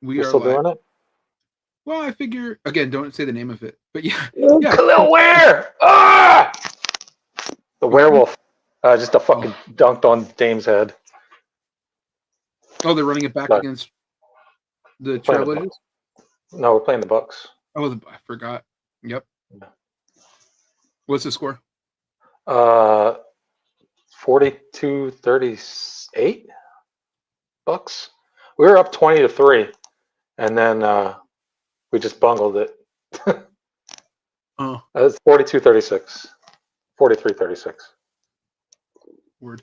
We You're are still live. doing it? Well, I figure again. Don't say the name of it, but yeah, yeah. Khalil Ware! Ah! The werewolf just a fucking dunked on Dame's head. Oh, they're running it back No, against the playing the Trailblazers. no, we're playing the Bucks. Oh, I forgot. Yep. Yeah. What's the score? 42-38 Bucks. We were up 20-3, and then we just bungled it. Oh, It's 42-36, 43-36. word.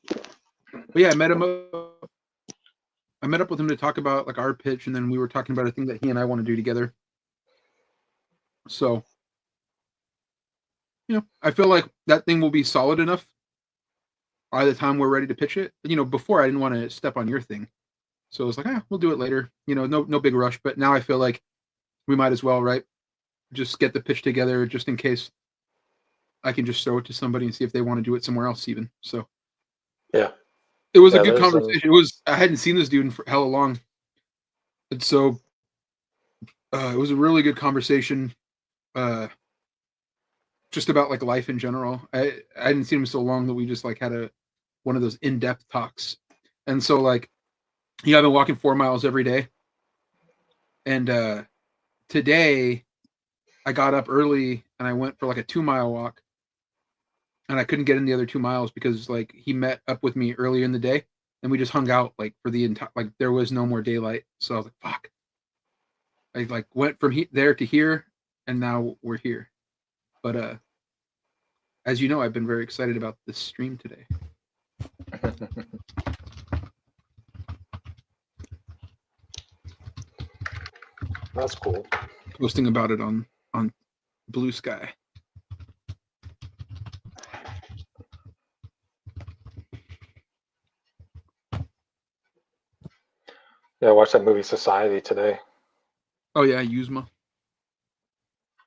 But yeah, I met up with him to talk about like our pitch, and then we were talking about a thing that he and I want to do together. So, I feel like that thing will be solid enough by the time we're ready to pitch it. Before I didn't want to step on your thing, so I was like, we'll do it later. No big rush. But now I feel like we might as well, right? Just get the pitch together, just in case I can just throw it to somebody and see if they want to do it somewhere else, even. So, yeah, it was a good conversation. I hadn't seen this dude in hella long, and so it was a really good conversation. Just about like life in general. I hadn't seen him so long that we just like had one of those in-depth talks. And so like, I've been walking 4 miles every day. And today I got up early and I went for like a 2-mile walk. And I couldn't get in the other 2 miles because like he met up with me earlier in the day and we just hung out like for the entire, like there was no more daylight. So I was like, fuck. I like went from there to here and now we're here. But as you know, I've been very excited about this stream today. That's cool. Posting about it on Blue Sky. Yeah, I watched that movie Society today. Oh yeah, Yuzma.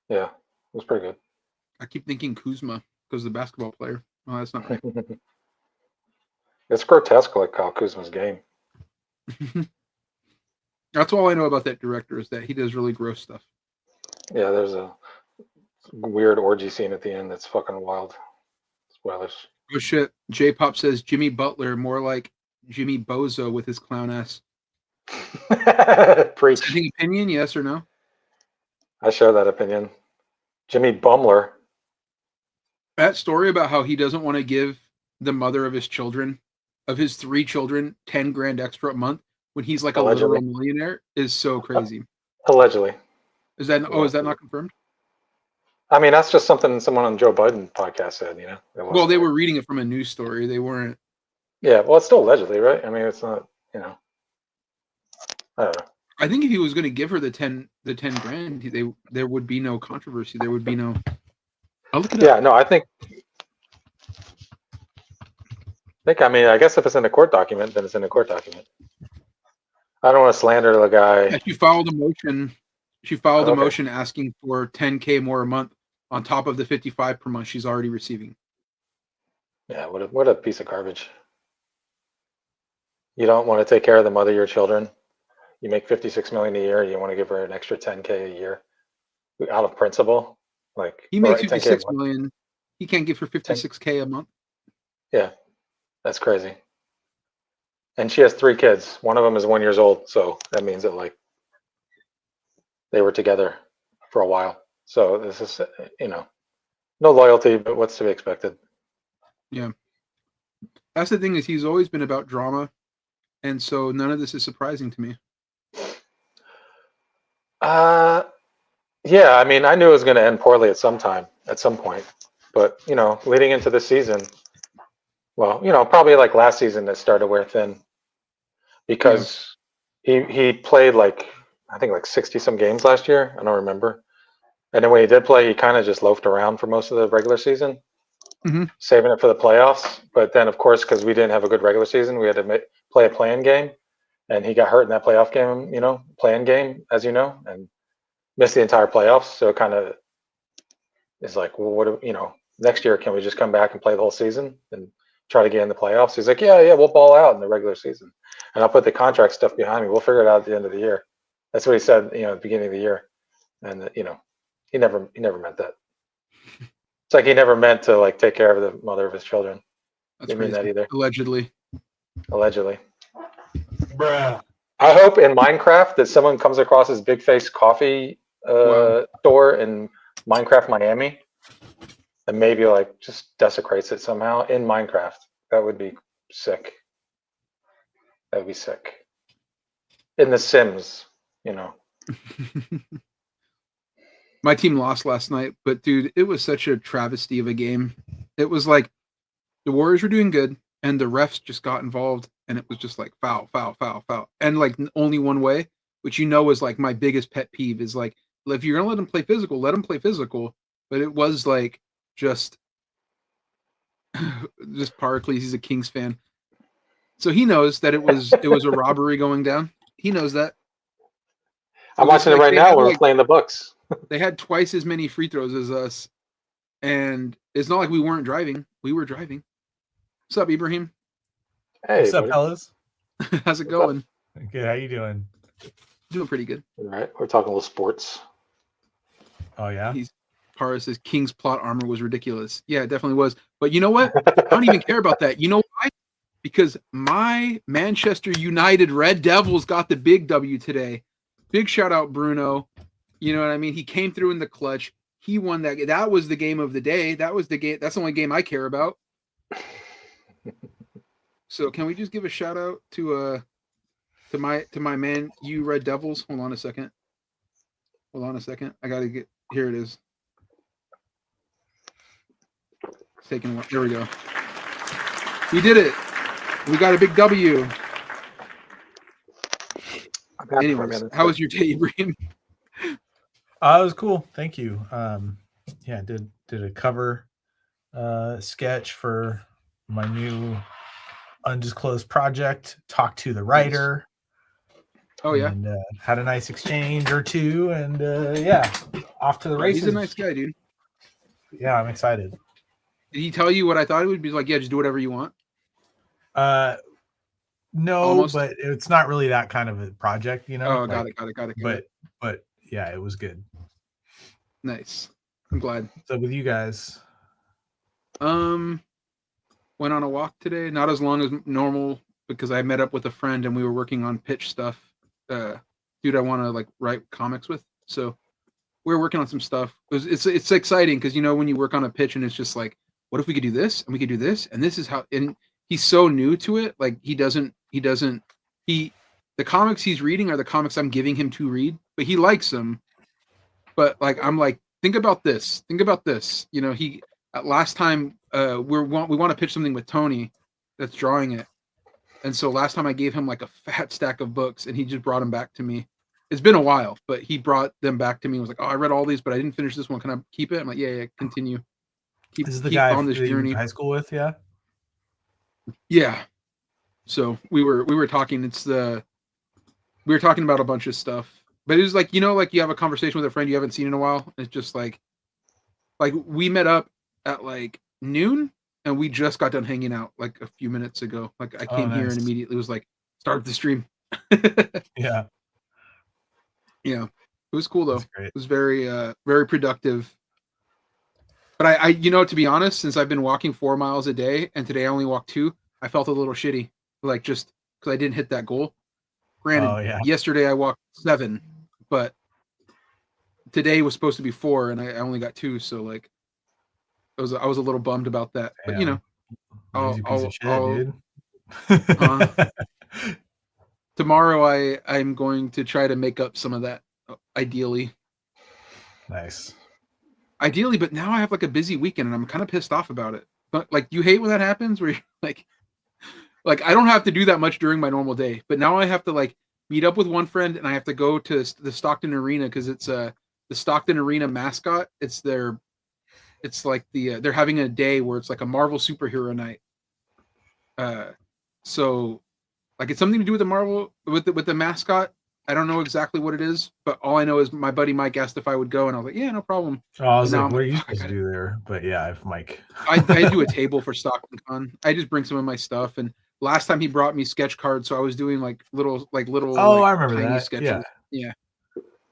Yeah, it was pretty good. I keep thinking Kuzma because the basketball player. Oh, that's not right. It's grotesque, like Kyle Kuzma's game. That's all I know about that director is that he does really gross stuff. Yeah, there's a weird orgy scene at the end that's fucking wild. Spoilers. Oh shit! J-Pop says Jimmy Butler more like Jimmy Bozo with his clown ass. Preach. Dissenting opinion, yes or no? I share that opinion. Jimmy Bumler. That story about how he doesn't want to give the mother of his 3 children, 10 grand extra a month when he's like Allegedly. A literal millionaire is so crazy. Allegedly. Is that not confirmed? I mean, that's just something someone on Joe Biden podcast said, Well, they were reading it from a news story. They weren't. Yeah, well, it's still allegedly, right? I mean, it's not, I don't know. I think if he was going to give her the 10 grand, there would be no controversy. There would be no. I'll look it up. Yeah, no, I mean, I guess if it's in a court document, then it's in a court document. I don't want to slander the guy. Yeah, she filed a motion. A motion asking for $10K more a month on top of the $55 per month she's already receiving. Yeah, what a piece of garbage. You don't want to take care of the mother of your children. You make $56 million a year. You want to give her an extra $10K a year out of principle. Like he makes $56 million. He can't give her $56K a month. Yeah, that's crazy. And she has 3 kids. One of them is 1 year old, so that means that like they were together for a while. So this is, no loyalty, but what's to be expected? Yeah, that's the thing is he's always been about drama, and so none of this is surprising to me. Yeah, I mean, I knew it was going to end poorly at some point, but leading into this season, well, probably like last season it started to wear thin because he played like I think like 60 some games last year. I don't remember. And then when he did play, he kind of just loafed around for most of the regular season, saving it for the playoffs. But then, of course, because we didn't have a good regular season, we had to play a play-in game, and he got hurt in that playoff game. Play-in game, as you know, and missed the entire playoffs. So it kind of is like, well, next year, can we just come back and play the whole season? And try to get in the playoffs. He's like, yeah, we'll ball out in the regular season, and I'll put the contract stuff behind me. We'll figure it out at the end of the year. That's what he said, at the beginning of the year, and he never meant that. It's like he never meant to like take care of the mother of his children. That's Didn't mean that either. Allegedly. Bruh. I hope in Minecraft that someone comes across his Big Face Coffee store in Minecraft Miami, and maybe like just desecrates it somehow in Minecraft. That would be sick. That would be sick. In The Sims, My team lost last night, but dude, it was such a travesty of a game. It was like the Warriors were doing good, and the refs just got involved, and it was just like foul, and like only one way, which is like my biggest pet peeve is like, if you're gonna let them play physical, let them play physical. But it was like just Paracles. He's a Kings fan, so he knows that it was a robbery going down. He knows that. I'm watching it right now when we're playing the Bucks. They had twice as many free throws as us, and it's not like we weren't driving. We were driving. What's up, Ibrahim? Hey, what's up, fellas? How's it going? Good. How you doing? Doing pretty good. All right, we're talking a little sports. Oh yeah. Para says King's plot armor was ridiculous. Yeah, it definitely was. But you know what? I don't even care about that. You know why? Because my Manchester United Red Devils got the big W today. Big shout out, Bruno. You know what I mean? He came through in the clutch. He won that. That was the game of the day. That was the game. That's the only game I care about. So can we just give a shout out to my man, you Red Devils? Hold on a second. I gotta get here. It is. It's taking a while. There we go. We did it. We got a big W. Anyways, how was your day, Ibrahim? It was cool. Thank you. Did a cover sketch for my new undisclosed project. Talked to the writer. Oh yeah. And had a nice exchange or two, and off to the races. He's a nice guy, dude. Yeah, I'm excited. Did he tell you what I thought it would be like? Yeah, just do whatever you want. No, almost. But it's not really that kind of a project, Oh, got it. But yeah, it was good. Nice. I'm glad. So with you guys, went on a walk today. Not as long as normal because I met up with a friend and we were working on pitch stuff. Dude, I want to like write comics with. So we're working on some stuff. It's exciting because when you work on a pitch and it's just like, what if we could do this and we could do this and this is how. And he's so new to it. Like the comics he's reading are the comics I'm giving him to read, but he likes them. But like I'm like, think about this. Last time we want to pitch something with Tony that's drawing it. And so last time I gave him like a fat stack of books and he just brought them back to me. It's been a while, but he brought them back to me and was like, oh, I read all these, but I didn't finish this one. Can I keep it? I'm like, yeah, continue. This is the guy on this journey. High school with, yeah? Yeah. So we were talking. We were talking about a bunch of stuff, but it was like like you have a conversation with a friend you haven't seen in a while. It's just like we met up at like noon and we just got done hanging out like a few minutes ago. Like I came here and immediately was like, start the stream. Yeah. Yeah. It was cool though. It was very very productive. But I to be honest, since I've been walking 4 miles a day and today I only walked 2, I felt a little shitty. Like just because I didn't hit that goal. Granted, yesterday I walked 7, but today was supposed to be 4 and I only got 2. So like I was a little bummed about that. Damn. But dude. Tomorrow I'm going to try to make up some of that ideally. Nice. Ideally, but now I have like a busy weekend and I'm kind of pissed off about it. But like you hate when that happens where you're like I don't have to do that much during my normal day, but now I have to like meet up with one friend and I have to go to the Stockton Arena because it's the Stockton Arena mascot. They're having a day where it's like a Marvel superhero night. So like it's something to do with the Marvel with the mascot I don't know exactly what it is, but all I know is my buddy Mike asked if I would go, and I was like, yeah, no problem. Oh, I was And now like, I'm what are like, you "Fuck, I supposed to do there? But yeah, if Mike. I do a table for Stockton Con. I just bring some of my stuff, and last time he brought me sketch cards, so I was doing like little Oh, I remember tiny that. sketches. Yeah.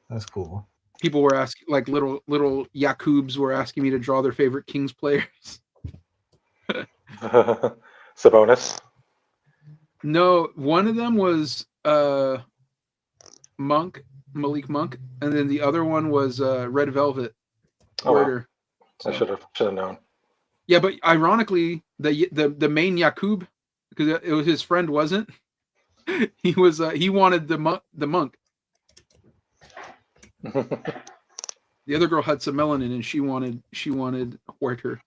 That's cool. People were asking, like little Yakubs were asking me to draw their favorite Kings players. Sabonis. No, one of them was Malik Monk, and then the other one was Red Velvet. Oh, wow. Werder. I should have known. Yeah, but ironically, the main Yakub, because it was his friend, wasn't. He was he wanted the monk. The other girl had some melanin, and she wanted Huerter.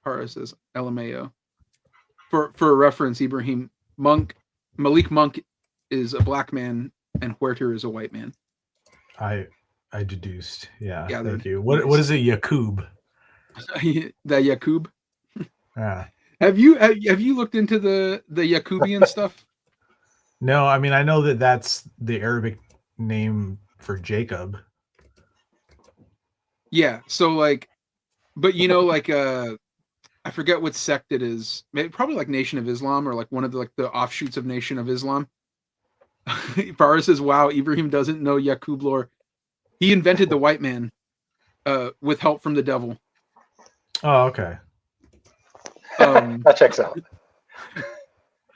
Hara says LMAO. For a reference, Ibrahim Malik Monk is a black man, and Huerter is a white man. I deduced. Yeah. Yeah, Thank you. nice. What is a Yakub? The Yakub. Yeah. Have you looked into the Yakubian stuff? No, I mean I know that that's the Arabic name for Jacob. Yeah. So like, but you know, like I forget what sect it is. Maybe probably like Nation of Islam or like one of the offshoots of Nation of Islam. Farah says, "Wow, Ibrahim doesn't know Yakub lore. He invented the white man, with help from the devil." Oh, okay. That checks out.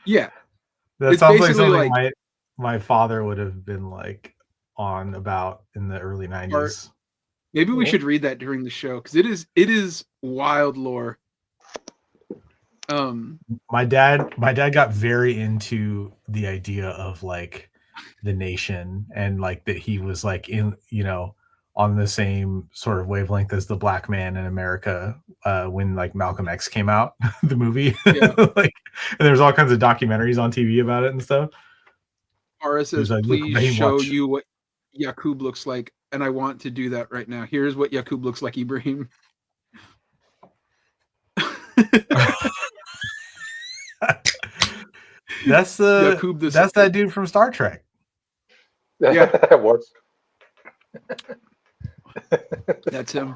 Yeah, That It's sounds like basically something like- my father would have been like on about in the early 90s. maybe we Mhm. should read that during the show because it is wild lore. My dad got very into the idea of like the nation and like that he was like in, you know, on the same sort of wavelength as the black man in America when like Malcolm X came out, the movie. Yeah. Like, and there's all kinds of documentaries on TV about it and stuff. Farah says, like, "Look, "Please Ibrahim, show watch." you what Yakub looks like," and I want to do that right now. Here's what Yakub looks like, Ibrahim. That's Yakub the that's that dude from Star Trek. Yeah. It was. That's him.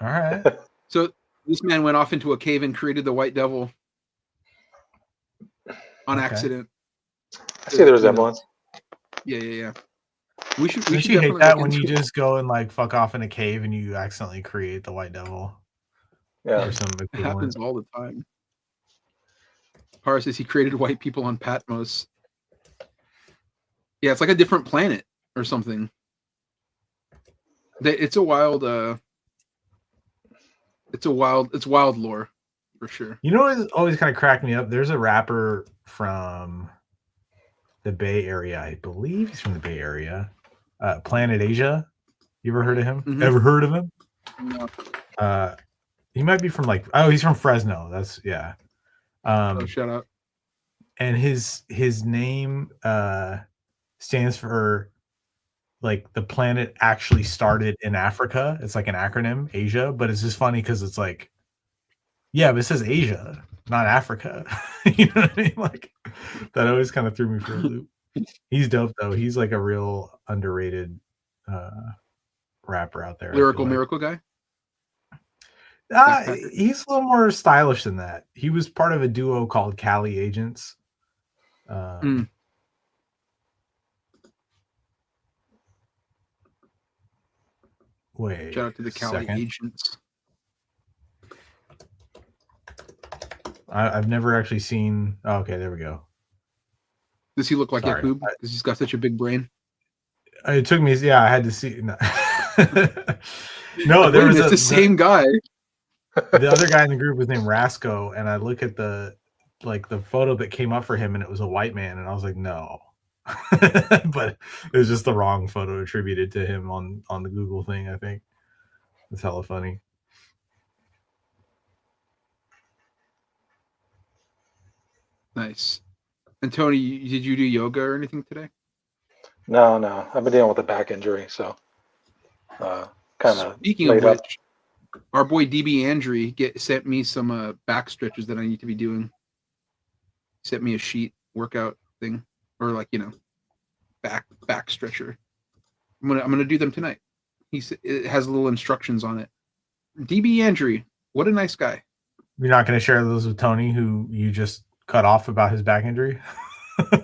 All right. So this man went off into a cave and created the White Devil on Okay. accident. I see the resemblance. Yeah. We should Don't you hate definitely that look when you into it. just go and like fuck off in a cave and you accidentally create the White Devil Yeah. or some It equivalent? happens all the time. Har says he created white people on Patmos. Yeah, it's like a different planet or something. It's wild lore for sure. You know what always kind of cracked me up? There's a rapper from the Bay Area. I believe he's from the Bay Area. Planet Asia. You ever heard of him? Mhm. Ever heard of him? No. He might be from he's from Fresno. That's yeah. Shout out. And his name stands for like the planet actually started in Africa. It's like an acronym, Asia, but it's just funny because it's like, yeah, but it says Asia, not Africa. You know what I mean? Like that always kind of threw me for a loop. He's dope though. He's like a real underrated rapper out there. I Lyrical feel like. miracle guy. He's a little more stylish than that. He was part of a duo called Cali Agents. Wait. Shout out to the Cali second. agents. I've never actually seen. Oh, okay, there we go. Does he look like Sorry. Yakub? Because he's got such a big brain. It took me. Yeah, I had to see. No, no there was the same guy. The other guy in the group was named Rasco, and I look at the photo that came up for him, and it was a white man, and I was like, no. But it was just the wrong photo attributed to him on the Google thing. I think it's hella funny. Nice. And Tony, did you do yoga or anything today? No. I've been dealing with a back injury, so kind of. Speaking of which, our boy DB Andre sent me some back stretches that I need to be doing. Sent me a sheet workout thing, or like back stretcher. I'm gonna do them tonight. It has little instructions on it. DB Andrew, what a nice guy. You're not going to share those with Tony, who you just cut off about his back injury?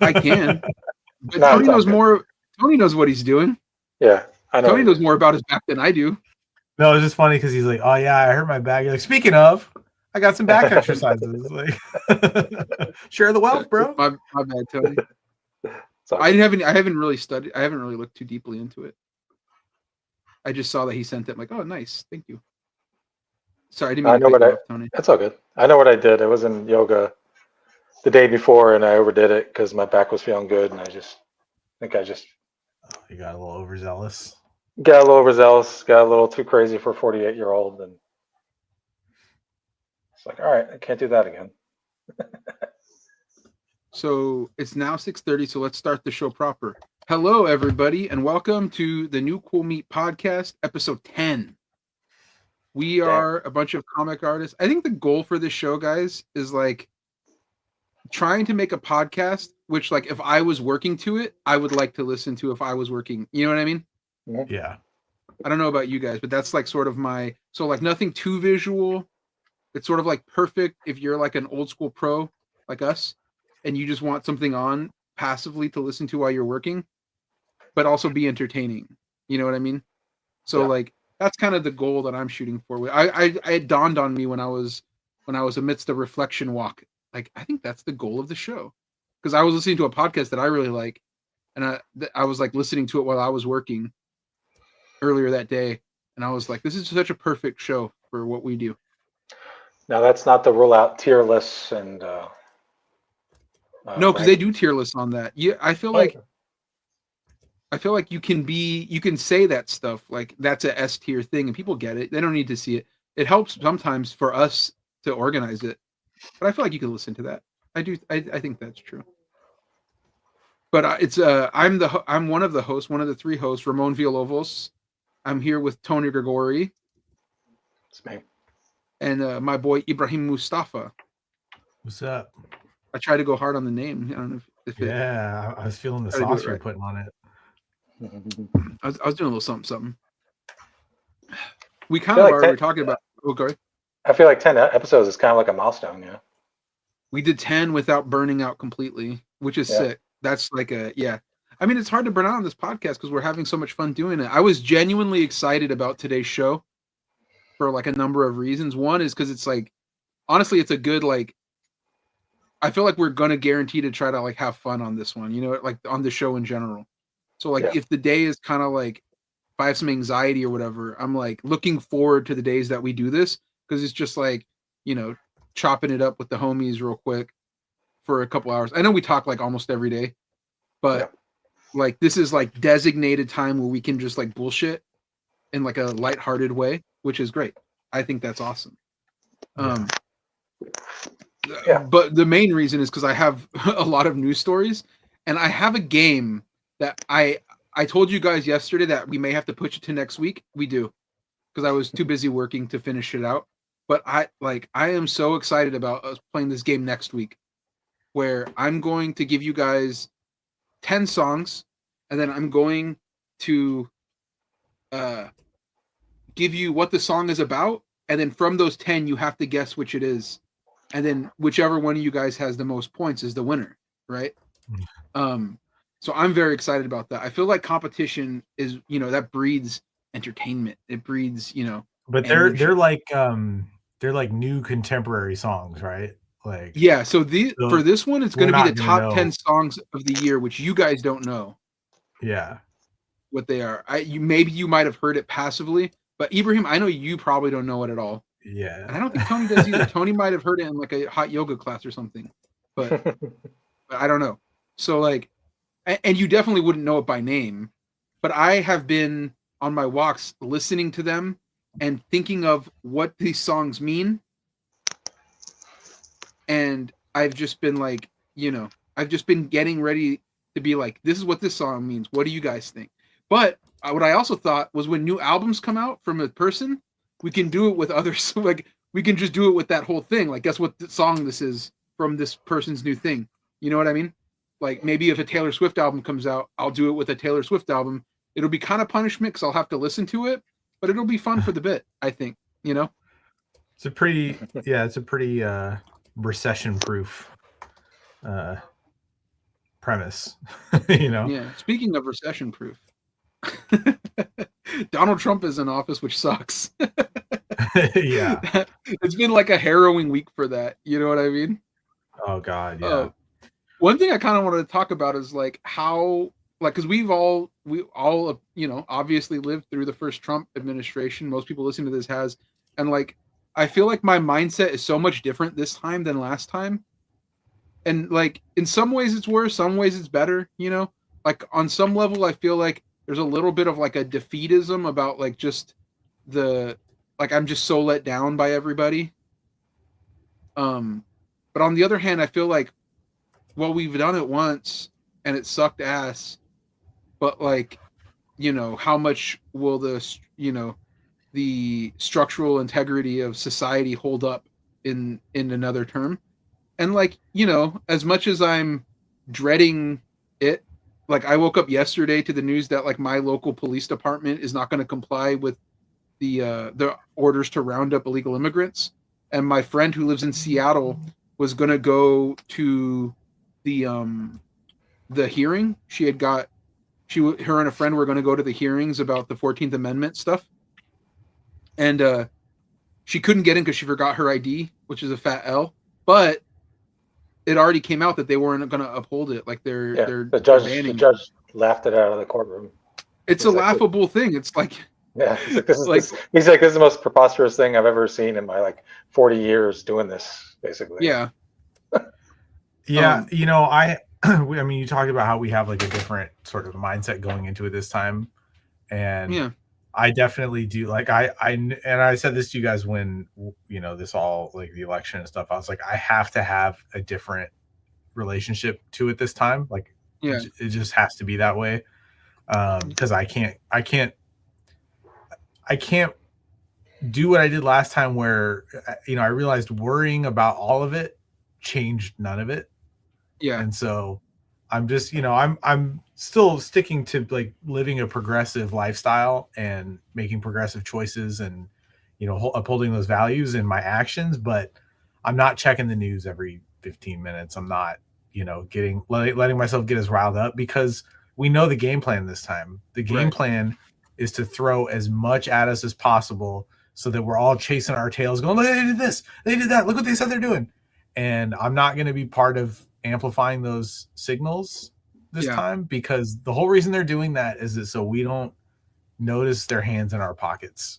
I can, but No, Tony it's all knows good. more. Tony knows what he's doing. Yeah, I know. Tony knows more about his back than I do. No, it's just funny because he's like, "Oh yeah, I hurt my back." You're like, "Speaking of, I got some back exercises." Like, share the wealth, bro. My bad, Tony. It's all I good. haven't really studied. I haven't really looked too deeply into it. I just saw that he sent it. I'm like, oh, nice, thank you. Sorry, I didn't I mean know to cut what you off, Tony. It's all good. I know what I did. I was in yoga the day before, and I overdid it because my back was feeling good, and I think I just You got a little overzealous. got a little overzealous, got a little too crazy for a 48-year-old, and it's like, all right, I can't do that again. So it's now 6:30. So let's start the show proper. Hello, everybody, and welcome to the New Cool Meat Podcast, episode 10. We are a bunch of comic artists. I think the goal for this show, guys, is like trying to make a podcast, which, like, if I was working to it, I would like to listen to if I was working. You know what I mean? Yeah. I don't know about you guys, but that's like sort of so like nothing too visual. It's sort of like perfect if you're like an old school pro like us and you just want something on passively to listen to while you're working, but also be entertaining. You know what I mean? So like that's kind of the goal that I'm shooting for. It dawned on me when I was amidst a reflection walk. Like, I think that's the goal of the show, because I was listening to a podcast that I really like, and I was like listening to it while I was working earlier that day, and I was like, this is such a perfect show for what we do. Now that's not the rule out tier lists and no, because they do tier lists on that. Yeah, I feel like you can say that stuff, like that's a S tier thing, and people get it. They don't need to see it. It helps sometimes for us to organize it, but I feel like you can listen to that. I do. I think that's true. But I'm one of the hosts, one of the three hosts, Ramon Villalobos. I'm here with Tony Gregori. It's me. And my boy Ibrahim Mustafa. What's up? I try to go hard on the name. I don't know if Yeah, I was feeling the sauce you're putting on it. I was doing a little something. We kind of are. We're talking about. Okay. I feel like 10 episodes is kind of like a milestone. Yeah. We did 10 without burning out completely, which is sick. That's like I mean, it's hard to burn out on this podcast because we're having so much fun doing it. I was genuinely excited about today's show for like a number of reasons. One is because it's like, honestly, it's a good, like, I feel like we're going to guarantee to try to like have fun on this one, you know, like on the show in general. So like if the day is kind of like, if I have some anxiety or whatever, I'm like looking forward to the days that we do this, because it's just like, you know, chopping it up with the homies real quick for a couple hours. I know we talk like almost every day, but like this is like designated time where we can just like bullshit in like a lighthearted way, which is great. I think that's awesome. But the main reason is because I have a lot of news stories, and I have a game that I told you guys yesterday that we may have to push it to next week. We do, because I was too busy working to finish it out. But I am so excited about us playing this game next week, where I'm going to give you guys 10 songs, and then I'm going to give you what the song is about, and then from those 10 you have to guess which it is, and then whichever one of you guys has the most points is the winner, right? So I'm very excited about that. I feel like competition is, you know, that breeds entertainment. It breeds, you know, but they're like new contemporary songs, right? Like, yeah, so for this one, it's going to be the top 10 songs of the year, which you guys don't know. Yeah, what they are. Maybe you might have heard it passively, but Ibrahim, I know you probably don't know it at all. Yeah, and I don't think Tony does either. Tony might have heard it in like a hot yoga class or something, but I don't know. So like, and you definitely wouldn't know it by name, but I have been on my walks listening to them and thinking of what these songs mean. And I've just been like, you know, I've just been getting ready to be like, this is what this song means. What do you guys think? But what I also thought was when new albums come out from a person, we can do it with others. Like we can just do it with that whole thing. Like, guess what song this is from this person's new thing. You know what I mean? like maybe if a Taylor Swift album comes out, I'll do it with a Taylor Swift album. It'll be kind of punishment because I'll have to listen to it, but it'll be fun for the bit, I think, you know? It's a pretty recession proof premise, you know? Yeah. Speaking of recession proof, Donald Trump is in office, which sucks. Yeah. It's been like a harrowing week for that. You know what I mean? Oh God, yeah. One thing I kind of wanted to talk about is like how, like, because we all, you know, obviously lived through the first Trump administration. Most people listening to this has, and like, I feel like my mindset is so much different this time than last time. And like, in some ways it's worse, some ways it's better, you know? Like on some level, I feel like there's a little bit of like a defeatism about like just like I'm just so let down by everybody. But on the other hand, I feel like, well, we've done it once and it sucked ass, but like, you know, how much will the structural integrity of society hold up in another term? And like, you know, as much as I'm dreading it, like I woke up yesterday to the news that like my local police department is not going to comply with the orders to round up illegal immigrants. And my friend who lives in Seattle was going to go to the hearing. Her and a friend were going to go to the hearings about the 14th Amendment stuff. And she couldn't get in because she forgot her ID, which is a fat L. But it already came out that they weren't going to uphold it. Like the judge laughed it out of the courtroom. It's a laughable thing. It's like, yeah, he's like, this is the most preposterous thing I've ever seen in my like 40 years doing this, basically. Yeah. Yeah, you know, I mean, you talked about how we have like a different sort of mindset going into it this time, and yeah, I definitely do. Like I said this to you guys when, you know, this all like the election and stuff. I was like, I have to have a different relationship to it this time. Like, yeah, it just has to be that way, because I can't do what I did last time, where, you know, I realized worrying about all of it changed none of it. Yeah. And so I'm just, you know, I'm still sticking to like living a progressive lifestyle and making progressive choices and, you know, upholding those values in my actions, but I'm not checking the news every 15 minutes. I'm not, you know, letting myself get as riled up, because we know the game plan this time. The game plan is to throw as much at us as possible so that we're all chasing our tails going, look, they did this, they did that, look what they said they're doing. And I'm not going to be part of amplifying those signals this time, because the whole reason they're doing that is that so we don't notice their hands in our pockets.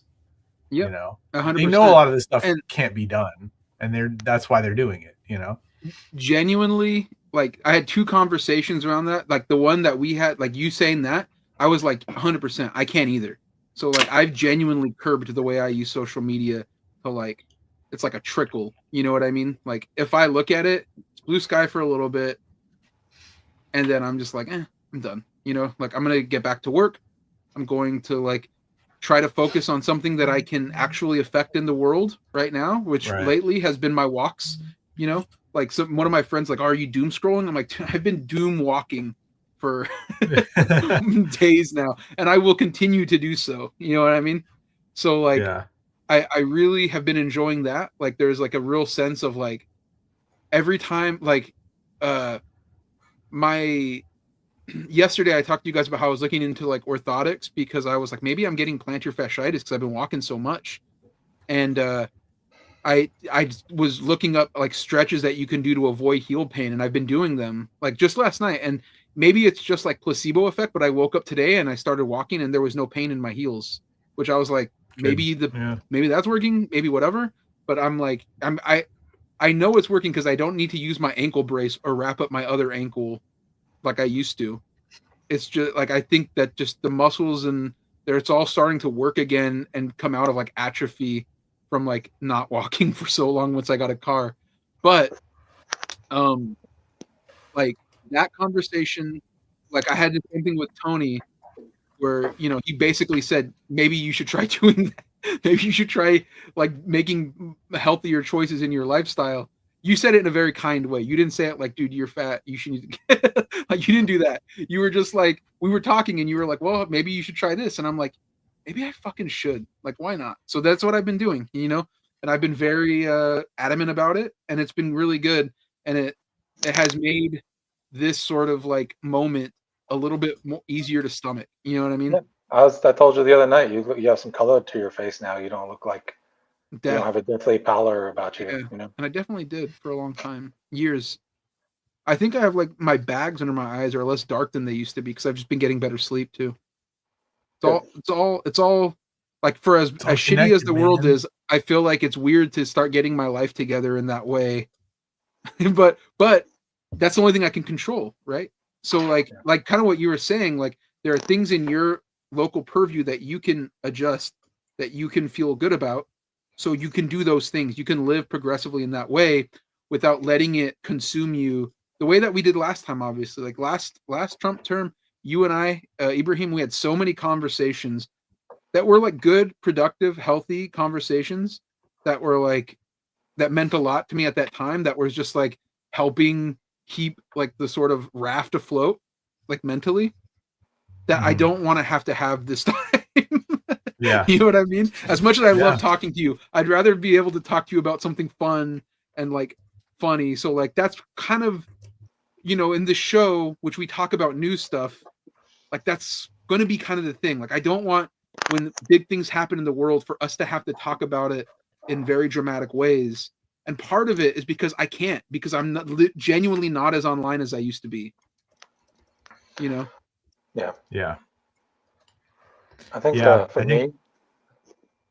Yep. You know, 100%. They know a lot of this stuff can't be done, and that's why they're doing it, you know. Genuinely, like I had two conversations around that. Like the one that we had, like you saying that, I was like 100%, I can't either. So like I've genuinely curbed the way I use social media to like, it's like a trickle, you know what I mean? Like if I look at it, it's blue sky for a little bit, and then I'm just like, I'm done. You know, like I'm gonna get back to work. I'm going to like try to focus on something that I can actually affect in the world right now, which lately has been my walks. You know, like one of my friends like, are you doom scrolling? I'm like, I've been doom walking for days now, and I will continue to do so. You know what I mean? So like, I really have been enjoying that. Like there's like a real sense of like every time, like yesterday I talked to you guys about how I was looking into like orthotics, because I was like, maybe I'm getting plantar fasciitis because I've been walking so much. And I was looking up like stretches that you can do to avoid heel pain, and I've been doing them like just last night. And maybe it's just like placebo effect, but I woke up today and I started walking and there was no pain in my heels, which I was like, maybe that's working, maybe whatever. But I'm like, I know it's working because I don't need to use my ankle brace or wrap up my other ankle like I used to. It's just like, I think that just the muscles and it's all starting to work again and come out of like atrophy from like not walking for so long once I got a car. But like that conversation, like I had the same thing with Tony, where, you know, he basically said, maybe you should try doing that. Maybe you should try like making healthier choices in your lifestyle. you said it in a very kind way. You didn't say it like, dude, you're fat. You should get like, you didn't do that. You were just like, we were talking and you were like, well, maybe you should try this. And I'm like, maybe I fucking should. Like, why not? So that's what I've been doing, you know? And I've been very adamant about it, and it's been really good. And it has made this sort of like moment a little bit more easier to stomach. You know what I mean? Yeah. I told you the other night, you have some color to your face now. You don't look like you don't have a deathly pallor about you. Yeah. You know? And I definitely did for a long time, years. I think I have like my bags under my eyes are less dark than they used to be because I've just been getting better sleep too. It's all like for as shitty as the world is, I feel like it's weird to start getting my life together in that way. but that's the only thing I can control, right? So like kind of what you were saying, like there are things in your local purview that you can adjust, that you can feel good about. So you can do those things. You can live progressively in that way without letting it consume you the way that we did last time, obviously. Like last Trump term, you and I, Ibrahim, we had so many conversations that were like good, productive, healthy conversations that were like, that meant a lot to me at that time, that was just like helping keep like the sort of raft afloat, like mentally, that I don't want to have this time. Yeah. You know what I mean? As much as I love talking to you, I'd rather be able to talk to you about something fun and like funny. So like that's kind of, you know, in the show, which we talk about new stuff, like that's going to be kind of the thing. Like I don't want, when big things happen in the world, for us to have to talk about it in very dramatic ways. And part of it is because I can't, because I'm not genuinely not as online as I used to be. You know? Yeah. Yeah. I think me.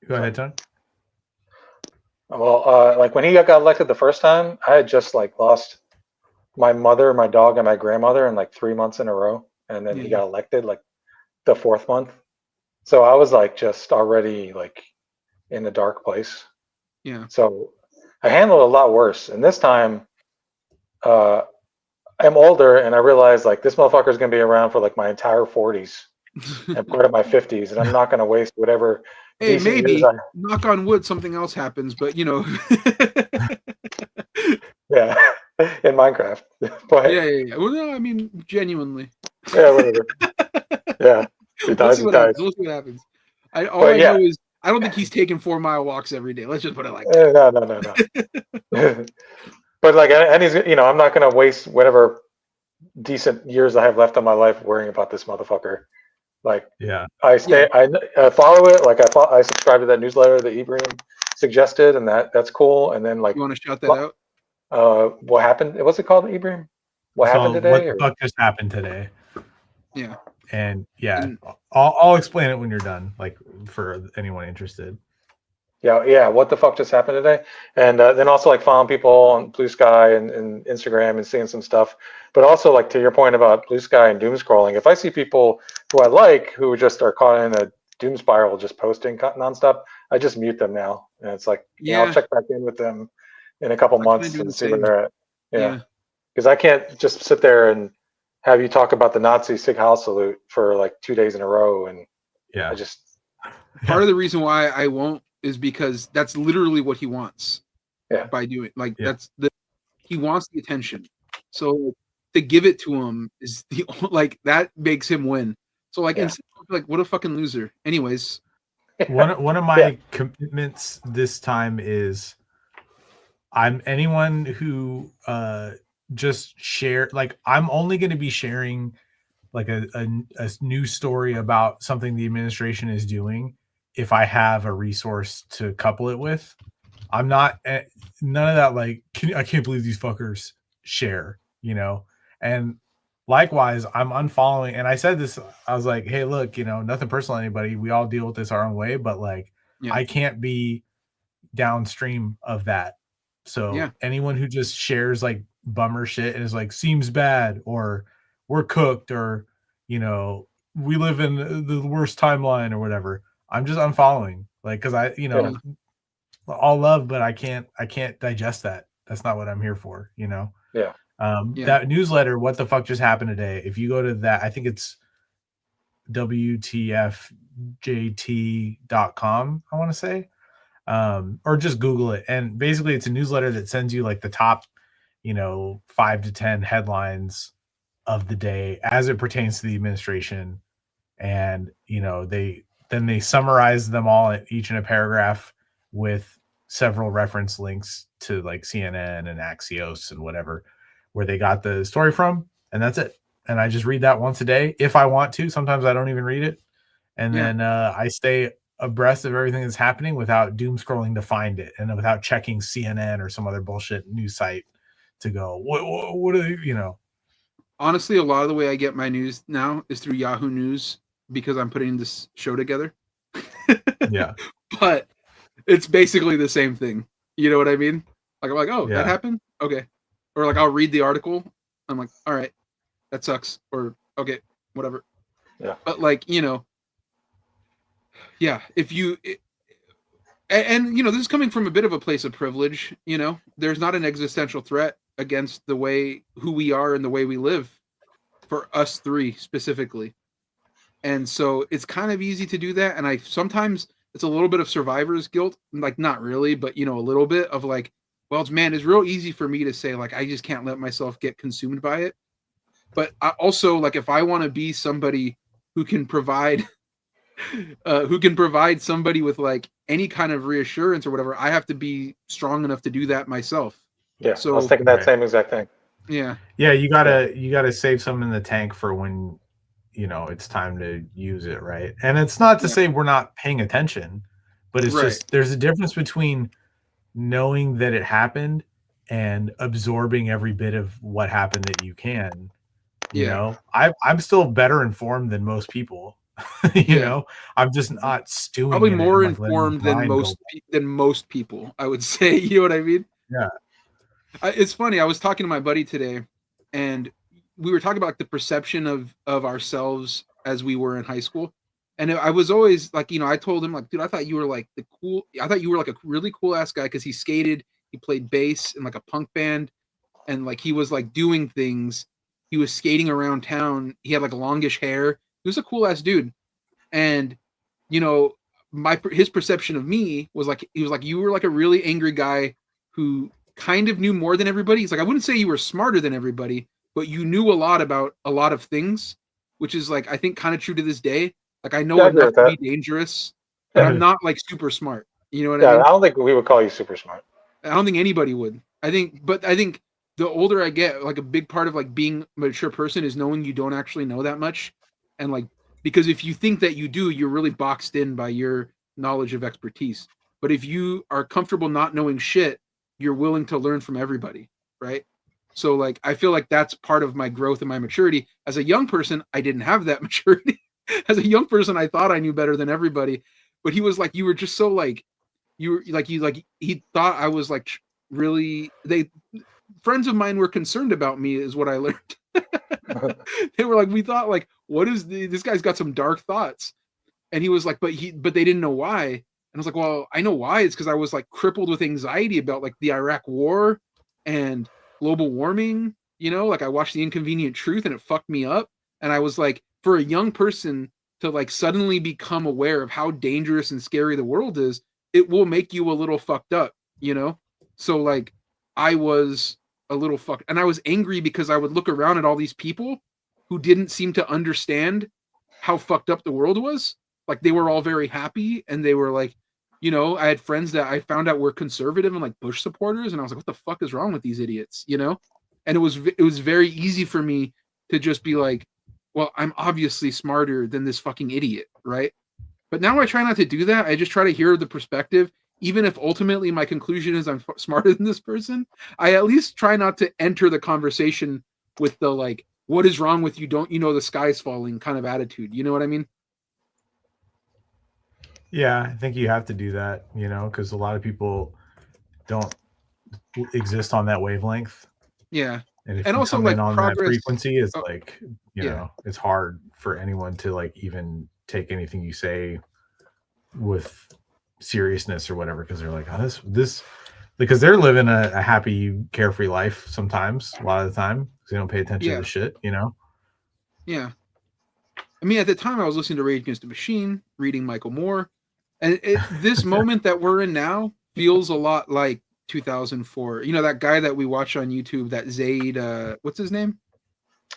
Go ahead, John. Well, like when he got elected the first time, I had just like lost my mother, my dog, and my grandmother in like 3 months in a row. And then he got elected like the 4th month. So I was like just already like in a dark place. Yeah. So I handled it a lot worse. And this time, I'm older and I realized like this motherfucker is going to be around for like my entire 40s and part of my 50s. And I'm not going to waste whatever. Hey, maybe knock on wood, something else happens, but you know. Yeah, in Minecraft. But yeah. Well, no, I mean, genuinely. Yeah, whatever. Yeah, We'll see what happens. All I know is I don't think he's taking 4-mile walks every day. Let's just put it like that. No. But like, and he's, you know, I'm not gonna waste whatever decent years I have left of my life worrying about this motherfucker. Like, I follow it. Like, I subscribe to that newsletter that Ibrahim suggested, and that's cool. And then like, you want to shout that out? What happened? What's it called, Ibrahim? What happened today? What the fuck just happened today? Yeah. And I'll explain it when you're done, like for anyone interested. Yeah. What the fuck just happened today? And then also like following people on Blue Sky and Instagram and seeing some stuff. But also like to your point about Blue Sky and doom scrolling, if I see people who I like who just are caught in a doom spiral just posting nonstop, I just mute them now. And it's like, I'll check back in with them in a couple months and see where they're at. Yeah. Because I can't just sit there and have you talk about the Nazi Sieg Heil salute for like 2 days in a row. And I just. Part of the reason why I won't is because that's literally what he wants. Yeah. By doing he wants the attention. So to give it to him is that makes him win. So like what a fucking loser. Anyways. One of my commitments this time is I'm anyone who just share, like I'm only going to be sharing like a news story about something the administration is doing if I have a resource to couple it with. I'm not none of that like I can't believe these fuckers share, you know. And likewise, I'm unfollowing, and I said this, I was like, hey, look, you know, nothing personal to anybody, we all deal with this our own way, but like I can't be downstream of that. So anyone who just shares like bummer shit and is like seems bad or we're cooked or, you know, we live in the worst timeline or whatever, I'm just unfollowing, like, because I, you know, all love, but I can't digest that. That's not what I'm here for, you know. That newsletter, what the fuck just happened today, if you go to that, I think it's WTFJT.com, I want to say. or just Google it. And basically it's a newsletter that sends you like the top, 5 to 10 headlines of the day as it pertains to the administration. And, they summarize them all each in a paragraph with several reference links to like CNN and Axios and whatever, where they got the story from. And that's it. And I just read that once a day if I want to. Sometimes I don't even read it. And then I stay abreast of everything that's happening without doom scrolling to find it, and without checking CNN or some other bullshit news site to go, what are they, Honestly, a lot of the way I get my news now is through Yahoo News because I'm putting this show together. Yeah. But it's basically the same thing. You know what I mean? Like, I'm like, oh, that happened? Okay. Or like, I'll read the article. I'm like, all right, that sucks. Or, okay, whatever. Yeah. But like, if you, and this is coming from a bit of a place of privilege, there's not an existential threat against the way who we are and the way we live for us three specifically. And so it's kind of easy to do that. And sometimes it's a little bit of survivor's guilt, like not really, but a little bit of like, well, it's real easy for me to say, like, I just can't let myself get consumed by it. But I also, like, if I want to be somebody who can provide somebody with like any kind of reassurance or whatever, I have to be strong enough to do that myself. Yeah. So I was thinking that same exact thing. Yeah. Yeah. You gotta save some in the tank for when, it's time to use it. Right. And it's not to say we're not paying attention, but it's just, there's a difference between knowing that it happened and absorbing every bit of what happened that you can. I'm still better informed than most people. I'm just not stewing. Probably more informed than most people, I would say. You know what I mean? Yeah. It's funny. I was talking to my buddy today, and we were talking about the perception of ourselves as we were in high school. And I was always like, I told him, like, dude, I thought you were like a really cool ass guy because he skated, he played bass in like a punk band, and like he was like doing things. He was skating around town. He had like longish hair. He was a cool ass dude. And his perception of me was like, he was like, you were like a really angry guy who kind of knew more than everybody. He's like, I wouldn't say you were smarter than everybody, but you knew a lot about a lot of things, which is like, I think kind of true to this day. Like, I know enough to be dangerous, but I'm not like super smart. You know what I mean? I don't think we would call you super smart. I don't think anybody would. I think the older I get, like a big part of like being a mature person is knowing you don't actually know that much. And like, because if you think that you do, you're really boxed in by your knowledge of expertise. But if you are comfortable not knowing shit, you're willing to learn from everybody, right? So like, I feel like that's part of my growth and my maturity. As a young person, I didn't have that maturity. As a young person, I thought I knew better than everybody. But he was like, you were just so like, he thought I was like really, friends of mine were concerned about me is what I learned. They were like, we thought like, what is this guy's got some dark thoughts. And he was like, but they didn't know why. And I was like, well, I know why. It's because I was like crippled with anxiety about like the Iraq war and global warming, like I watched The Inconvenient Truth and it fucked me up. And I was like, for a young person to like suddenly become aware of how dangerous and scary the world is, it will make you a little fucked up, So like I was a little fucked, and I was angry because I would look around at all these people who didn't seem to understand how fucked up the world was. Like they were all very happy, and they were like, I had friends that I found out were conservative and like Bush supporters, and I was like, what the fuck is wrong with these idiots, And it was very easy for me to just be like, well, I'm obviously smarter than this fucking idiot, right? But now I try not to do that. I just try to hear the perspective. Even if ultimately my conclusion is I'm smarter than this person, I at least try not to enter the conversation with the like, what is wrong with you? Don't you know the sky's falling kind of attitude? You know what I mean? Yeah, I think you have to do that, because a lot of people don't exist on that wavelength. Yeah. And if and you also come like in on progress, that frequency, it's like, yeah. It's hard for anyone to like even take anything you say with seriousness or whatever, because they're like, oh, this because they're living a happy, carefree life sometimes, a lot of the time, because they don't pay attention to the shit, Yeah. I mean, at the time I was listening to Rage Against the Machine, reading Michael Moore, And this moment that we're in now feels a lot like 2004. You know, that guy that we watch on YouTube, that Zaid, what's his name?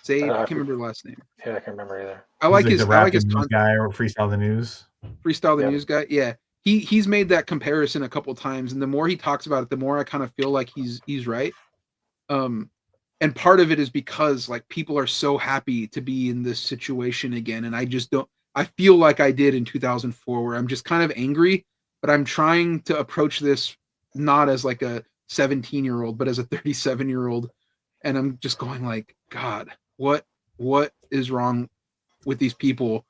Zaid, I can't remember the last name. Yeah, I can't remember either. I like He's his news guy or Freestyle the News. Freestyle the News guy. Yeah. He's made that comparison a couple times, and the more he talks about it, the more I kind of feel like he's right. And part of it is because like people are so happy to be in this situation again, and I just don't. I feel like I did in 2004, where I'm just kind of angry, but I'm trying to approach this not as like a 17-year-old, but as a 37-year-old, and I'm just going like, God, what is wrong with these people?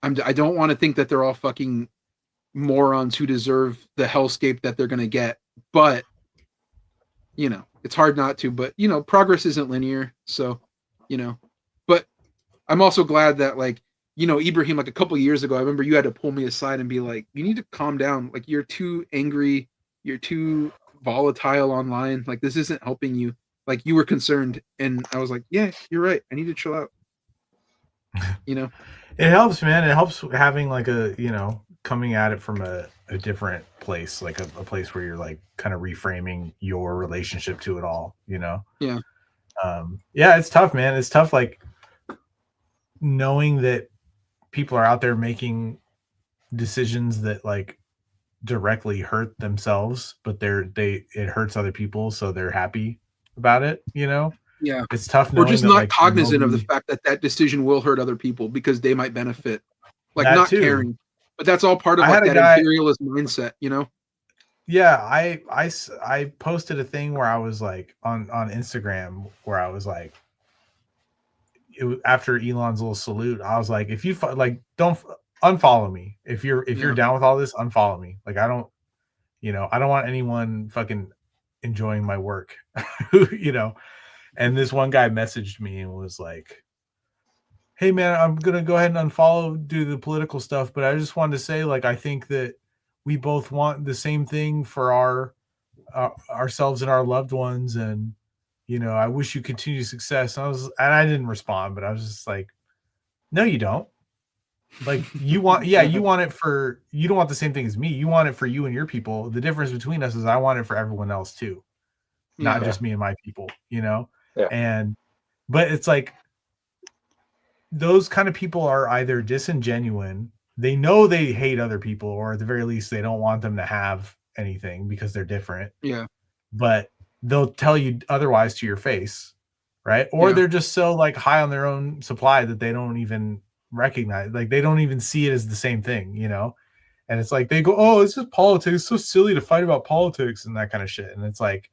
I don't want to think that they're all fucking morons who deserve the hellscape that they're gonna get, but you know, it's hard not to. But you know, progress isn't linear, so you know. But I'm also glad that like, you know, Ibrahim, like a couple years ago, I remember you had to pull me aside and be like, you need to calm down. Like, you're too angry, you're too volatile online. Like, this isn't helping you. Like, you were concerned, and I was like, yeah, you're right. I need to chill out. You know, it helps, man. It helps having like a, you know, coming at it from a different place, like a place where you're like kind of reframing your relationship to it all, you know? Yeah. Yeah, it's tough, man. It's tough, like knowing that people are out there making decisions that like directly hurt themselves, but it hurts other people, so they're happy about it, you know? Yeah. It's tough We're knowing just that, not like, cognizant of the fact that that decision will hurt other people because they might benefit. Like, not caring. But that's all part of like that imperialist mindset, you know? Yeah, I posted a thing where I was like on Instagram where I was like, after Elon's little salute, I was like, if you like, don't unfollow me. If you're down with all this, unfollow me. Like, I don't want anyone fucking enjoying my work, you know? And this one guy messaged me and was like, hey man, I'm going to go ahead and unfollow, do the political stuff. But I just wanted to say, like, I think that we both want the same thing for ourselves and our loved ones. And, you know, I wish you continued success. And I didn't respond, but I was just like, no, you don't. Like, you want, you don't want the same thing as me. You want it for you and your people. The difference between us is I want it for everyone else too. Not just me and my people, you know? Yeah. But it's like, those kind of people are either disingenuous. They know they hate other people, or at the very least, they don't want them to have anything because they're different. Yeah. But they'll tell you otherwise to your face, right? Or they're just so like high on their own supply that they don't even recognize, like they don't even see it as the same thing, you know? And it's like they go, oh, it's just politics. It's so silly to fight about politics and that kind of shit. And it's like,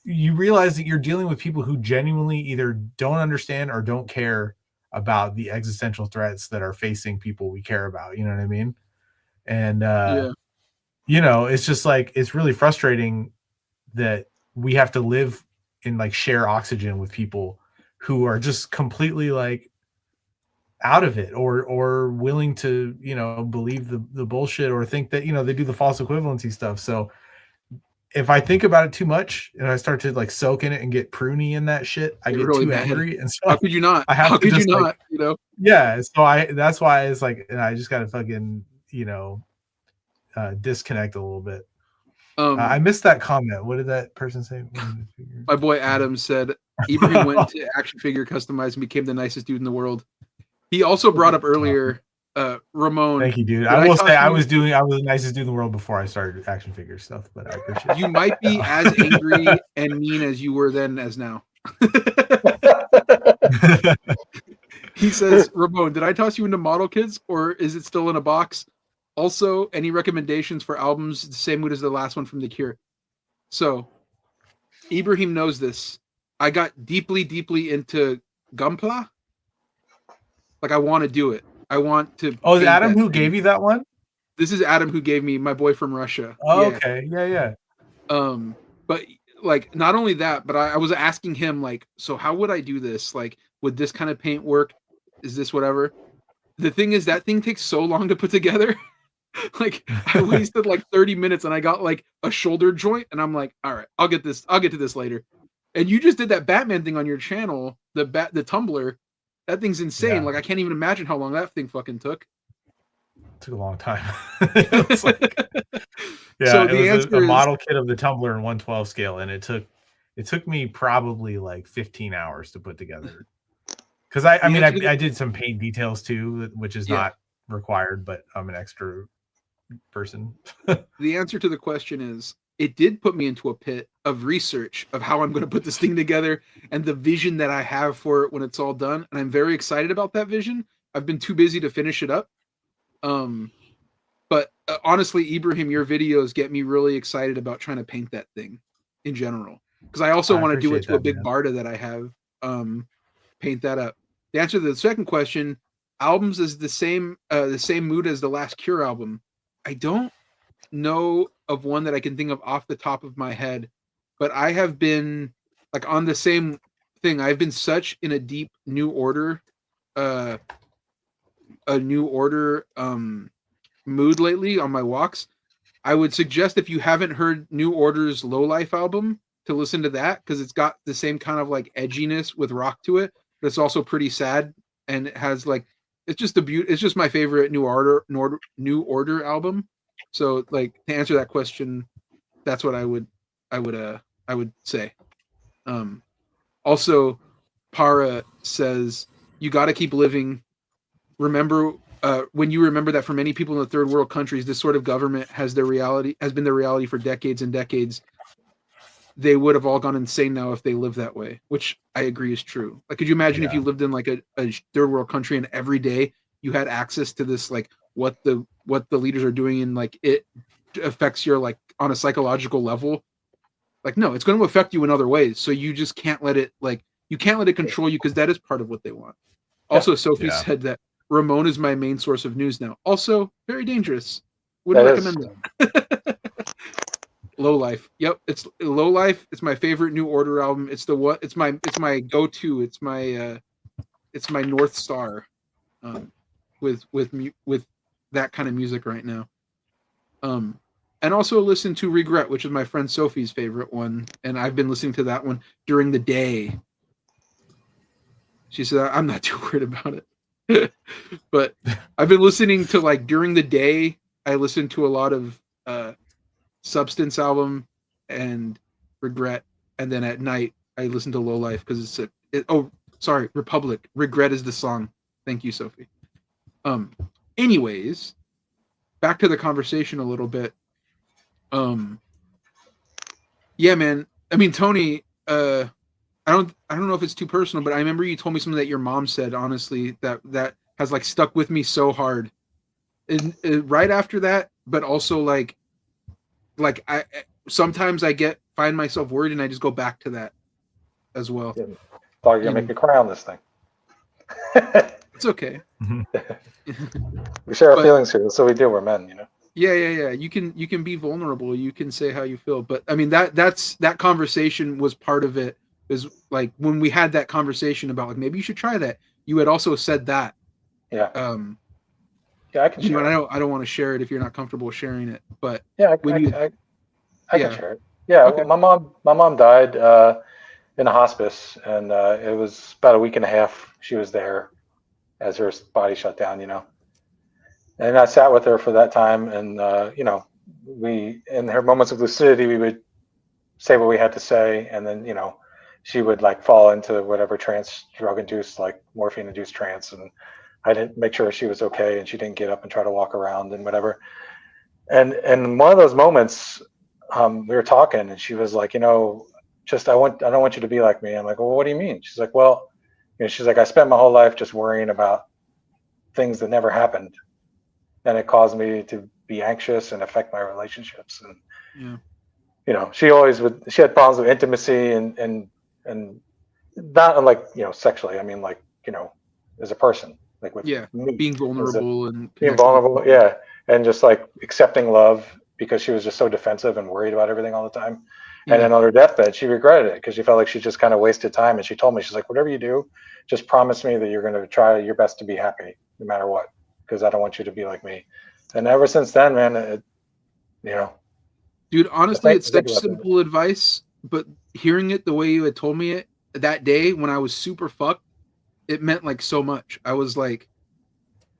you realize that you're dealing with people who genuinely either don't understand or don't care about the existential threats that are facing people we care about. You know what I mean? And, you know, it's just like, it's really frustrating that we have to live in like share oxygen with people who are just completely like out of it or willing to, you know, believe the bullshit or think that, you know, they do the false equivalency stuff. So if I think about it too much and I start to like soak in it and get pruny in that shit, I get really too angry. And so how could you not? How could you not? Like, you know? Yeah. So that's why it's like, and I just got to fucking, you know, disconnect a little bit. I missed that comment. What did that person say? My boy Adam said Ibrahim went to action figure customized and became the nicest dude in the world. He also brought up earlier, Ramon. Thank you, dude. I will say I was the nicest dude in the world before I started action figure stuff, but I appreciate it. You might be as angry and mean as you were then as now. He says, Ramon, did I toss you into model kits or is it still in a box? Also, any recommendations for albums the same mood as the last one from The Cure? So, Ibrahim knows this. I got deeply, deeply into Gunpla. Like, I want to do it. I want to. Oh, is Adam who gave you that one? This is Adam who gave me, my boy from Russia. Oh, yeah. Okay. Yeah. But like, not only that, but I was asking him, like, so how would I do this? Like, would this kind of paint work? Is this whatever? The thing is, that thing takes so long to put together. Like, I wasted like 30 minutes and I got like a shoulder joint, and I'm like, all right, I'll get to this later. And you just did that Batman thing on your channel, the tumbler. That thing's insane. Yeah. Like, I can't even imagine how long that thing fucking took. took a long time. It was like, yeah, So it the was answer a is model kit of the tumbler in 112 scale, and it took me probably like 15 hours to put together. Because I mean, I did some paint details too, which is not required, but I'm an extra person. The answer to the question is it did put me into a pit of research of how I'm going to put this thing together and the vision that I have for it when it's all done. And I'm very excited about that vision. I've been too busy to finish it up. But honestly, Ibrahim, your videos get me really excited about trying to paint that thing in general. Because I also want to do it to a big Barda that I have. Paint that up. The answer to the second question, albums is the same mood as the last Cure album. I don't know of one that I can think of off the top of my head, but I have been like on the same thing. I've been such in a deep New Order mood lately on my walks. I would suggest if you haven't heard New Order's Low Life album to listen to that, because it's got the same kind of like edginess with rock to it, but it's also pretty sad, and it has like it's just my favorite New Order album. So like to answer that question, that's what I would say. Also, Para says you got to keep living. Remember when you remember that for many people in the third world countries, this sort of government has been their reality for decades and decades. They would have all gone insane now if they lived that way, which I agree is true. Like, could you imagine if you lived in like a third world country and every day you had access to this, like what the leaders are doing, and like it affects your like on a psychological level? Like, no, it's going to affect you in other ways. So you just can't let it control you, because that is part of what they want. Also, Sophie said that Ramon is my main source of news now. Also, very dangerous. Wouldn't recommend that. Low Life. Yep, it's Low Life. It's my favorite New Order album. It's my go-to. It's my North Star with that kind of music right now. And also listen to Regret, which is my friend Sophie's favorite one, and I've been listening to that one during the day. She said I'm not too worried about it. But I've been listening to, like, during the day, I listen to a lot of Substance album and Regret, and then at night I listen to Low Life because Republic. Regret is the song. Thank you, Sophie. Anyways, back to the conversation a little bit. Yeah, man. I mean, Tony, I don't know if it's too personal, but I remember you told me something that your mom said, honestly, that has like stuck with me so hard. And right after that, but also like I sometimes I find myself worried and I just go back to that as well. Yeah. Thought you're gonna make me cry on this thing. It's okay. We share our feelings here, so we do. We're men, you know. Yeah. You can be vulnerable. You can say how you feel. But I mean that conversation was part of it. Is like when we had that conversation about like maybe you should try that. You had also said that. Yeah. Yeah, I can share. I don't want to share it if you're not comfortable sharing it. But yeah, I can share it. Yeah. Okay. Well, my mom died in a hospice, and it was about a week and a half. She was there as her body shut down, you know. And I sat with her for that time, and you know, we in her moments of lucidity, we would say what we had to say, and then you know, she would like fall into whatever trance, drug-induced, like morphine-induced trance, and I didn't make sure she was okay, and she didn't get up and try to walk around and whatever. And one of those moments, we were talking, and she was like, you know, I don't want you to be like me. I'm like, well, what do you mean? She's like, well, you know, she's like, I spent my whole life just worrying about things that never happened, and it caused me to be anxious and affect my relationships. And you know, she had problems with intimacy and not like, you know, sexually. I mean, like, you know, as a person. Like with being vulnerable and just like accepting love, because she was just so defensive and worried about everything all the time. And then on her deathbed, she regretted it because she felt like she just kind of wasted time. And she told me, she's like, whatever you do, just promise me that you're going to try your best to be happy no matter what, because I don't want you to be like me. And ever since then, man, you know, dude, honestly, it's such simple advice, but hearing it the way you had told me it that day when I was super fucked, it meant like so much. I was like,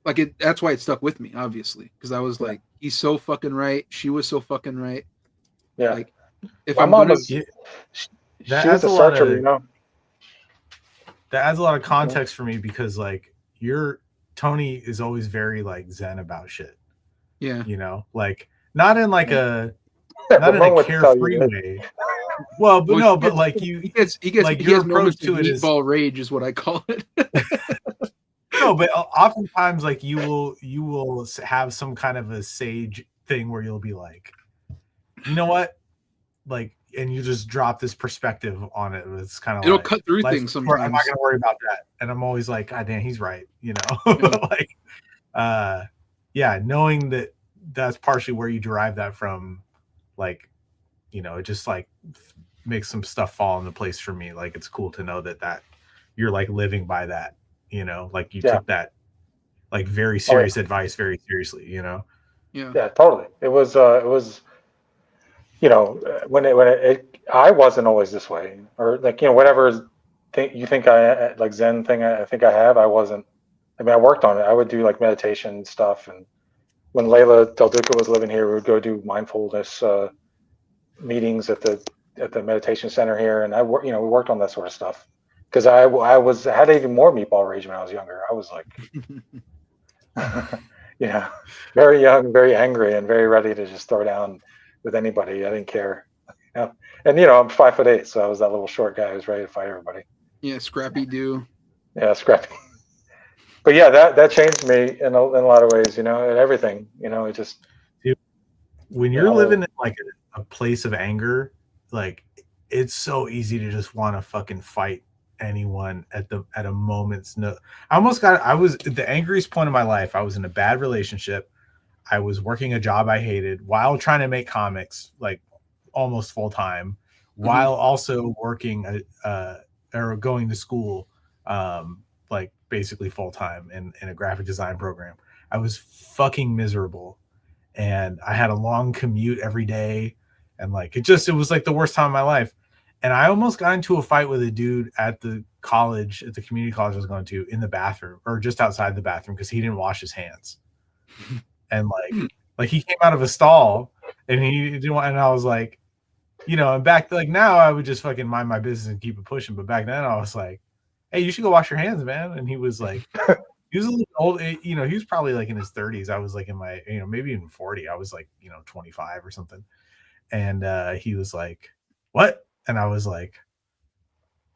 like it. That's why it stuck with me, obviously, because I was like, he's so fucking right. She was so fucking right. Yeah. Like, if My I'm mom gonna, was, she That was adds a a lot searcher, of you know. that adds a lot of context for me because like Tony is always very like zen about shit. yeah, You know, like not in like a Ramon would tell you carefree that. way. Well, but Well, no, he but gets- like like he your has moments approach of to it is meatball rage, is what I call it. no, but oftentimes like you will have some kind of a sage thing where you'll be like, you know what, like, and you just drop this perspective on it. It's kind of It'll like, cut through life things is short, I'm not sometimes. gonna worry about that, and I'm always like, God damn, he's right, you know. Like, yeah, knowing that that's partially where you derive that from, like, you know, it just like makes some stuff fall into place for me. Like, it's cool to know that you're like living by that, you know, like you took that like very serious advice very seriously, you know. Yeah, totally. It was you know, I wasn't always this way, or like, you know, whatever you think I like Zen thing I think I have, I wasn't. I mean, I worked on it. I would do like meditation stuff, and when Layla Del Duca was living here, we would go do mindfulness meetings at the meditation center here, and we worked on that sort of stuff because I had even more meatball rage when I was younger. I was like, you know, very young, very angry, and very ready to just throw down with anybody. I didn't care. You know? And you know, I'm 5'8", so I was that little short guy who was ready to fight everybody. Yeah, Scrappy Doo. Yeah, scrappy. But yeah, that changed me in a lot of ways, you know, and everything. You know, it just when you're living in like a place of anger, like it's so easy to just want to fucking fight anyone at a moment's notice. I was at the angriest point of my life. I was in a bad relationship. I was working a job I hated while trying to make comics, like almost full time, while also working or going to school, like basically full time in a graphic design program. I was fucking miserable, and I had a long commute every day, and like it was like the worst time of my life. And I almost got into a fight with a dude at the community college I was going to, in the bathroom, or just outside the bathroom, because he didn't wash his hands. And like he came out of a stall and he didn't want, and I was like, you know, and back like now I would just fucking mind my business and keep it pushing. But back then I was like, hey, you should go wash your hands, man. And he was like, he was a little old, you know, he was probably like in his 30s. I was like in my, you know, maybe even 40. I was like, you know, 25 or something. And he was like, what? And I was like,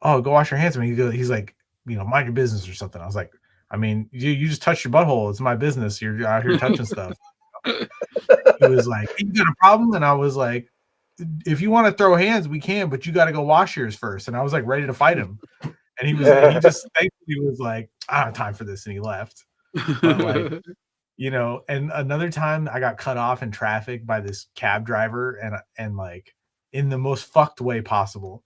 oh, go wash your hands. He's like, you know, mind your business or something. I was like, I mean, you just touched your butthole. It's my business. You're out here touching stuff. He was like, you got a problem? And I was like, if you want to throw hands, we can, but you got to go wash yours first. And I was like ready to fight him. And he just thankfully was like, I don't have time for this. And he left. But like, you know, and another time I got cut off in traffic by this cab driver and like in the most fucked way possible.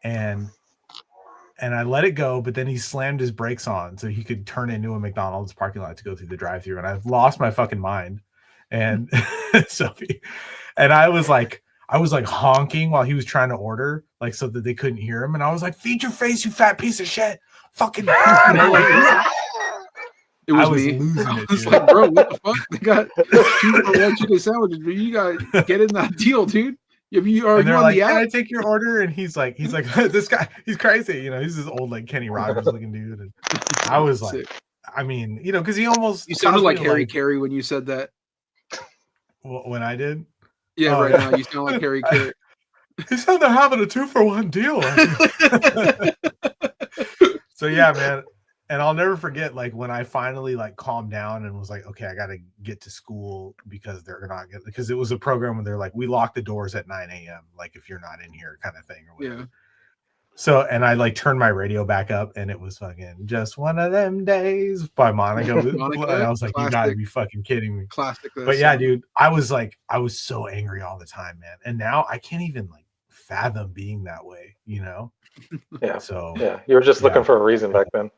And I let it go, but then he slammed his brakes on so he could turn into a McDonald's parking lot to go through the drive-thru. And I've lost my fucking mind. And and I was like honking while he was trying to order, like so that they couldn't hear him. And I was like, feed your face, you fat piece of shit. Fucking, you know, like It was I was me. losing it. It's like, bro, what the fuck? They got 2 for $1 chicken sandwiches, but you got get in that deal, dude. Are you on like, the app? Can I take your order? And he's like, this guy, he's crazy. You know, he's this old like Kenny Rogers looking dude. And I was like, I mean, you know, because you sounded like Harry Carey when you said that. When I did. Yeah, right now you sound like Harry Carey. He said they're having a 2-for-1 deal. So yeah, man. And I'll never forget, like, when I finally like calmed down and was like, okay, I got to get to school because because it was a program where they're like, we lock the doors at 9 a.m. Like if you're not in here, kind of thing, or whatever. Yeah. So, and I like turned my radio back up, and it was fucking "Just One of Them Days" by Monica. And I was like, classic. You got to be fucking kidding me. Classic. But yeah, dude, I was so angry all the time, man. And now I can't even like fathom being that way, you know? Yeah. So yeah, you were just looking for a reason back then.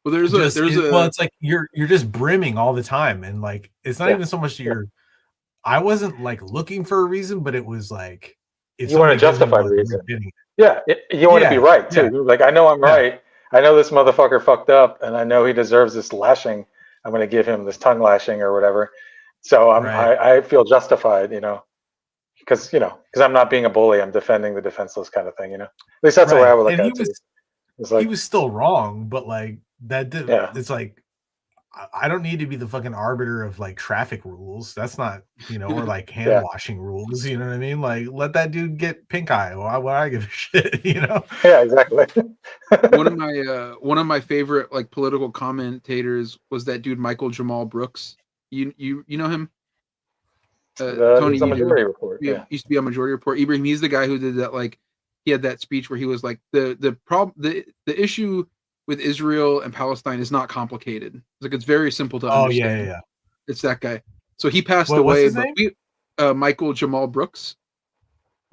Well, it's like you're just brimming all the time, and like it's not even so much I wasn't like looking for a reason, but it was like if you want to justify the reason. Yeah, you want to be right too. Yeah. Like I know I'm right. I know this motherfucker fucked up, and I know he deserves this lashing. I'm going to give him this tongue lashing or whatever. So I feel justified, because I'm not being a bully. I'm defending the defenseless kind of thing, At least that's the way I would look at it. It's like, he was still wrong, but like that did. Yeah. It's like I don't need to be the fucking arbiter of like traffic rules. That's not, or like hand washing rules. You know what I mean? Like let that dude get pink eye. Why would I give a shit? Yeah, exactly. One of my favorite like political commentators was that dude Michael Jamal Brooks. You know him? Tony, he's on Majority Report. Yeah, used to be on Majority Report. Ibrahim, he's the guy who did that. Like he had that speech where he was like the issue with Israel and Palestine is not complicated. It's very simple to understand. Yeah. It's that guy. So he passed away. What's his name? Michael Jamal Brooks.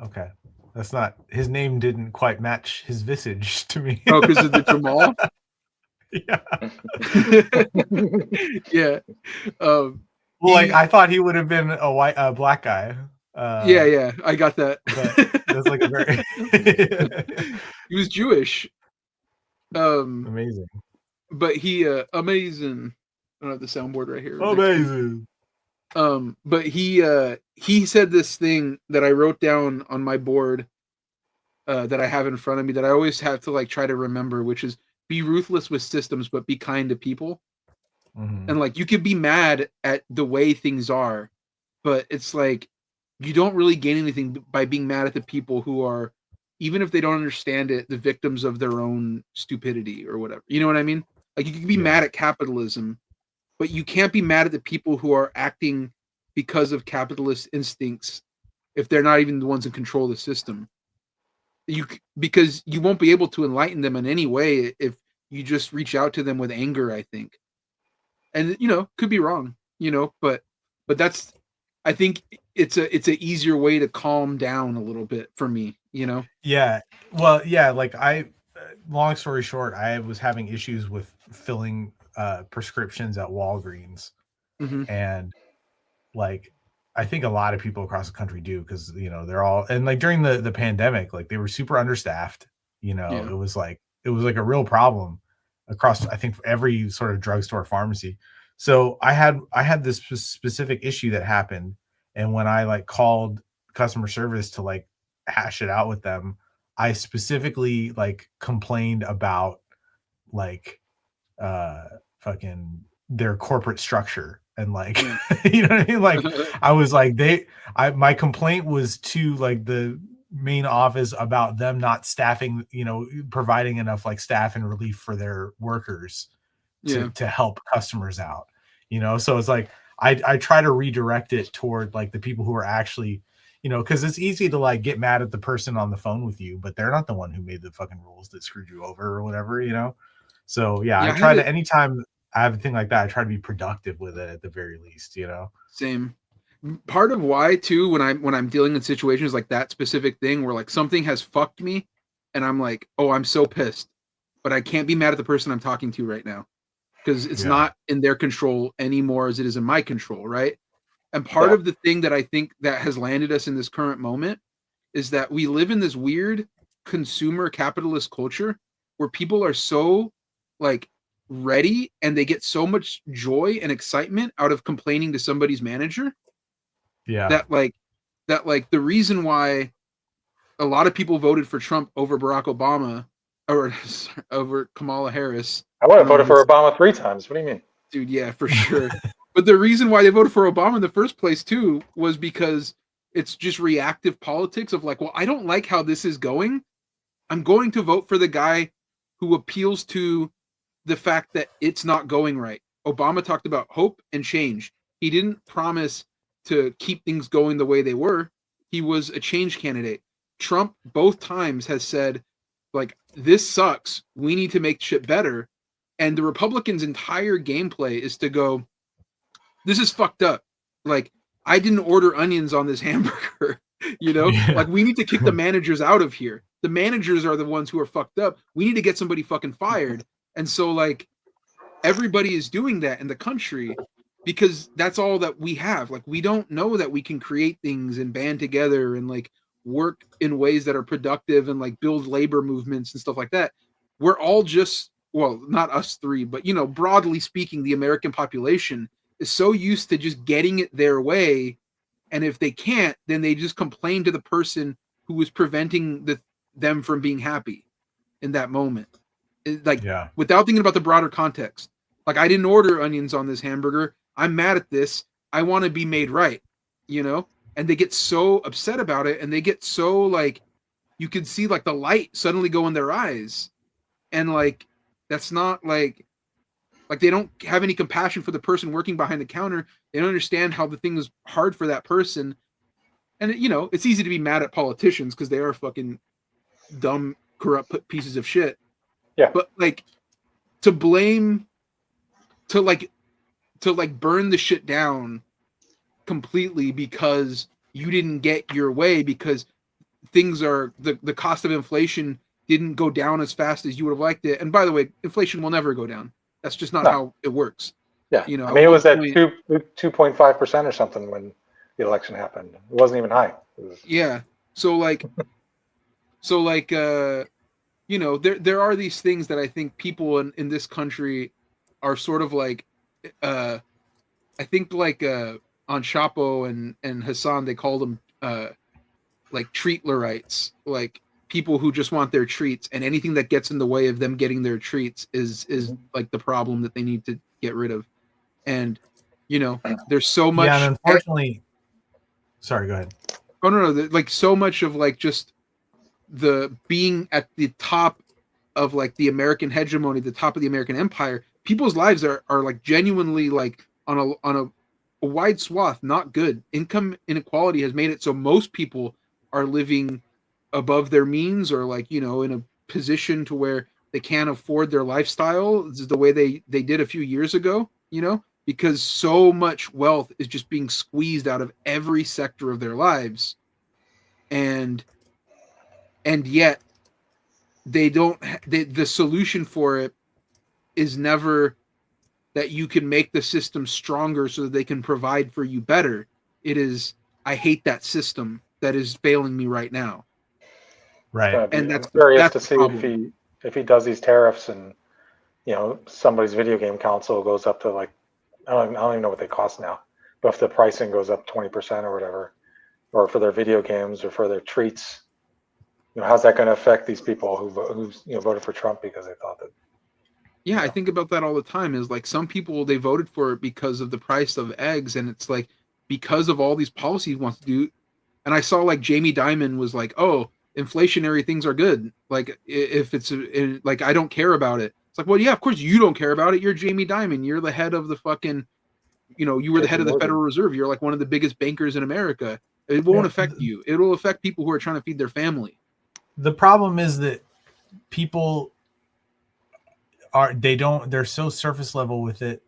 Okay. That's not his name didn't quite match his visage to me. Oh, because of the Jamal? Yeah. Yeah. I thought he would have been a black guy. Yeah, I got that. That's like a very he was Jewish. Amazing. But he amazing. I don't have the soundboard right here. Amazing. But he said this thing that I wrote down on my board that I have in front of me that I always have to like try to remember, which is be ruthless with systems, but be kind to people. Mm-hmm. And like you could be mad at the way things are, but it's like you don't really gain anything by being mad at the people who are, even if they don't understand it, the victims of their own stupidity or whatever. You know what I mean? Like you can be mad at capitalism, but you can't be mad at the people who are acting because of capitalist instincts if they're not even the ones in control of the system. Because you won't be able to enlighten them in any way if you just reach out to them with anger, I think. And could be wrong, but that's, I think it's an easier way to calm down a little bit for me, Yeah. Well, yeah, like long story short, I was having issues with filling prescriptions at Walgreens. Mm-hmm. And like I think a lot of people across the country do, because they're all, and like during the pandemic, like they were super understaffed. It was like a real problem across, I think, every sort of drugstore pharmacy. So I had this specific issue that happened, and when I like called customer service to like hash it out with them, I specifically like complained about like fucking their corporate structure and like you know what I mean? Like I was like my complaint was to like the main office about them not staffing, providing enough like staff and relief for their workers to help customers out, so it's like I try to redirect it toward like the people who are actually, because it's easy to like get mad at the person on the phone with you, but they're not the one who made the fucking rules that screwed you over or whatever, so I try to, anytime I have a thing like that, I try to be productive with it at the very least, Same. Part of why too, when I'm dealing in situations like that specific thing where like something has fucked me and I'm like, oh, I'm so pissed, but I can't be mad at the person I'm talking to right now because it's not in their control anymore as it is in my control, right? And part of the thing that I think that has landed us in this current moment is that we live in this weird consumer capitalist culture where people are so like ready and they get so much joy and excitement out of complaining to somebody's manager. That the reason why a lot of people voted for Trump over Barack Obama or over Kamala Harris. I would have voted for Obama 3 times. What do you mean? Dude, yeah, for sure. But the reason why they voted for Obama in the first place too was because it's just reactive politics of like, well, I don't like how this is going. I'm going to vote for the guy who appeals to the fact that it's not going right. Obama talked about hope and change. He didn't promise to keep things going the way they were. He was a change candidate. Trump both times has said, like, this sucks. We need to make shit better. And the Republicans' entire gameplay is to go, this is fucked up. Like, I didn't order onions on this hamburger. Like, we need to kick the managers out of here. The managers are the ones who are fucked up. We need to get somebody fucking fired. And so, like, everybody is doing that in the country because that's all that we have. Like, we don't know that we can create things and band together and, like, work in ways that are productive and, like, build labor movements and stuff like that. We're all just well, not us three, but broadly speaking, the American population is so used to just getting it their way, and if they can't, then they just complain to the person who is preventing them from being happy in that moment. Without thinking about the broader context. Like, I didn't order onions on this hamburger. I'm mad at this. I want to be made right, And they get so upset about it, and they get so, like, you can see, like, the light suddenly go in their eyes. And, like, that's not, like they don't have any compassion for the person working behind the counter. They don't understand how the thing is hard for that person. And, it's easy to be mad at politicians because they are fucking dumb, corrupt pieces of shit. Yeah. But, like, to blame, to burn the shit down completely because you didn't get your way, because things are, the cost of inflation didn't go down as fast as you would have liked it. And by the way, inflation will never go down. That's just not how it works. Yeah. I mean, it was at 2.5% or something when the election happened. It wasn't even high. Yeah. So there are these things that I think people in this country are sort of like, I think like on Chapo and Hassan, they call them like treatlerites, like people who just want their treats, and anything that gets in the way of them getting their treats is like the problem that they need to get rid of. And there's so much. Yeah, and unfortunately, sorry, go ahead. Oh no, like so much of like just the being at the top of like the American hegemony, the top of the American empire. People's lives are like genuinely like on a wide swath not good. Income inequality has made it so most people are living above their means, or like in a position to where they can't afford their lifestyle the way they did a few years ago, because so much wealth is just being squeezed out of every sector of their lives, and yet they don't the solution for it is never that you can make the system stronger so that they can provide for you better. It is, I hate that system that is failing me right now. Right. And that's curious to see if he does these tariffs, and somebody's video game console goes up to like, I don't even know what they cost now, but if the pricing goes up 20% or whatever, or for their video games or for their treats, how's that going to affect these people who voted for Trump because they thought that? Yeah, I think about that all the time. Is like some people, they voted for it because of the price of eggs, and it's like because of all these policies he wants to do. And I saw like Jamie Dimon was like, "Oh, inflationary things are good. Like if it's like I don't care about it." It's like, well, yeah, of course you don't care about it. You're Jamie Dimon. You're the head of the fucking, you were the head of the Federal Reserve. You're like one of the biggest bankers in America. It won't affect you. It'll affect people who are trying to feed their family. The problem is that people they're so surface level with it.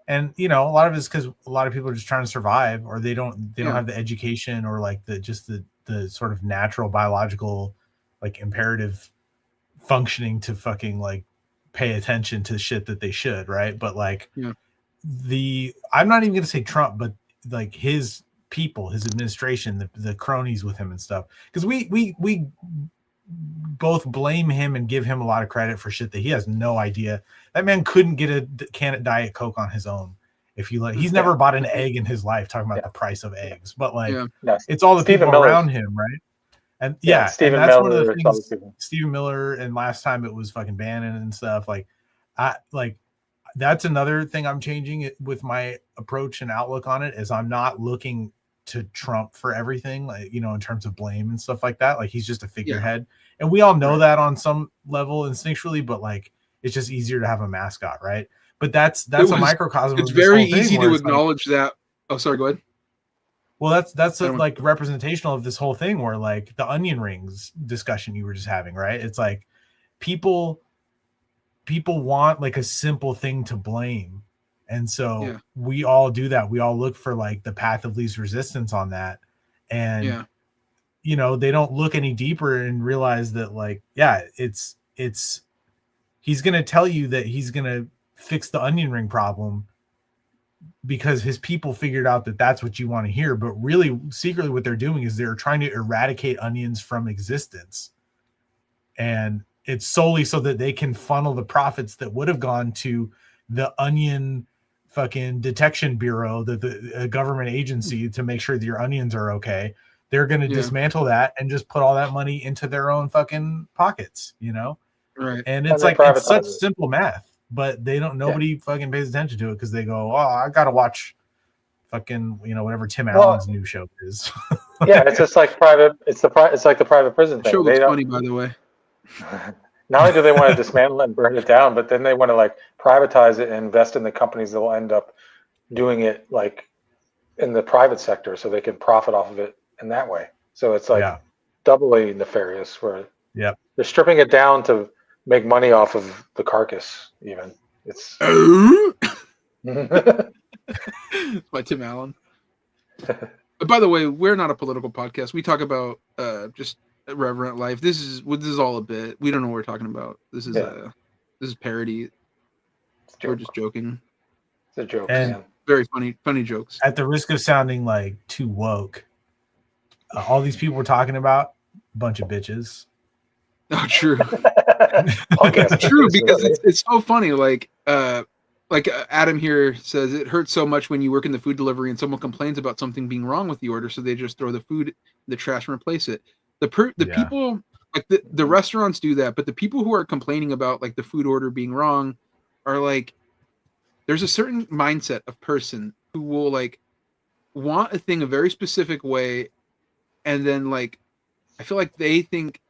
And, a lot of it's because a lot of people are just trying to survive, or they don't have the education, or like the sort of natural biological, like imperative functioning to fucking like pay attention to shit that they should. Right. But like I'm not even going to say Trump, but like his people, his administration, the cronies with him and stuff. Cause we both blame him and give him a lot of credit for shit that he has no idea. That man couldn't get a can of Diet Coke on his own. If you he's never bought an egg in his life, talking about the price of eggs, but like it's all the Stephen people Miller's around him, right? And Stephen and that's Miller, one of the things. Stephen Miller, and last time it was fucking Bannon and stuff. Like, that's another thing I'm changing it with my approach and outlook on it. Is I'm not looking to Trump for everything, like in terms of blame and stuff like that. Like he's just a figurehead, and we all know that on some level instinctually. But like it's just easier to have a mascot, right? But that's a microcosm. It's very easy to acknowledge that. Oh, sorry. Go ahead. Well, that's like representational of this whole thing, where like the onion rings discussion you were just having, right? It's like people want like a simple thing to blame. And so we all do that. We all look for like the path of least resistance on that. And, they don't look any deeper and realize that like, he's going to tell you that he's going to fix the onion ring problem because his people figured out that that's what you want to hear. But really secretly what they're doing is they're trying to eradicate onions from existence. And it's solely so that they can funnel the profits that would have gone to the Onion fucking detection bureau, the government agency, to make sure that your onions are okay. They're going to dismantle that and just put all that money into their own fucking pockets, you know? Right. And it's like, it's such simple math, but nobody fucking pays attention to it because they go, oh, I got to watch fucking, you know, whatever Tim Allen's new show is. Yeah, it's just like private. It's like the private prison thing. Show looks funny, by the way. Not only do they want to dismantle it and burn it down, but then they want to like privatize it and invest in the companies that will end up doing it like in the private sector, so they can profit off of it in that way. So it's like doubly nefarious. Where they're stripping it down to make money off of the carcass. Even it's by Tim Allen. By the way, we're not a political podcast. We talk about just irreverent life. This is all a bit. We don't know what we're talking about. This is parody. We're just joking. It's a joke. And man. Very funny jokes. At the risk of sounding like too woke, all these people we're talking about, bunch of bitches. Oh, true. True, because it's so funny. Like Adam here says, it hurts so much when you work in the food delivery and someone complains about something being wrong with the order, so they just throw the food in the trash and replace it. The people, like the restaurants do that, but the people who are complaining about like the food order being wrong are like, there's a certain mindset of person who will like want a thing a very specific way, and then like I feel like they think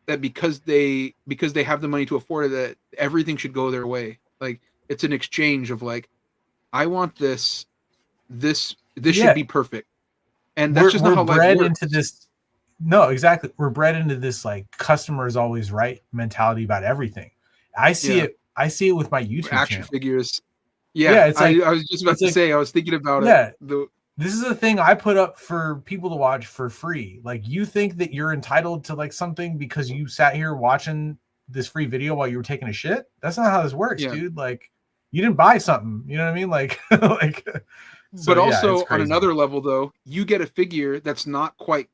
that because they have the money to afford it, that everything should go their way. Like it's an exchange of like, I want this should be perfect, and that's just not how life works. Into this. No, exactly. We're bred into this like customer is always right mentality about everything. I see it with my YouTube action channel. Figures. Yeah, it's like, I was just about to say, I was thinking about it. This is a thing I put up for people to watch for free. Like, you think that you're entitled to like something because you sat here watching this free video while you were taking a shit? That's not how this works, dude. Like, you didn't buy something. You know what I mean? Like, but also on another level, though, you get a figure that's not quite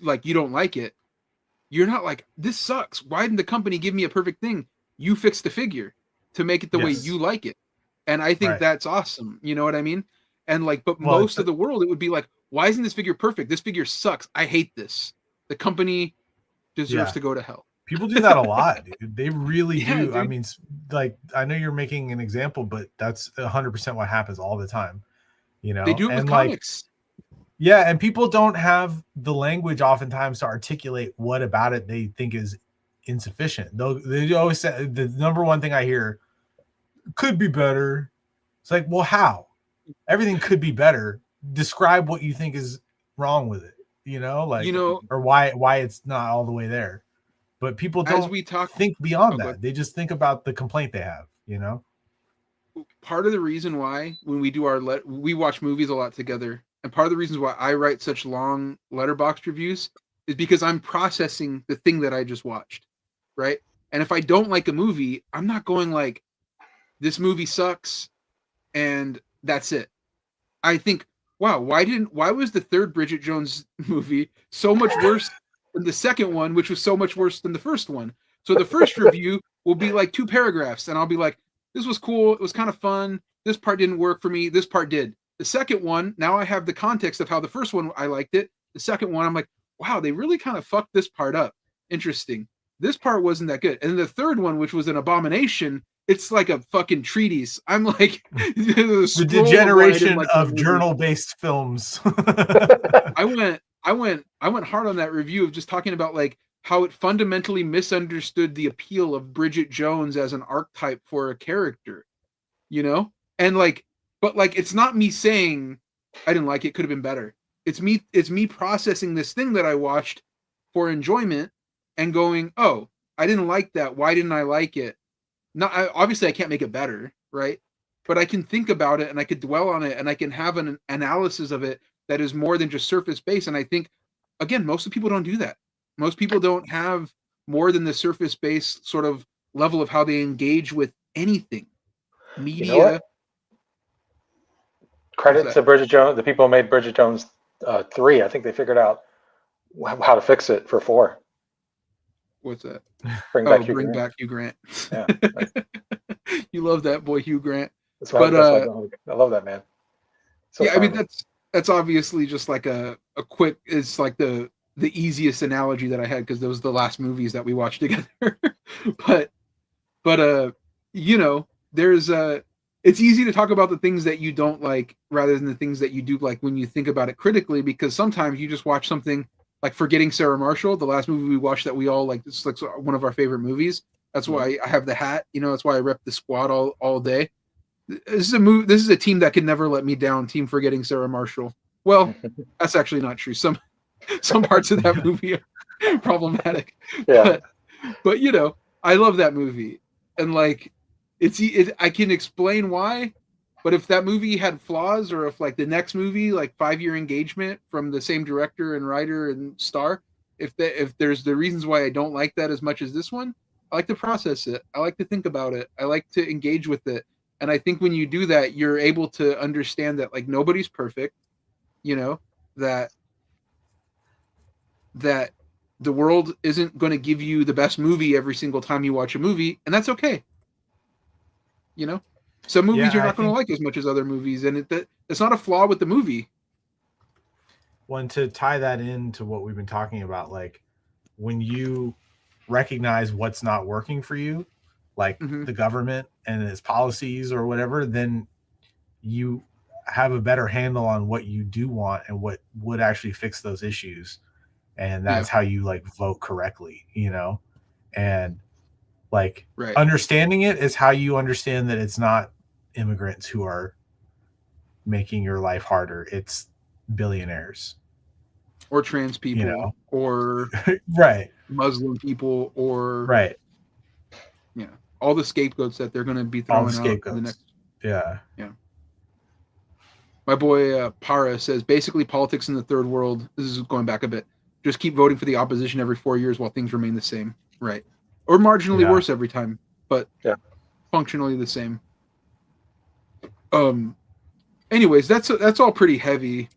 like you don't like it. You're not like, this sucks. Why didn't the company give me a perfect thing? You fix the figure to make it the way you like it. And I think that's awesome. You know what I mean? And like, but most of the world, it would be like, why isn't this figure perfect? This figure sucks. I hate this. The company deserves to go to hell. People do that a lot, dude. They really do. Dude. I mean, like, I know you're making an example, but that's 100% what happens all the time. You know, they do it with comics. Yeah, and people don't have the language oftentimes to articulate what about it they think is insufficient. They always say the number one thing I hear, could be better. It's like, well, how? Everything could be better. Describe what you think is wrong with it, you know, like, or why it's not all the way there. But people don't think beyond that. They just think about the complaint they have, you know. Part of the reason why when we do we watch movies a lot together, and part of the reasons why I write such long letterboxd reviews is because I'm processing the thing that I just watched, right? And if I don't like a movie, I'm not going like, this movie sucks, and that's it. I think, wow, why was the third Bridget Jones movie so much worse than the second one, which was so much worse than the first one? So the first review will be like 2 paragraphs, and I'll be like, this was cool, it was kind of fun, this part didn't work for me, this part did. The second one, now I have the context of how the first one I liked it. The second one, I'm like, wow, they really kind of fucked this part up. Interesting. This part wasn't that good. And then the third one, which was an abomination, it's like a fucking treatise. I'm like, the degeneration of journal-based films. I went hard on that review of just talking about like how it fundamentally misunderstood the appeal of Bridget Jones as an archetype for a character, you know? And like, but like, it's not me saying I didn't like it, could have been better. It's me processing this thing that I watched for enjoyment and going, oh, I didn't like that. Why didn't I like it? Obviously I can't make it better, right? But I can think about it and I could dwell on it and I can have an analysis of it that is more than just surface based. And I think, again, most of people don't do that. Most people don't have more than the surface based sort of level of how they engage with anything. Media. You know, credit to Bridget Jones, the people who made Bridget Jones 3. I think they figured out how to fix it for 4. What's that? Bring Oh, back Hugh bring Grant. back Hugh Grant. Yeah, nice. You love that boy, Hugh Grant. That's why I love that man. So Yeah, I mean charming. that's obviously just like a quick. It's like the easiest analogy that I had because those are the last movies that we watched together. but you know, there's it's easy to talk about the things that you don't like rather than the things that you do like when you think about it critically, because sometimes you just watch something like Forgetting Sarah Marshall, the last movie we watched that we all like. It's like one of our favorite movies. That's why I have the hat. You know, that's why I rep the squad all day. This is a movie. This is a team that could never let me down. Team Forgetting Sarah Marshall. Well, that's actually not true. Some parts of that movie are problematic. Yeah. But you know, I love that movie, and like, I can explain why. But if that movie had flaws, or if like the next movie, like 5-Year Engagement from the same director and writer and star, if there's the reasons why I don't like that as much as this one, I like to process it. I like to think about it. I like to engage with it. And I think when you do that, you're able to understand that like nobody's perfect, you know, that the world isn't going to give you the best movie every single time you watch a movie, and that's okay. You know, some movies you're not going to like as much as other movies, and it's not a flaw with the movie. One, to tie that into what we've been talking about, like when you recognize what's not working for you, like the government and its policies or whatever, then you have a better handle on what you do want and what would actually fix those issues. And that's how you like vote correctly, you know? And like understanding it is how you understand that it's not immigrants who are making your life harder. It's billionaires. Or trans people, you know? Or Muslim people, or all the scapegoats that they're going to be throwing out in the next. Yeah. My boy Para says basically politics in the third world. This is going back a bit. Just keep voting for the opposition every 4 years while things remain the same, right? Or marginally worse every time, but functionally the same. Anyways, that's all pretty heavy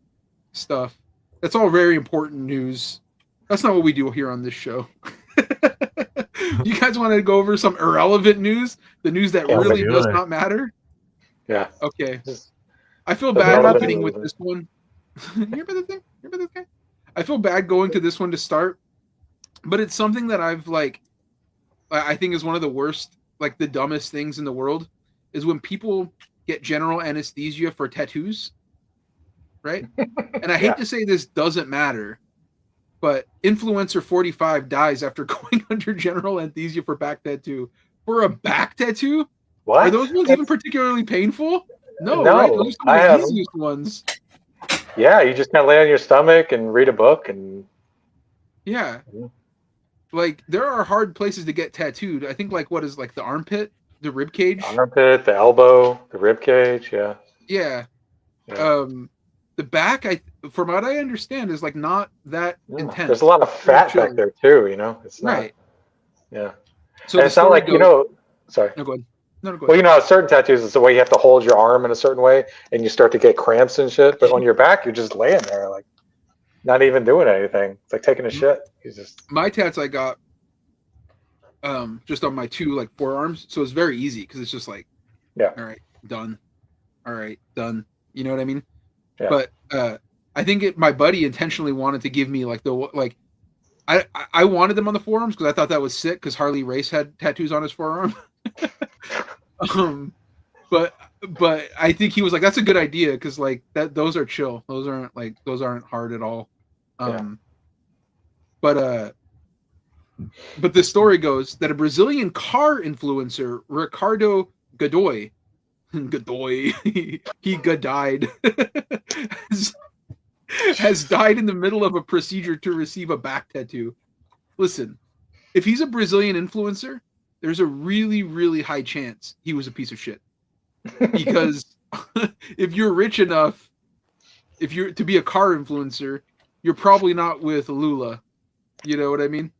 stuff. That's all very important news. That's not what we do here on this show. You guys want to go over some irrelevant news? The news that really does not matter? Yeah. Okay. I feel bad opening with this one. You hear about this guy? I feel bad going to this one to start, but it's something that I've like, I think is one of the worst, like the dumbest things in the world, is when people get general anesthesia for tattoos, right? And I hate to say this doesn't matter, but influencer 45 dies after going under general anesthesia for back tattoo. For a back tattoo? What? Are those ones even particularly painful? No, right? Those are the easiest ones. Yeah, you just kind of lay on your stomach and read a book and. Yeah. Like there are hard places to get tattooed. I think like what is like the armpit, the rib cage, the elbow, the rib cage. Yeah. Yeah. The back, from what I understand, is like not that intense. There's a lot of fat back there too. You know, it's not. Yeah. So it's not like Sorry. No, go ahead. No, go ahead. Well, you know, certain tattoos, it's the way you have to hold your arm in a certain way, and you start to get cramps and shit. But on your back, you're just laying there, like not even doing anything. It's like taking a shit. My tats I got just on my two like forearms, so it's very easy because it's just like, all right, done. All right, done. You know what I mean? Yeah. But I think my buddy intentionally wanted to give me like I wanted them on the forearms because I thought that was sick because Harley Race had tattoos on his forearm. But I think he was like, that's a good idea because like those are chill. Those aren't hard at all. But the story goes that a Brazilian car influencer, Ricardo Godoy, he died, has died in the middle of a procedure to receive a back tattoo. Listen, if he's a Brazilian influencer, there's a really, really high chance he was a piece of shit. Because if you're rich enough, if you're to be a car influencer, you're probably not with Lula. You know what I mean?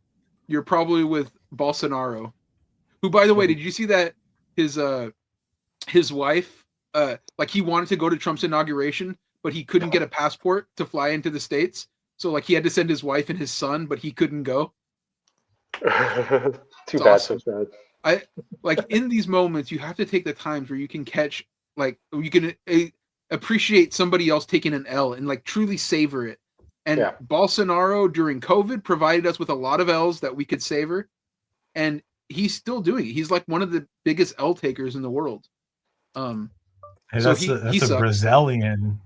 You're probably with Bolsonaro. Who, by the way, did you see that his wife, like he wanted to go to Trump's inauguration, but he couldn't get a passport to fly into the States. So like he had to send his wife and his son, but he couldn't go. Too It's bad, awesome. so sad. Like in these moments, you have to take the times where you can catch, like you can appreciate somebody else taking an L and like truly savor it. And Yeah. Bolsonaro during COVID provided us with a lot of L's that we could savor, and he's still doing it. He's like one of the biggest L takers in the world. Hey, So that's he a sucks. Brazilian.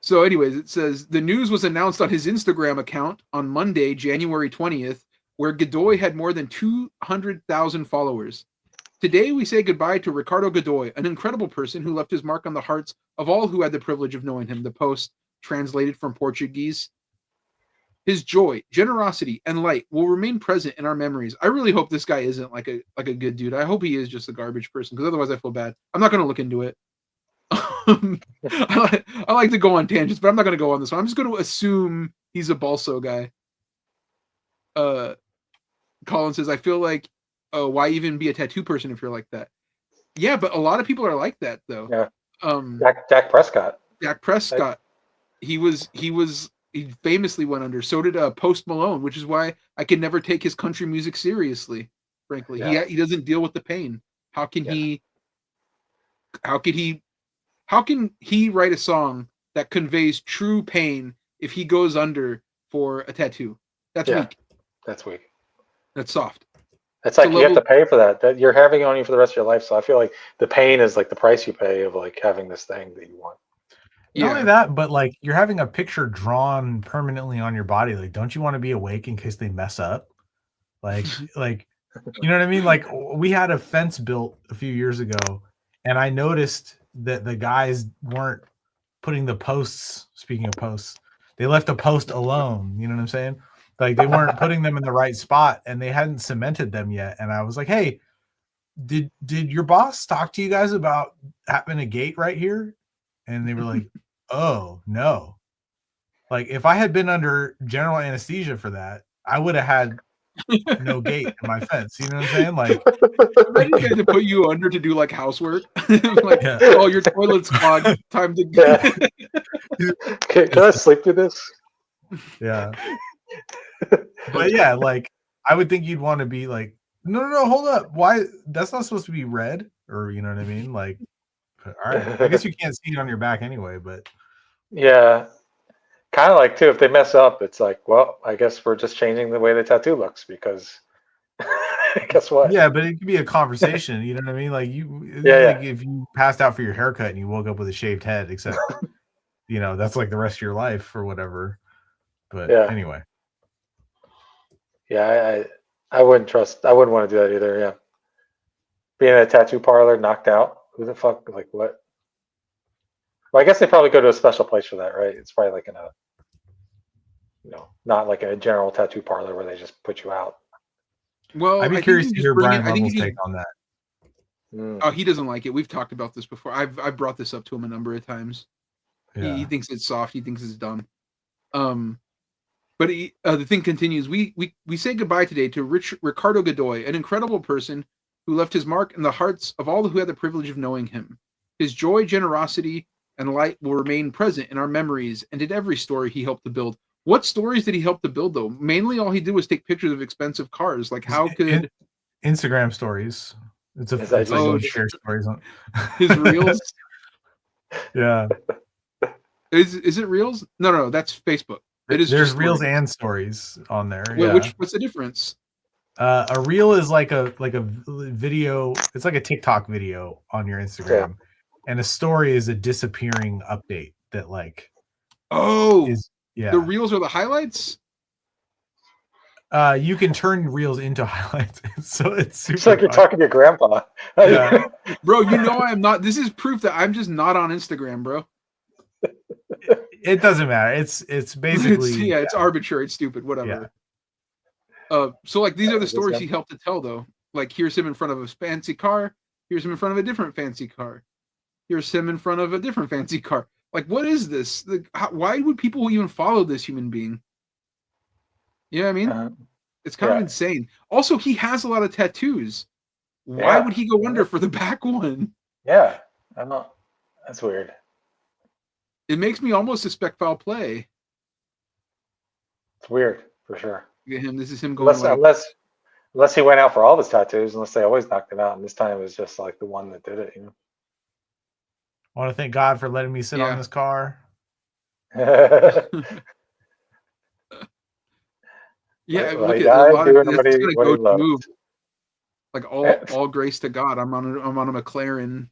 So anyways, it says the news was announced on his Instagram account on Monday, January 20th, where Godoy had more than 200,000 followers. Today, we say goodbye to Ricardo Godoy, an incredible person who left his mark on the hearts of all who had the privilege of knowing him. The post, translated from Portuguese. His joy, generosity, and light will remain present in our memories. I really hope this guy isn't like a good dude. I hope he is just a garbage person, because otherwise I feel bad. I'm not going to look into it. I like to go on tangents, but I'm not going to go on this one. I'm just going to assume he's a Balso guy. Colin says, I feel like, why even be a tattoo person if you're like that? Yeah, but a lot of people are like that, though. Yeah. Dak Prescott. Dak Prescott. He famously went under. So did Post Malone, which is why I can never take his country music seriously. Frankly, Yeah. he doesn't deal with the pain. How can he write a song that conveys true pain if he goes under for a tattoo? That's weak. That's weak. That's soft. It's like you have to pay for that. That you're having on you for the rest of your life. So I feel like the pain is like the price you pay of like having this thing that you want. Not only that, but like you're having a picture drawn permanently on your body. Like, don't you want to be awake in case they mess up? Like, you know what I mean? Like, we had a fence built a few years ago, and I noticed that the guys weren't putting the posts. Speaking of posts, they left a post alone. You know what I'm saying? Like, they weren't putting them in the right spot, and they hadn't cemented them yet. And I was like, hey, did your boss talk to you guys about having a gate right here? And they were like, oh, no. Like, if I had been under general anesthesia for that, I would have had no gate in my fence. You know what I'm saying? Like, imagine they had to put you under to do like housework. Like, oh, your toilet's clogged. Time to get. Can I sleep through this? Yeah. But yeah, like, I would think you'd want to be like, no, hold up. Why? That's not supposed to be red, or you know what I mean? Like, all right. I guess you can't see it on your back anyway, but yeah. Kind of like too, if they mess up, it's like, well, I guess we're just changing the way the tattoo looks because guess what? Yeah, but it could be a conversation. You know what I mean? Like like if you passed out for your haircut and you woke up with a shaved head, except you know that's like the rest of your life or whatever. But anyway, yeah, I wouldn't want to do that either. Yeah, being in a tattoo parlor, knocked out. Who the fuck? Like what? Well, I guess they probably go to a special place for that, right? It's probably like in a, not like a general tattoo parlor where they just put you out. Well, I'd be curious to hear Brian Level's take on that. Oh, he doesn't like it. We've talked about this before. I've brought this up to him a number of times. Yeah. He thinks it's soft. He thinks it's dumb. But the thing continues. We say goodbye today to Ricardo Godoy, an incredible person who left his mark in the hearts of all who had the privilege of knowing him. His joy, generosity, and light will remain present in our memories and in every story he helped to build. What stories did he help to build, though? Mainly all he did was take pictures of expensive cars. Like, how could... Instagram stories. It's like share stories on his reels. Yeah. Is it reels? No, that's Facebook. It is. There's reels and stories on there. Wait, what's the difference? A reel is like a video. It's like a TikTok video on your Instagram, and a story is a disappearing update that like. The reels are the highlights. You can turn reels into highlights, so it's super. It's like you're talking to your grandpa. Yeah. Bro, I am not. This is proof that I'm just not on Instagram, bro. It doesn't matter. It's basically it's arbitrary. It's stupid. Whatever. Yeah. So like these are the stories he helped to tell, though. Like here's him in front of a fancy car. Here's him in front of a different fancy car. Here's him in front of a different fancy car. Like, what is this? Why would people even follow this human being? You know what I mean? It's kind of insane. Also, he has a lot of tattoos. Why would he go under for the back one? Yeah, I'm not. That's weird. It makes me almost suspect foul play. It's weird for sure. Look at him. This is him going Unless he went out for all of his tattoos, unless they always knocked him out, and this time it was just like the one that did it. I want to thank God for letting me sit on this car. Yeah, Well, look he at died a lot of doing that's what he gonna go to loved. move. Like all grace to God. I'm on a McLaren.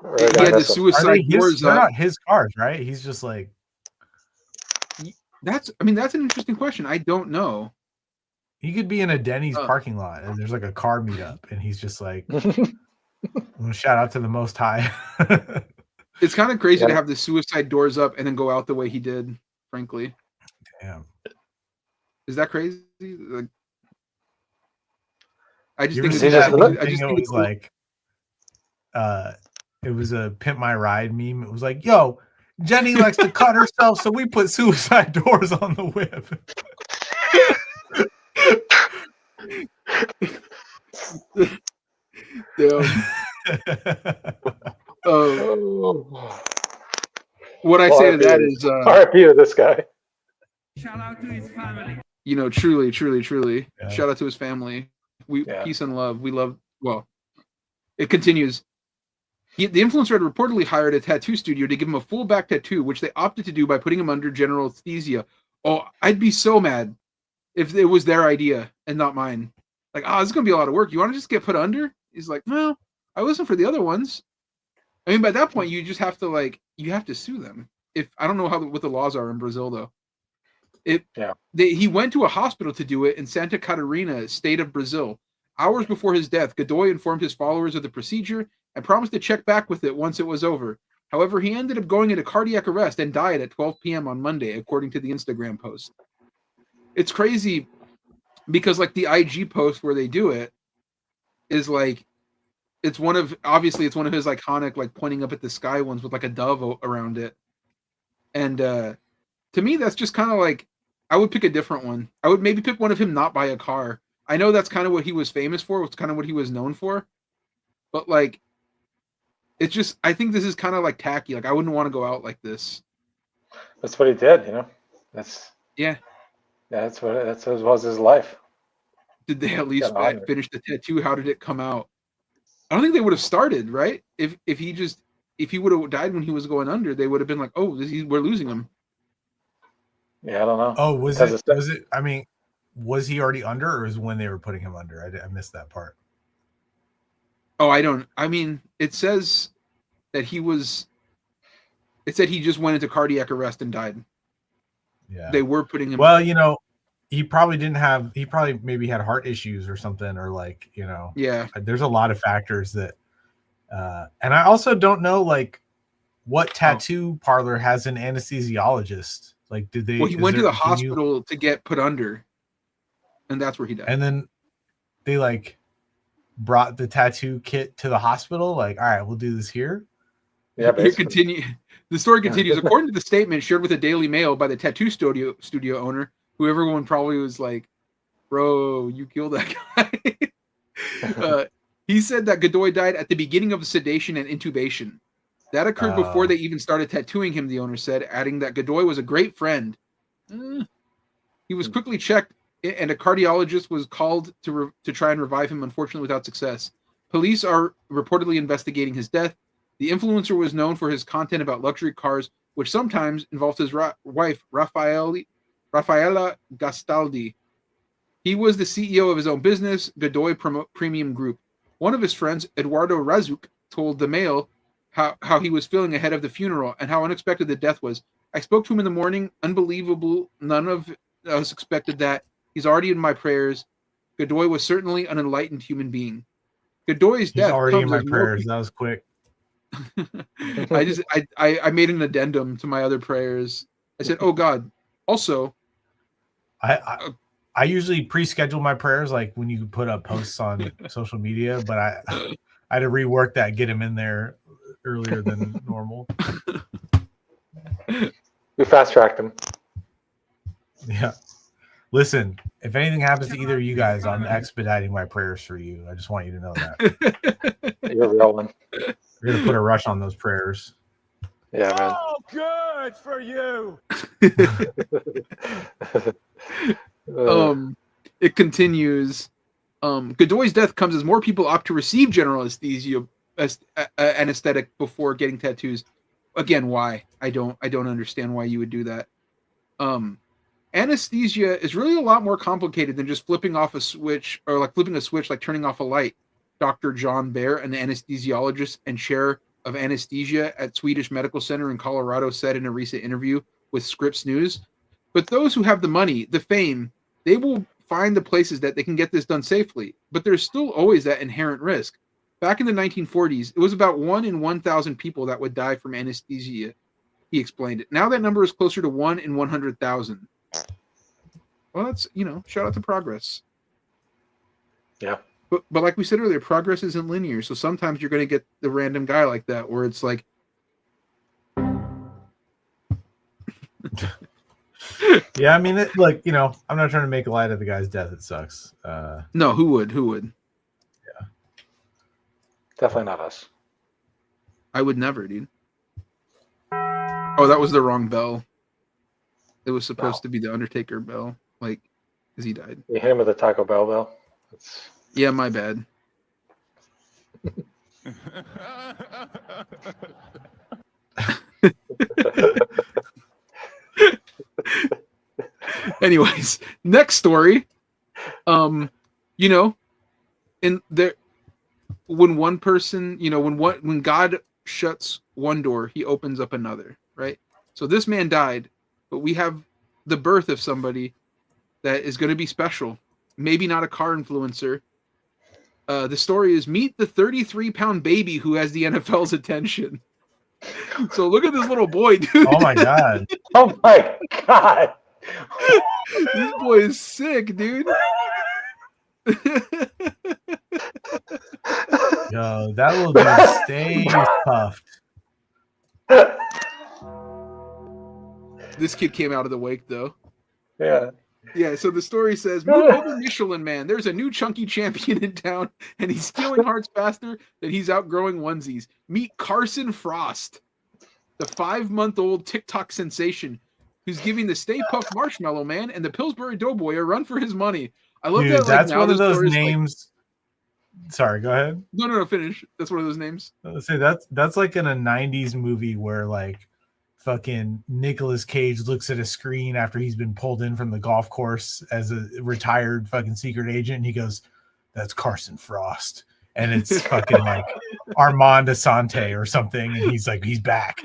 Really He gotta had the miss him. suicide doors They're up. not his cars, right? He's just like, That's an interesting question. I don't know. he could be in a Denny's parking lot and there's like a car meetup, and he's just like, I'm gonna shout out to the Most High. It's kind of crazy to have the suicide doors up and then go out the way he did, frankly. Damn. Is that crazy? Like, I just You think ever it's see that cool. thing? I just It think was it's cool. like, it was a Pimp My Ride meme. It was like, yo, Jenny likes to cut herself, so we put suicide doors on the whip. What I say to that is RIP to this guy. Shout out to his family. Truly. Yeah. Shout out to his family. Peace and love. We love. Well, it continues. The influencer had reportedly hired a tattoo studio to give him a full back tattoo, which they opted to do by putting him under general anesthesia. Oh, I'd be so mad if it was their idea and not mine. Like, this is gonna be a lot of work. You want to just get put under? He's like, no, I wasn't for the other ones. I mean, by that point, you just have to you have to sue them. If I don't know what the laws are in Brazil though. He went to a hospital to do it in Santa Catarina, state of Brazil. Hours before his death, Godoy informed his followers of the procedure and promised to check back with it once it was over. However, he ended up going into cardiac arrest and died at 12 p.m. on Monday, according to the Instagram post. It's crazy because the IG post where they do it is it's one of his iconic pointing up at the sky ones with a dove around it. And to me, that's just kind of I would pick a different one. I would maybe pick one of him not by a car. I know that's kind of what he was famous for. It's kind of what he was known for. But it's just, I think this is kind of tacky. I wouldn't want to go out like this. That's what he did, That's what was his life. Did they at least finish the tattoo? How did it come out? I don't think they would have started, right? If he would have died when he was going under, they would have been like, oh, we're losing him. Yeah, I don't know. Oh, was it? I mean, was he already under, or is when they were putting him under? I missed that part. Oh, I mean, it says that it said he just went into cardiac arrest and died. Yeah. They were putting him. Well, he probably maybe had heart issues or something, or Yeah. There's a lot of factors that, and I also don't know what tattoo parlor has an anesthesiologist. Did they? Well, he went to the hospital to get put under, and that's where he died. And then they brought the tattoo kit to the hospital. All right, we'll do this here. Yeah, the story continues. According to the statement shared with the Daily Mail by the tattoo studio owner, who everyone probably was like, bro, you killed that guy. He said that Godoy died at the beginning of sedation and intubation. That occurred before they even started tattooing him, the owner said, adding that Godoy was a great friend. He was quickly checked, and a cardiologist was called to try and revive him, unfortunately without success. Police are reportedly investigating his death. The influencer was known for his content about luxury cars, which sometimes involved his wife, Raffaella Gastaldi. He was the CEO of his own business, Godoy Premium Group. One of his friends, Eduardo Razuk, told the Mail how he was feeling ahead of the funeral and how unexpected the death was. I spoke to him in the morning. Unbelievable. None of us expected that. He's already in my prayers. Godoy was certainly an enlightened human being. Godoy's death. He's already in my prayers. That was quick. I made an addendum to my other prayers. I said, "Oh God." Also, I usually pre-schedule my prayers when you put up posts on social media, but I had to rework that, get him in there earlier than normal. We fast-tracked him. Yeah. Listen, if anything happens to either of you guys, I'm expediting my prayers for you. I just want you to know that. You're a real one. We're going to put a rush on those prayers. Yeah, man. Oh, good for you. It continues. Godoy's death comes as more people opt to receive general anesthetic before getting tattoos. Again, why? I don't understand why you would do that. Anesthesia is really a lot more complicated than just flipping off a switch or like flipping a switch, like turning off a light. Dr. John Baer, an anesthesiologist and chair of anesthesia at Swedish Medical Center in Colorado, said in a recent interview with Scripps News. But those who have the money, the fame, they will find the places that they can get this done safely. But there's still always that inherent risk. Back in the 1940s, it was about 1 in 1,000 people that would die from anesthesia, he explained it. Now that number is closer to 1 in 100,000. Well, that's, shout out to progress. Yeah. But like we said earlier, progress isn't linear. So sometimes you're going to get the random guy like that where it's like, yeah, I mean, I'm not trying to make light of the guy's death. It sucks. No, who would? Yeah. Definitely not us. I would never, dude. Oh, that was the wrong bell. It was supposed to be the Undertaker bell, like, because he died. You hit him with a Taco Bell bell. Yeah, my bad. Anyways, next story. In there, when one person, when God shuts one door, he opens up another, right? So this man died, but we have the birth of somebody that is going to be special. Maybe not a car influencer. The story is meet the 33-pound baby who has the NFL's attention. So look at this little boy, dude. Oh my god. Oh my god. This boy is sick, dude. Yo, that little dude stays puffed. This kid came out of the wake, though. Yeah. Yeah, so the story says, move over Michelin Man. There's a new chunky champion in town, and he's stealing hearts faster than he's outgrowing onesies. Meet Carson Frost, the 5-month-old TikTok sensation who's giving the Stay Puft Marshmallow Man and the Pillsbury Doughboy a run for his money. I love that. That's one of those names. Sorry, go ahead. No, finish. That's one of those names. Let's say that's like in a 90s movie where like fucking Nicolas Cage looks at a screen after he's been pulled in from the golf course as a retired fucking secret agent, and he goes, "That's Carson Frost," and it's fucking like Armand Asante or something, and he's like, he's back.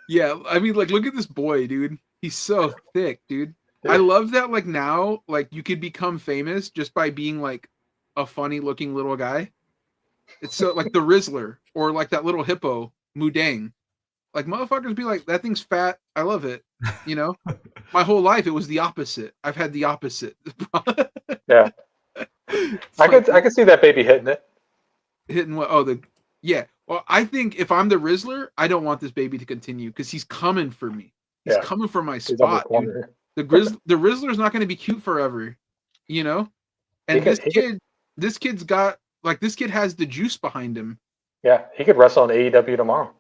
Yeah, I mean, like, look at this boy, dude. He's so thick, dude. I love that, like, now, like, you could become famous just by being, like, a funny-looking little guy. It's so, like, the Rizzler, or, like, that little hippo, Mudang. Like, motherfuckers be like, that thing's fat. I love it. My whole life, it was the opposite. I've had the opposite. Yeah. I could see that baby hitting it. Hitting what? Yeah. Well, I think if I'm the Rizzler, I don't want this baby to continue because he's coming for me. He's coming for my spot, dude. The Rizzler's not going to be cute forever, And this kid's got, like, this kid has the juice behind him. Yeah, he could wrestle on AEW tomorrow.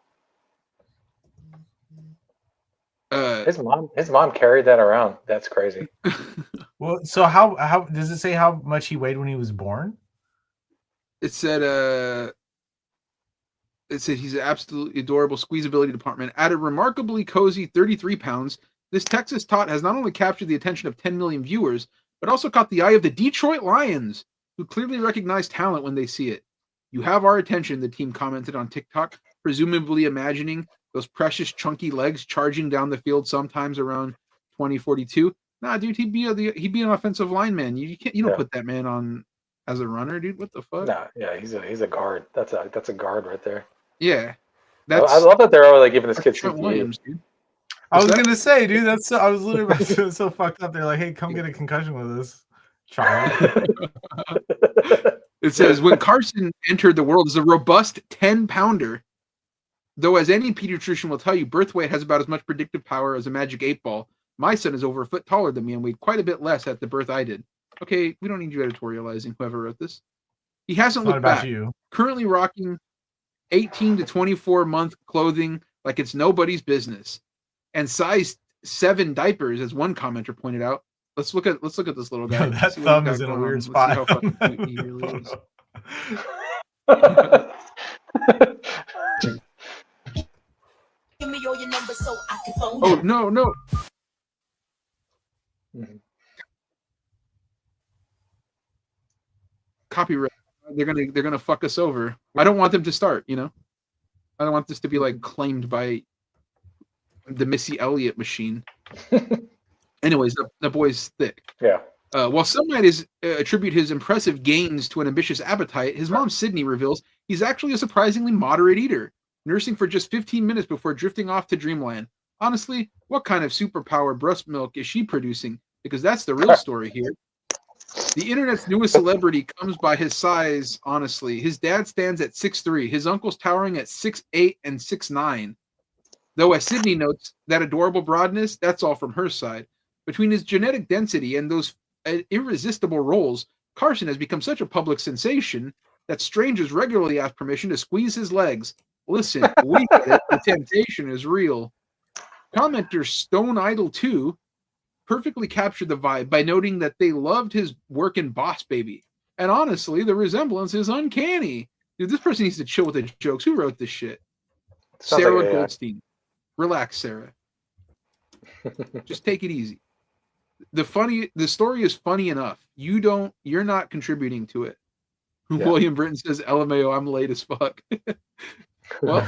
His mom carried that around. That's crazy. Well, so how does it say how much he weighed when he was born? It said he's an absolutely adorable squeezability department. At a remarkably cozy 33 pounds, this Texas tot has not only captured the attention of 10 million viewers, but also caught the eye of the Detroit Lions, who clearly recognize talent when they see it. You have our attention, the team commented on TikTok, presumably imagining those precious chunky legs charging down the field sometimes around 2042. Nah, dude, he'd be an offensive lineman. You don't put that man on as a runner, dude. What the fuck? Nah, yeah, he's a guard. That's a guard right there. Yeah, I love that they're already giving this kid CTE. Williams, dude. I was gonna say, dude, I was literally about to, so fucked up. They're like, hey, come get a concussion with us, child. It says when Carson entered the world as a robust 10-pounder, though as any pediatrician will tell you, birth weight has about as much predictive power as a magic 8-ball. My son is over a foot taller than me and weighed quite a bit less at the birth I did. Okay, we don't need you editorializing, whoever wrote this. He hasn't It's not looked about back. you. Currently rocking 18 to 24 month clothing like it's nobody's business, and size 7 diapers, as one commenter pointed out. Let's look at this little guy. That See what he's thumb got is in a going weird on. spot. Let's see how fucking cute he really is. Give me all your numbers so I can phone Oh you. no. Mhm. Copyright. They're gonna fuck us over. I don't want them to start, I don't want this to be like claimed by the Missy Elliott machine. Anyways, the boy's thick. Yeah. While some might attribute his impressive gains to an ambitious appetite, his mom Sydney reveals he's actually a surprisingly moderate eater, nursing for just 15 minutes before drifting off to dreamland. Honestly, what kind of superpower breast milk is she producing? Because that's the real story here. The internet's newest celebrity comes by his size, honestly. His dad stands at 6'3", his uncle's towering at 6'8" and 6'9". Though, as Sydney notes, that adorable broadness, that's all from her side. Between his genetic density and those irresistible roles, Carson has become such a public sensation that strangers regularly ask permission to squeeze his legs. Listen, we get it. The temptation is real. Commenter Stone Idol 2 perfectly captured the vibe by noting that they loved his work in Boss Baby. And honestly, the resemblance is uncanny. Dude, this person needs to chill with the jokes. Who wrote this shit? Sounds Sarah like AI. Goldstein. Relax, Sarah. Just take it easy. The story is funny enough. You're not contributing to it. Yeah. William Britton says, LMAO, I'm late as fuck. Well,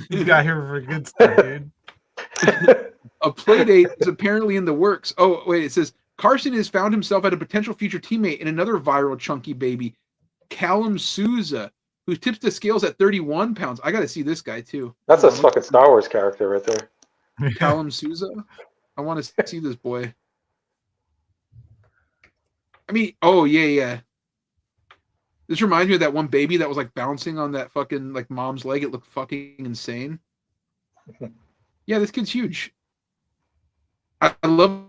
You got here for good stuff, dude. a play date is apparently in the works. Oh, wait, it says Carson has found himself at a potential future teammate in another viral chunky baby, Callum Souza, who tips the scales at 31 pounds. I got to see this guy too. That's a fucking Star Wars character right there. Callum Souza. I want to see this boy. I mean, oh yeah. This reminds me of that one baby that was like bouncing on that fucking like mom's leg. It looked fucking insane. Yeah, this kid's huge. I love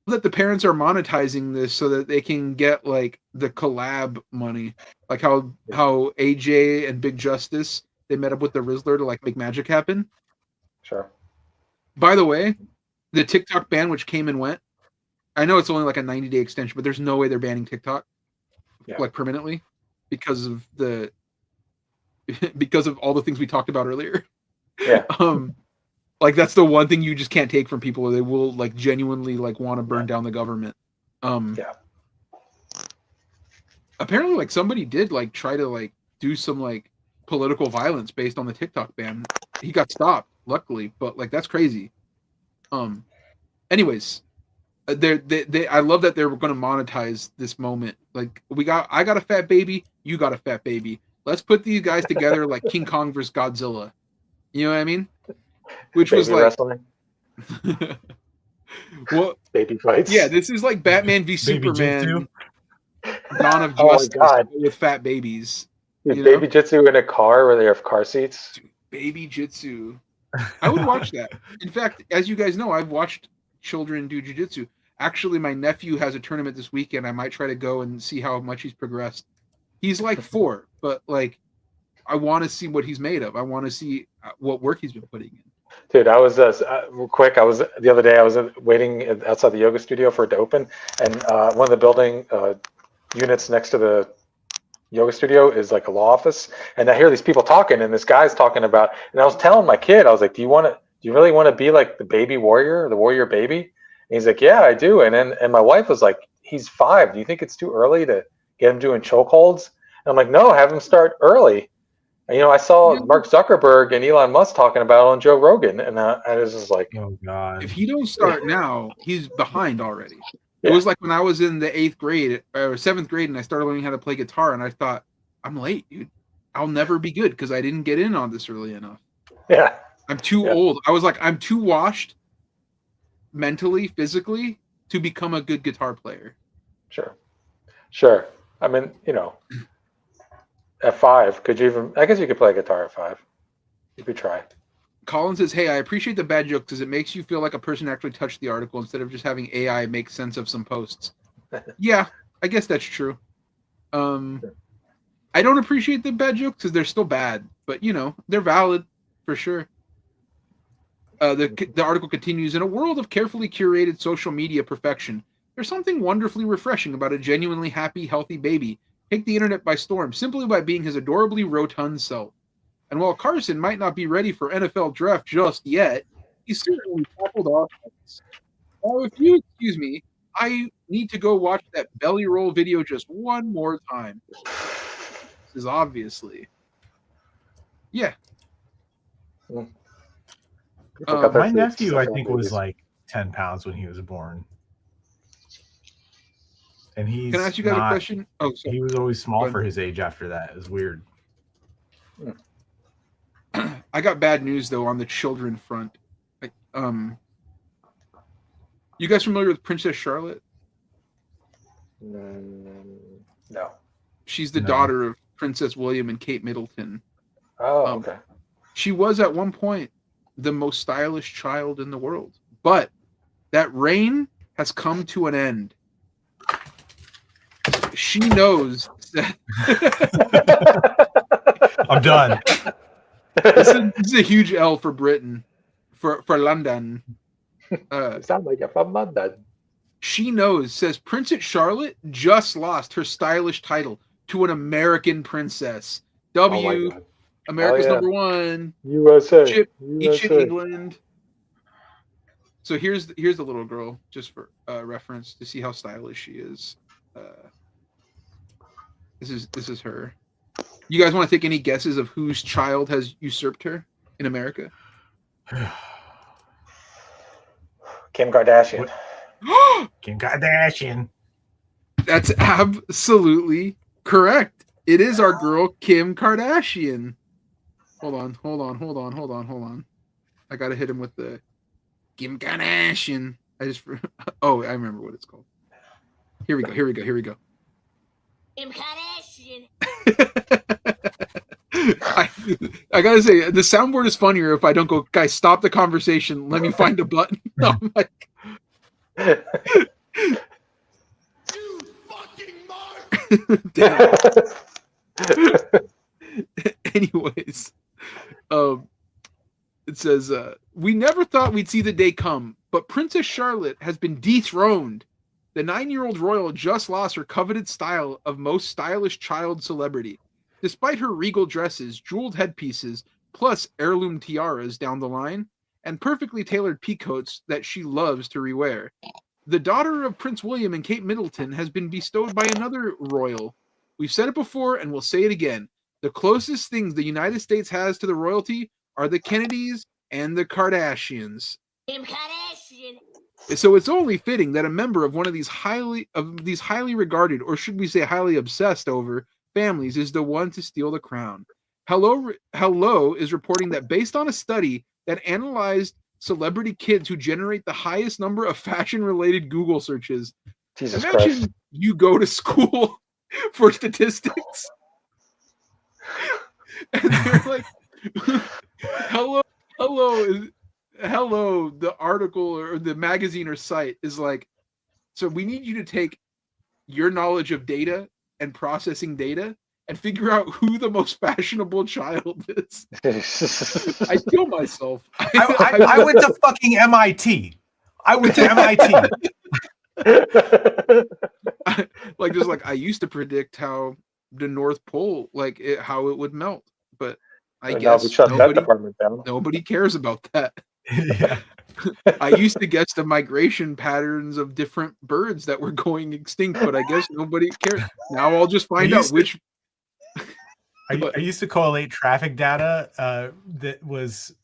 that the parents are monetizing this so that they can get like the collab money, like how AJ and Big Justice, they met up with the Rizzler to like make magic happen. Sure. By the way, the TikTok ban, which came and went, I know it's only like a 90-day extension, but there's no way they're banning TikTok like permanently because of all the things we talked about earlier. Yeah. Like that's the one thing you just can't take from people. They will like genuinely like want to burn down the government. Yeah. Apparently, like somebody did like try to like do some like political violence based on the TikTok ban. He got stopped, luckily, but like that's crazy. Anyways, I love that they're going to monetize this moment. Like I got a fat baby, you got a fat baby. Let's put these guys together like King Kong versus Godzilla. You know what I mean? Which Baby was like wrestling. well, Baby fights. yeah, this is like Batman v Baby Superman, Jitsu. Dawn of Oh my Justice God. with fat babies. Dude, you know? baby jitsu in a car where they have car seats. Baby Jitsu. I would watch that. In fact, as you guys know, I've watched children do jiu-jitsu. Actually, my nephew has a tournament this weekend. I might try to go and see how much he's progressed. He's like 4, but like I want to see what he's made of. I want to see what work he's been putting in. Dude, I was real quick. The other day. I was waiting outside the yoga studio for it to open, and one of the building units next to the yoga studio is like a law office. And I hear these people talking, and this guy's talking about. And I was telling my kid, I was like, "Do you really want to be like the baby warrior, the warrior baby?" And he's like, "Yeah, I do." And my wife was like, "He's 5. Do you think it's too early to get him doing chokeholds?" And I'm like, "No, have him start early." And, I saw Mark Zuckerberg and Elon Musk talking about it on Joe Rogan, and I was just like, Oh God. If he don't start now, he's behind already. Yeah. It was like when I was in the 8th grade or 7th grade and I started learning how to play guitar, and I thought, I'm late, dude. I'll never be good because I didn't get in on this early enough. "Yeah, I'm too old. I was like, I'm too washed mentally, physically to become a good guitar player. sure." I mean, at 5, could you even? I guess you could play guitar at 5. You could try. Colin says, hey, I appreciate the bad joke because it makes you feel like a person actually touched the article instead of just having AI make sense of some posts. Yeah, I guess that's true. I don't appreciate the bad jokes because they're still bad, but they're valid for sure. The article continues, in a world of carefully curated social media perfection, there's something wonderfully refreshing about a genuinely happy, healthy baby take the internet by storm simply by being his adorably rotund self. And while Carson might not be ready for NFL draft just yet, he's certainly tackled offense. Now, if you excuse me, I need to go watch that belly roll video just one more time. This is obviously. Yeah. My nephew, I think, was like 10 pounds when he was born. And he's Can I ask you guys a question? Oh, sorry. He was always small for his age after that. It was weird. I got bad news, though, on the children front. Like, you guys familiar with Princess Charlotte? No. She's the daughter of Princess William and Kate Middleton. Oh, okay. She was at one point the most stylish child in the world, but that reign has come to an end. She knows that. I'm done. This is a huge L for Britain, for London. Sound like you're from London. She knows, says Princess Charlotte just lost her stylish title to an American princess. America's number one. USA. Each in England. So here's the little girl, just for reference to see how stylish she is. This is her. You guys want to take any guesses of whose child has usurped her in America? Kim Kardashian. Kim Kardashian. That's absolutely correct. It is our girl Kim Kardashian. Hold on. I gotta hit him with the Kim Kardashian. I remember what it's called. Here we go. Kim Kardashian. I gotta say, the soundboard is funnier if I don't go, guys, stop the conversation. Let me find a button. No, I'm like, You fucking mark. damn. Anyways, it says, we never thought we'd see the day come, but Princess Charlotte has been dethroned. The 9-year-old royal just lost her coveted style of most stylish child celebrity. Despite her regal dresses, jeweled headpieces, plus heirloom tiaras down the line, and perfectly tailored peacoats that she loves to rewear, the daughter of Prince William and Kate Middleton has been bestowed by another royal. We've said it before and we'll say it again. The closest things the United States has to the royalty are the Kennedys and the Kardashians. Kim Kardashian. So it's only fitting that a member of one of these highly regarded, or should we say highly obsessed over, families is the one to steal the crown. Hello is reporting that based on a study that analyzed celebrity kids who generate the highest number of fashion-related Google searches. Jesus Imagine Christ. you go to school for statistics, and they're like, hello, the article or the magazine or site is like, so we need you to take your knowledge of data and processing data and figure out who the most fashionable child is. I kill myself. I went to fucking MIT. I used to predict how the North Pole, how it would melt, but I now guess we shut that department down. nobody cares about that. Yeah. I used to guess the migration patterns of different birds that were going extinct, but I guess nobody cares. Now I'll just find out which. I used to collate traffic data that was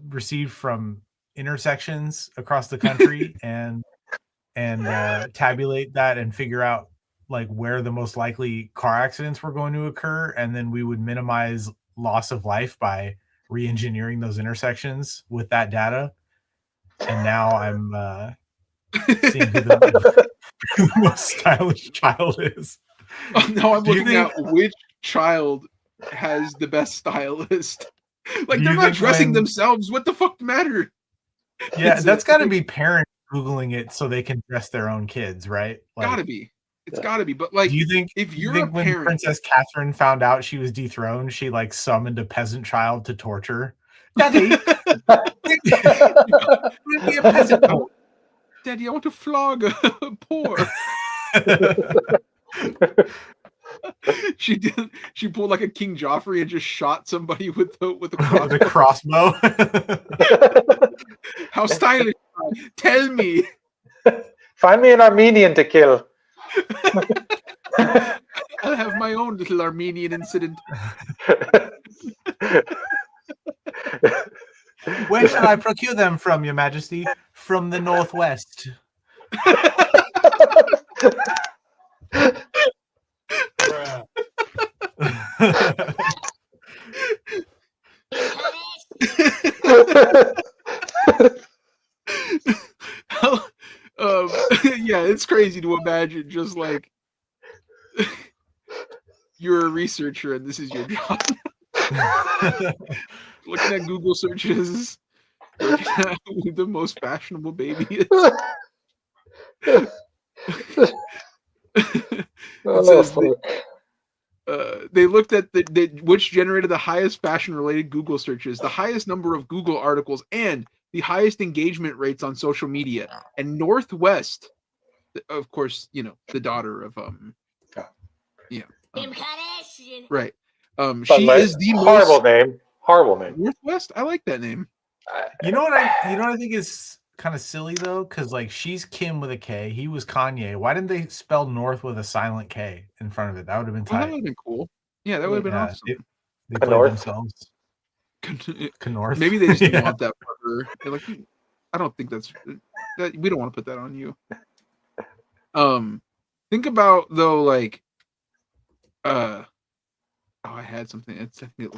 received from intersections across the country and tabulate that and figure out like where the most likely car accidents were going to occur, and then we would minimize loss of life by re-engineering those intersections with that data. And now I'm seeing who the most stylish child is. Now I'm looking at which child has the best stylist. Like, they're not dressing themselves. What the fuck matter? Yeah, that's got to be parents Googling it so they can dress their own kids, right? Like, gotta be. It's got to be. But like, do you think if you're think a when parent, Princess Catherine found out she was dethroned, she like summoned a peasant child to torture? Daddy, bring me a peasant boy. Daddy, I want to flog a poor. She did. She pulled like a King Joffrey and just shot somebody with a crossbow. How stylish! Tell me. Find me an Armenian to kill. I'll have my own little Armenian incident. Where shall I procure them from, Your Majesty? From the northwest. Yeah, it's crazy to imagine just like you're a researcher and this is your job. Looking at Google searches, looking at who the most fashionable baby is. It says they looked at which generated the highest fashion-related Google searches, the highest number of Google articles, and the highest engagement rates on social media. And Northwest, of course, you know, the daughter of Kim Kardashian. right. She is the horrible most name. Horrible name. Northwest. I like that name. You know what I think is kind of silly though, because like she's Kim with a K, he was Kanye. Why didn't they spell North with a silent K in front of it? That would have been Well, that tight. would have been cool. Yeah, that would have been awesome. They played North. themselves. North. Maybe they just didn't want that for her. They're like, I don't think that we don't want to put that on you. Think about though, like, I had something. It's you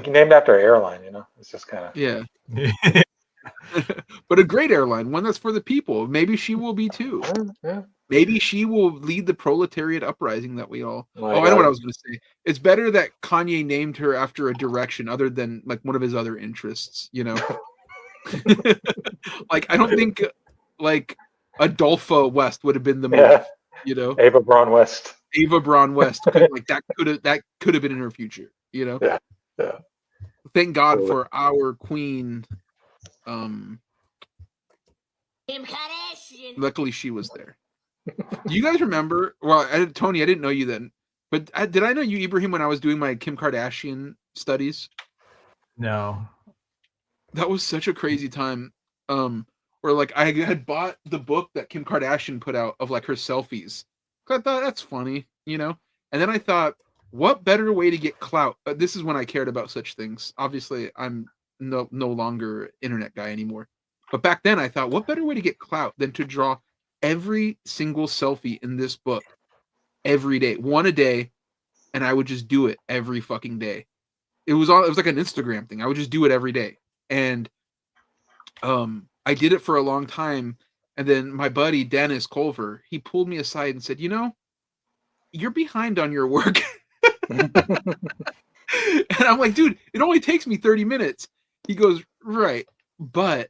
named after an airline, you know. It's just kind of yeah. But a great airline, one that's for the people. Maybe she will be too. Yeah. Maybe she will lead the proletariat uprising that we all. Oh, I know what I was going to say. It's better that Kanye named her after a direction other than like one of his other interests. You know, like I don't think like Adolpha West would have been the move. Yeah. You know, Ava Braun West. Ava Braun West, that could have been in her future. You know. Yeah. Thank God for our queen. Kim Kardashian. Luckily, she was there. Do you guys remember? Well, Tony, I didn't know you then, but did I know you, Ibrahim, when I was doing my Kim Kardashian studies? No. That was such a crazy time. Where like I had bought the book that Kim Kardashian put out of like her selfies. I thought that's funny, you know. And then I thought, what better way to get clout? This is when I cared about such things. Obviously, I'm no longer internet guy anymore. But back then, I thought, what better way to get clout than to draw every single selfie in this book every day, one a day, and I would just do it every fucking day. It was like an Instagram thing. I would just do it every day, and I did it for a long time. And then my buddy Dennis Culver, he pulled me aside and said, "You know, you're behind on your work." And I'm like, "Dude, it only takes me 30 minutes." He goes, "Right, but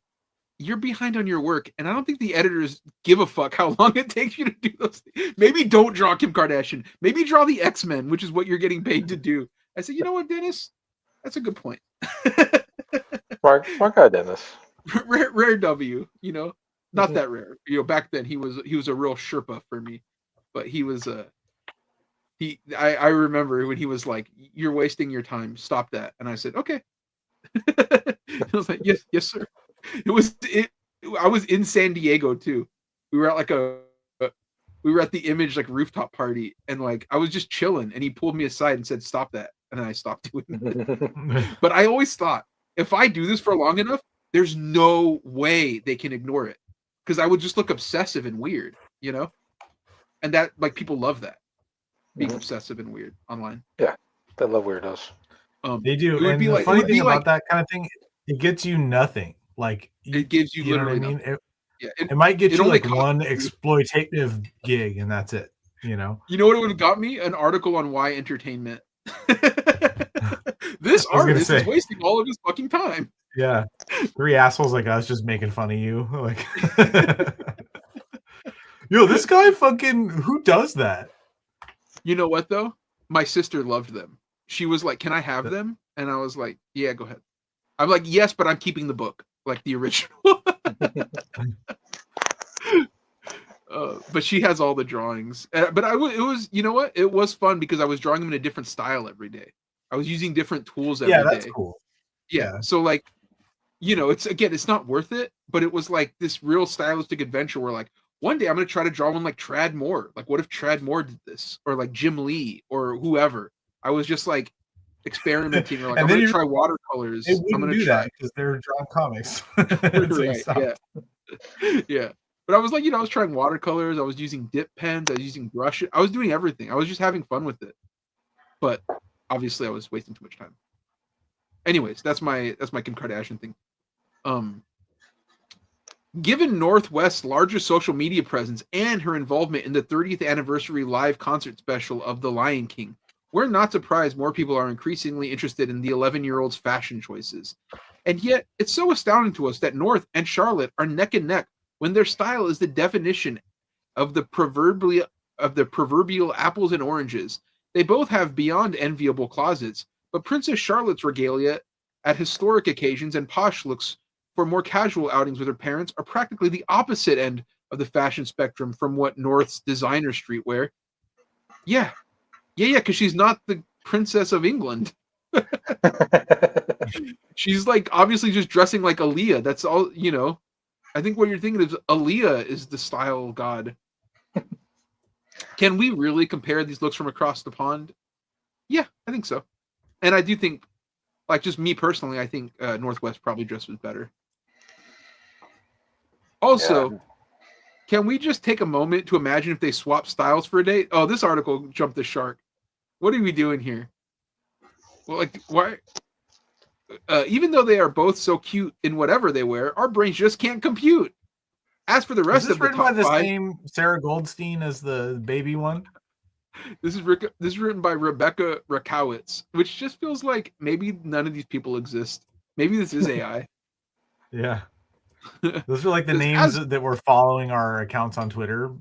you're behind on your work, and I don't think the editors give a fuck how long it takes you to do those things. Maybe don't draw Kim Kardashian. Maybe draw the X-Men, which is what you're getting paid to do." I said, "You know what, Dennis? That's a good point." Smart guy, Dennis. Rare W, you know, not that rare. You know, back then he was a real Sherpa for me, but he was I remember when he was like, "You're wasting your time. Stop that." And I said, "Okay." I was like, "Yes, sir." I was in San Diego too. We were at the Image like rooftop party, and like I was just chilling, and he pulled me aside and said, "Stop that," and I stopped doing it. But I always thought, if I do this for long enough, there's no way they can ignore it, because I would just look obsessive and weird, you know. And that, like, people love that, being obsessive and weird online. Yeah, they love weirdos. They do. And the funny thing about that kind of thing, it gets you nothing. Like it gives you literally know what I mean? nothing. It might get you like one exploitative gig, and that's it. You know. You know what it would have got me? An article on Why Entertainment. This artist is wasting all of his fucking time. Yeah, 3 assholes like us just making fun of you. Like, Yo, this guy fucking who does that? You know what though? My sister loved them. She was like, "Can I have them?" And I was like, "Yeah, go ahead." I'm like, "Yes, but I'm keeping the book, like the original." But she has all the drawings. But it was, you know what? It was fun because I was drawing them in a different style every day. I was using different tools every day. Yeah, that's cool. Yeah. So like, it's not worth it, but it was like this real stylistic adventure where like one day I'm gonna try to draw one like Trad Moore. Like, what if Trad Moore did this, or like Jim Lee, or whoever? I was just like experimenting, or like I'm gonna try watercolors. They wouldn't I'm gonna do try that because they're drawing comics. right, yeah. But I was like, I was trying watercolors. I was using dip pens. I was using brushes. I was doing everything. I was just having fun with it. But obviously, I was wasting too much time. Anyways, that's my Kim Kardashian thing. Given Northwest's largest social media presence and her involvement in the 30th anniversary live concert special of The Lion King, we're not surprised more people are increasingly interested in the 11-year-old's fashion choices. And yet, it's so astounding to us that North and Charlotte are neck and neck when their style is the definition of the proverbial apples and oranges. They both have beyond enviable closets, but Princess Charlotte's regalia at historic occasions and posh looks for more casual outings with her parents are practically the opposite end of the fashion spectrum from what North's designer streetwear. Yeah, because she's not the Princess of England. She's like obviously just dressing like Aaliyah. That's all, I think what you're thinking is Aaliyah is the style god. Can we really compare these looks from across the pond? Yeah, I think so. And I do think, like, just me personally, I think Northwest probably dresses better. Also, Can we just take a moment to imagine if they swap styles for a day? Oh, this article jumped the shark. What are we doing here? Well, like, why? Even though they are both so cute in whatever they wear, our brains just can't compute. As for the rest of the written top by the five, same Sarah Goldstein as the baby one. This is written by Rebecca Rakowitz, which just feels like maybe none of these people exist. Maybe this is AI. Yeah. Those are like the names that were following our accounts on Twitter.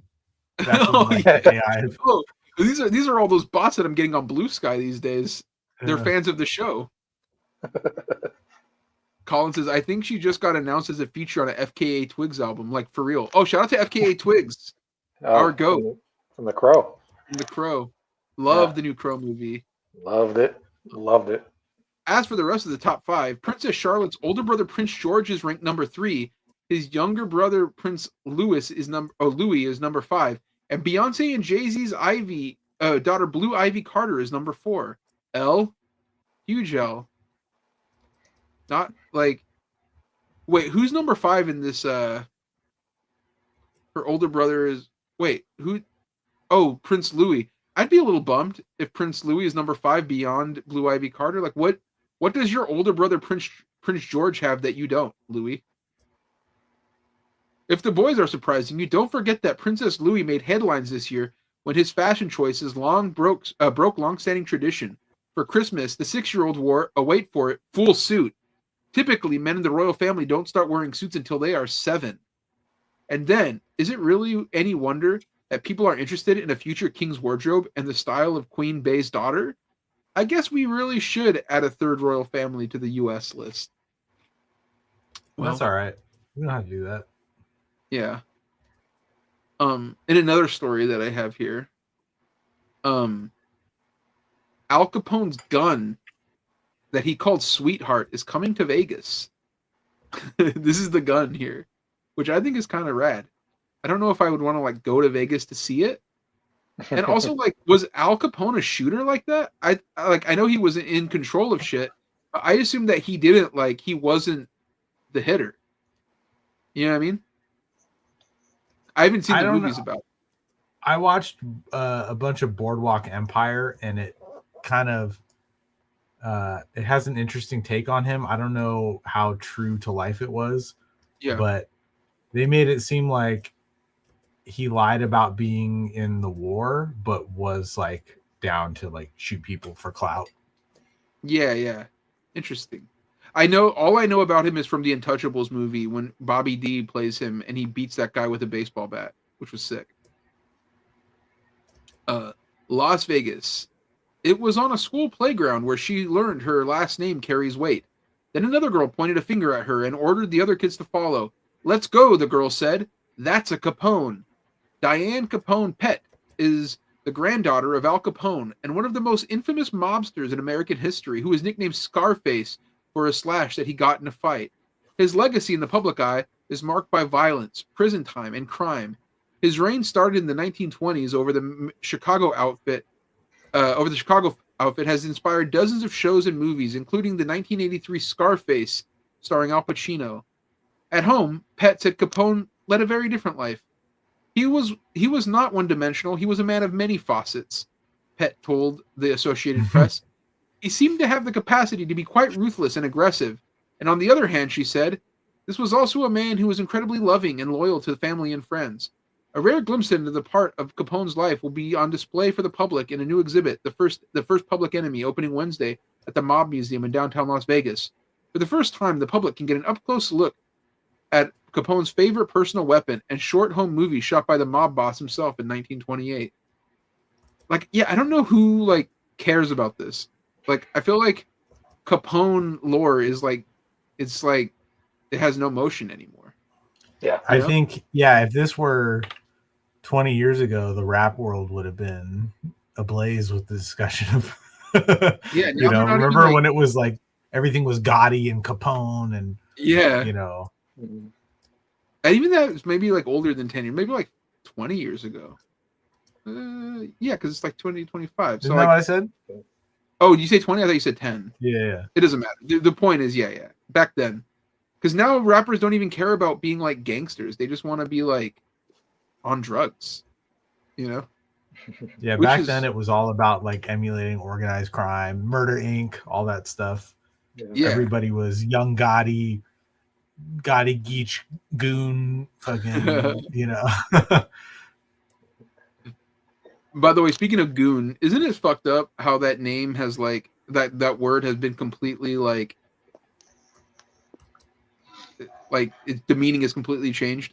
Back when, AI. Oh, these are all those bots that I'm getting on Blue Sky these days. They're fans of the show. Colin says, I think she just got announced as a feature on a FKA Twigs album. Like, for real. Oh, shout out to FKA Twigs. Our GOAT. From The Crow. The Crow. Love the new Crow movie. Loved it. As for the rest of the top five, Princess Charlotte's older brother Prince George is ranked number 3. His younger brother Prince Louis is number 5, and Beyonce and Jay-Z's daughter Blue Ivy Carter is number 4. Huge L. Not like, wait, who's number 5 in this? Her older brother is who? Oh, Prince Louis. I'd be a little bummed if Prince Louis is number 5 beyond Blue Ivy Carter. Like, what does your older brother Prince George have that you don't, Louis? If the boys are surprising you, don't forget that Princess Louis made headlines this year when his fashion choices broke long-standing tradition. For Christmas, the 6-year-old wore wait for it, full suit. Typically, men in the royal family don't start wearing suits until they are 7. And then, is it really any wonder that people are interested in a future king's wardrobe and the style of Queen Bey's daughter? I guess we really should add a third royal family to the U.S. list. Well, that's all right. We don't have to do that. Yeah. In another story that I have here, Al Capone's gun that he called Sweetheart is coming to Vegas. This is the gun here, which I think is kind of rad. I don't know if I would want to like go to Vegas to see it. And also, like, was Al Capone a shooter like that? I know he was in control of shit. But I assumed that he wasn't the hitter. You know what I mean? I haven't seen the movies about it. I watched a bunch of Boardwalk Empire, and it kind of it has an interesting take on him. I don't know how true to life it was, but they made it seem like he lied about being in the war, but was like down to like shoot people for clout. Yeah. Interesting. All I know about him is from the Untouchables movie when Bobby D plays him and he beats that guy with a baseball bat, which was sick. Las Vegas. It was on a school playground where she learned her last name carries weight. Then another girl pointed a finger at her and ordered the other kids to follow. "Let's go," the girl said. "That's a Capone." Diane Capone Pett is the granddaughter of Al Capone and one of the most infamous mobsters in American history, who was nicknamed Scarface for a slash that he got in a fight. His legacy in the public eye is marked by violence, prison time, and crime. His reign started in the 1920s over the Chicago outfit. Has inspired dozens of shows and movies, including the 1983 Scarface, starring Al Pacino. At home, Pett said Capone led a very different life. He was not one-dimensional. He was a man of many faucets, Pett told the Associated Press. He seemed to have the capacity to be quite ruthless and aggressive. And on the other hand, she said, this was also a man who was incredibly loving and loyal to family and friends. A rare glimpse into the part of Capone's life will be on display for the public in a new exhibit, The First Public Enemy, opening Wednesday at the Mob Museum in downtown Las Vegas. For the first time, the public can get an up-close look at Capone's favorite personal weapon and short home movie shot by the mob boss himself in 1928. Like, yeah, I don't know who, like, cares about this. Like, I feel like Capone lore is, like, it's like, it has no motion anymore. Yeah. I think, if this were 20 years ago, the rap world would have been ablaze with the discussion of, Yeah, you know, remember when it was like everything was Gotti and Capone and, yeah, you know. Mhm. And even that was maybe like older than 10 years, maybe like 20 years ago. Yeah, because it's like 2025. Isn't that what I said? Oh, did you say 20? I thought you said 10. Yeah. It doesn't matter. The point is, yeah. Back then. Because now rappers don't even care about being like gangsters. They just want to be like on drugs, you know? Yeah, back then it was all about like emulating organized crime, Murder Inc., all that stuff. Yeah. Everybody was young Gotti Geach, Goon, fucking, you know. By the way, speaking of goon, isn't it fucked up how that name has like that word has been completely like the meaning is completely changed?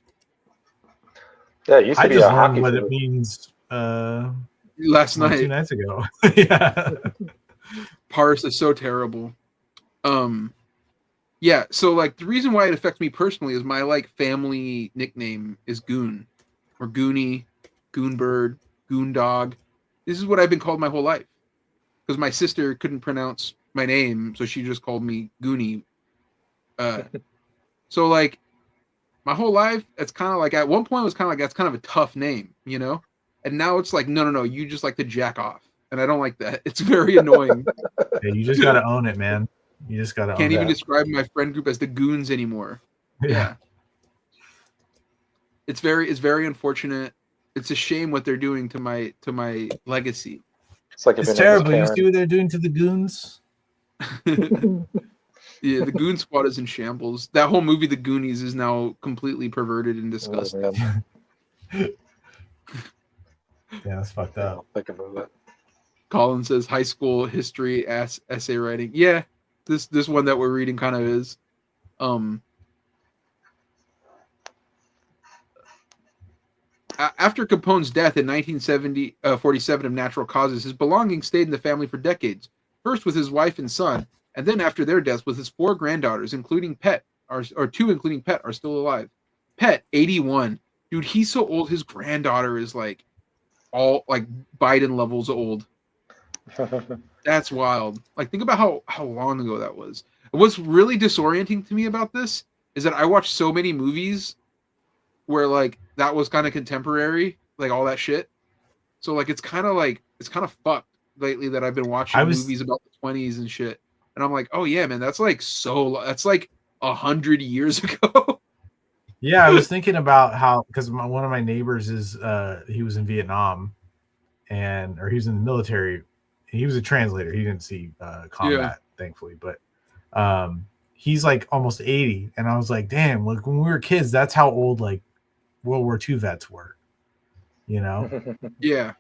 Yeah, it used to I be just a learned hockey what food. it means Last 2 night. nights ago. Yeah. Parse is so terrible. Yeah, so like the reason why it affects me personally is my like family nickname is Goon or Goonie, Goonbird, Goondog. This is what I've been called my whole life. Because my sister couldn't pronounce my name, so she just called me Goonie. So like my whole life, it's kind of like at one point it was kind of like that's kind of a tough name, you know? And now it's like, no, you just like to jack off. And I don't like that. It's very annoying. Yeah, you just got to own it, man. You just got to Can't own even it. describe my friend group as the Goons anymore. Yeah. It's very unfortunate. It's a shame what they're doing to my legacy. It's like It's terrible. You see what they're doing to the Goons? Yeah, the Goon Squad is in shambles. That whole movie, The Goonies, is now completely perverted and disgusting. Yeah, that's fucked up. Think about it. Colin says high school history essay writing. Yeah, this one that we're reading kind of is. After Capone's death in 1947 of natural causes, his belongings stayed in the family for decades. First with his wife and son, and then after their deaths with his 4 granddaughters, including Pett, or 2 including Pett, are still alive. Pett, 81. Dude, he's so old. His granddaughter is like all like Biden levels old. That's wild. Like, think about how long ago that was. What's really disorienting to me about this is that I watched so many movies where like that was kind of contemporary, like all that shit. So like it's kind of fucked lately that I've been watching movies about the 20s and shit. And I'm like, oh yeah, man, that's like 100 years ago. Yeah, I was thinking about how, because one of my neighbors is he was in Vietnam, or he was in the military. He was a translator. He didn't see combat, thankfully, but he's like almost 80. And I was like, damn, like when we were kids, that's how old like World War II vets were, you know? Yeah.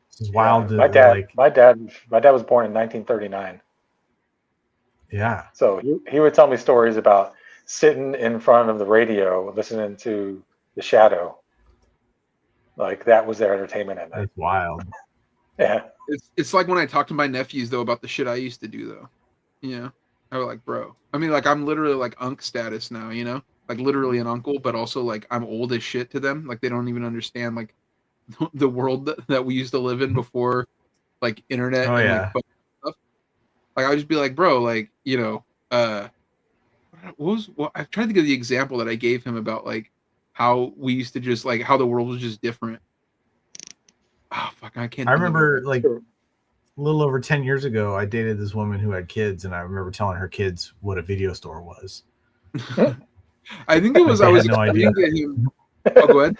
This is wild. My dad was born in 1939. Yeah. So he would tell me stories about sitting in front of the radio listening to The Shadow. Like that was their entertainment in it. That's wild. Yeah. It's like when I talk to my nephews though about the shit I used to do though. You know, I was like, bro. I mean, like I'm literally like unk status now. You know, like literally an uncle, but also like I'm old as shit to them. Like they don't even understand like the world that we used to live in before like internet. Oh, and, yeah. like, stuff. Like I would just be like, bro, like you know, I tried to think of the example that I gave him about like how we used to just like how the world was just different. Oh fuck, I can't. I think of remember it. like a little over 10 years ago, I dated this woman who had kids, and I remember telling her kids what a video store was. I think it was They I was had no idea. explaining to him. Oh, go ahead.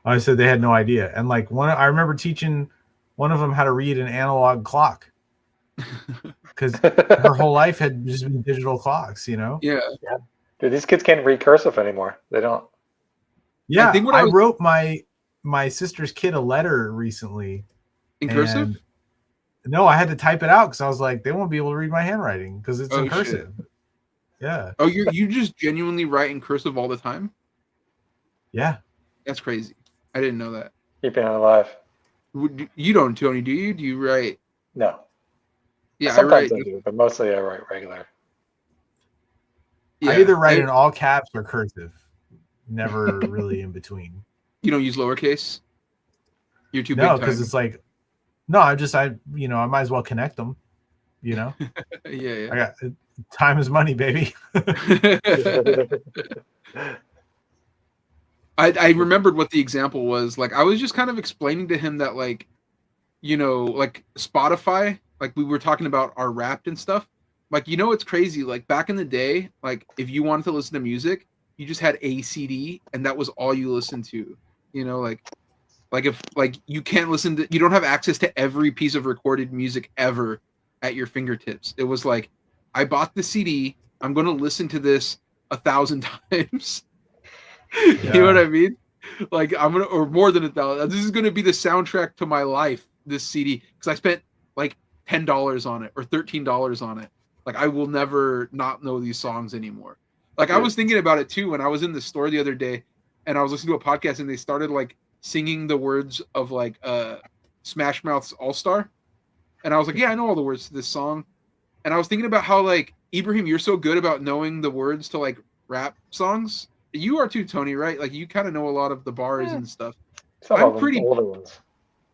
I said they had no idea. And like I remember teaching one of them how to read an analog clock because her whole life had just been digital clocks, you know? Yeah. Dude, these kids can't read cursive anymore. They don't. Yeah. think what I I was- wrote my sister's kid a letter recently. In cursive? and- No, I had to type it out because I was like, they won't be able to read my handwriting because it's Oh, in shit. cursive. Yeah. Oh, you just genuinely write in cursive all the time? Yeah. That's crazy. I didn't know that. Keeping it alive. You don't, Tony, do you? Do you write? No. Yeah, I Sometimes write. I do, but mostly I write regular. Yeah, I either write in all caps or cursive. Never really in between. You don't use lowercase? You're too No, big because time. it's like, no, I might as well connect them. You know, Yeah, I got time is money, baby. yeah. I remembered what the example was. Like I was just kind of explaining to him that like, you know, like Spotify, like we were talking about our Wrapped and stuff. Like, you know, it's crazy. Like back in the day, like if you wanted to listen to music, you just had a CD and that was all you listened to. You know, like if like you can't listen to, you don't have access to every piece of recorded music ever at your fingertips. It was like, I bought the CD. I'm going to listen to this 1,000 times. You know what I mean? Like I'm gonna, or more than 1,000. This is gonna be the soundtrack to my life. This CD, because I spent like $10 on it or $13 on it. Like I will never not know these songs anymore. Like I was thinking about it too when I was in the store the other day, and I was listening to a podcast, and they started like singing the words of like Smash Mouth's All Star, and I was like, yeah, I know all the words to this song, and I was thinking about how like Ibrahim, you're so good about knowing the words to like rap songs. You are too, Tony, right? Like you kind of know a lot of the bars and stuff. Some I'm of them pretty- older ones.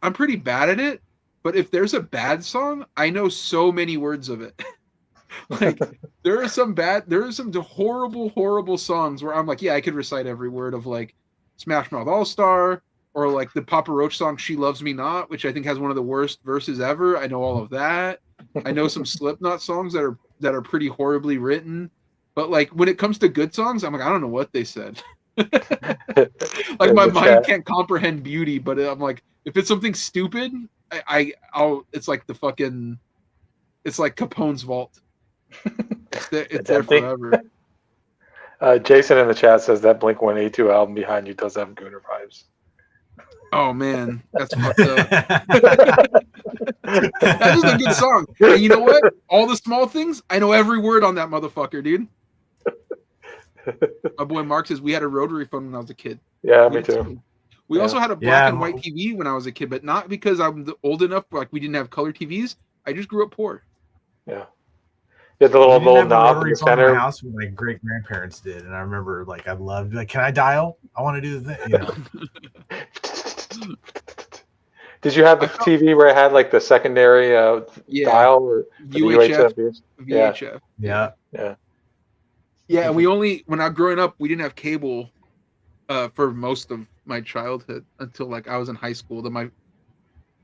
I'm pretty bad at it, but if there's a bad song, I know so many words of it. Like there are some horrible songs where I'm like, yeah, I could recite every word of like Smash Mouth All Star or like the Papa Roach song "She Loves Me Not," which I think has one of the worst verses ever. I know all of that. I know some Slipknot songs that are pretty horribly written. But like when it comes to good songs, I'm like, I don't know what they said. Like my mind can't comprehend beauty, but I'm like, if it's something stupid, I'll it's like the fucking, it's like Capone's vault. It's there empty. forever. Jason in the chat says that Blink-182 album behind you does have Gooner vibes. Oh man, that's fucked up. That is a good song. And you know what? All the small things, I know every word on that motherfucker, dude. My boy Mark says we had a rotary phone when I was a kid. Yeah, We me did too. We Yeah. also had a black and white TV when I was a kid, but not because I'm old enough. Like we didn't have color TVs. I just grew up poor. Yeah. You had the little We didn't have a knob in rotary the phone in center. my house when my great grandparents did, and I remember like I loved like, can I dial? I want to do the thing, you know. Did you have the TV where it had like the secondary dial or the UHF, UHF? VHF. Yeah. Yeah, and we only when I was growing up, we didn't have cable for most of my childhood until like I was in high school. Then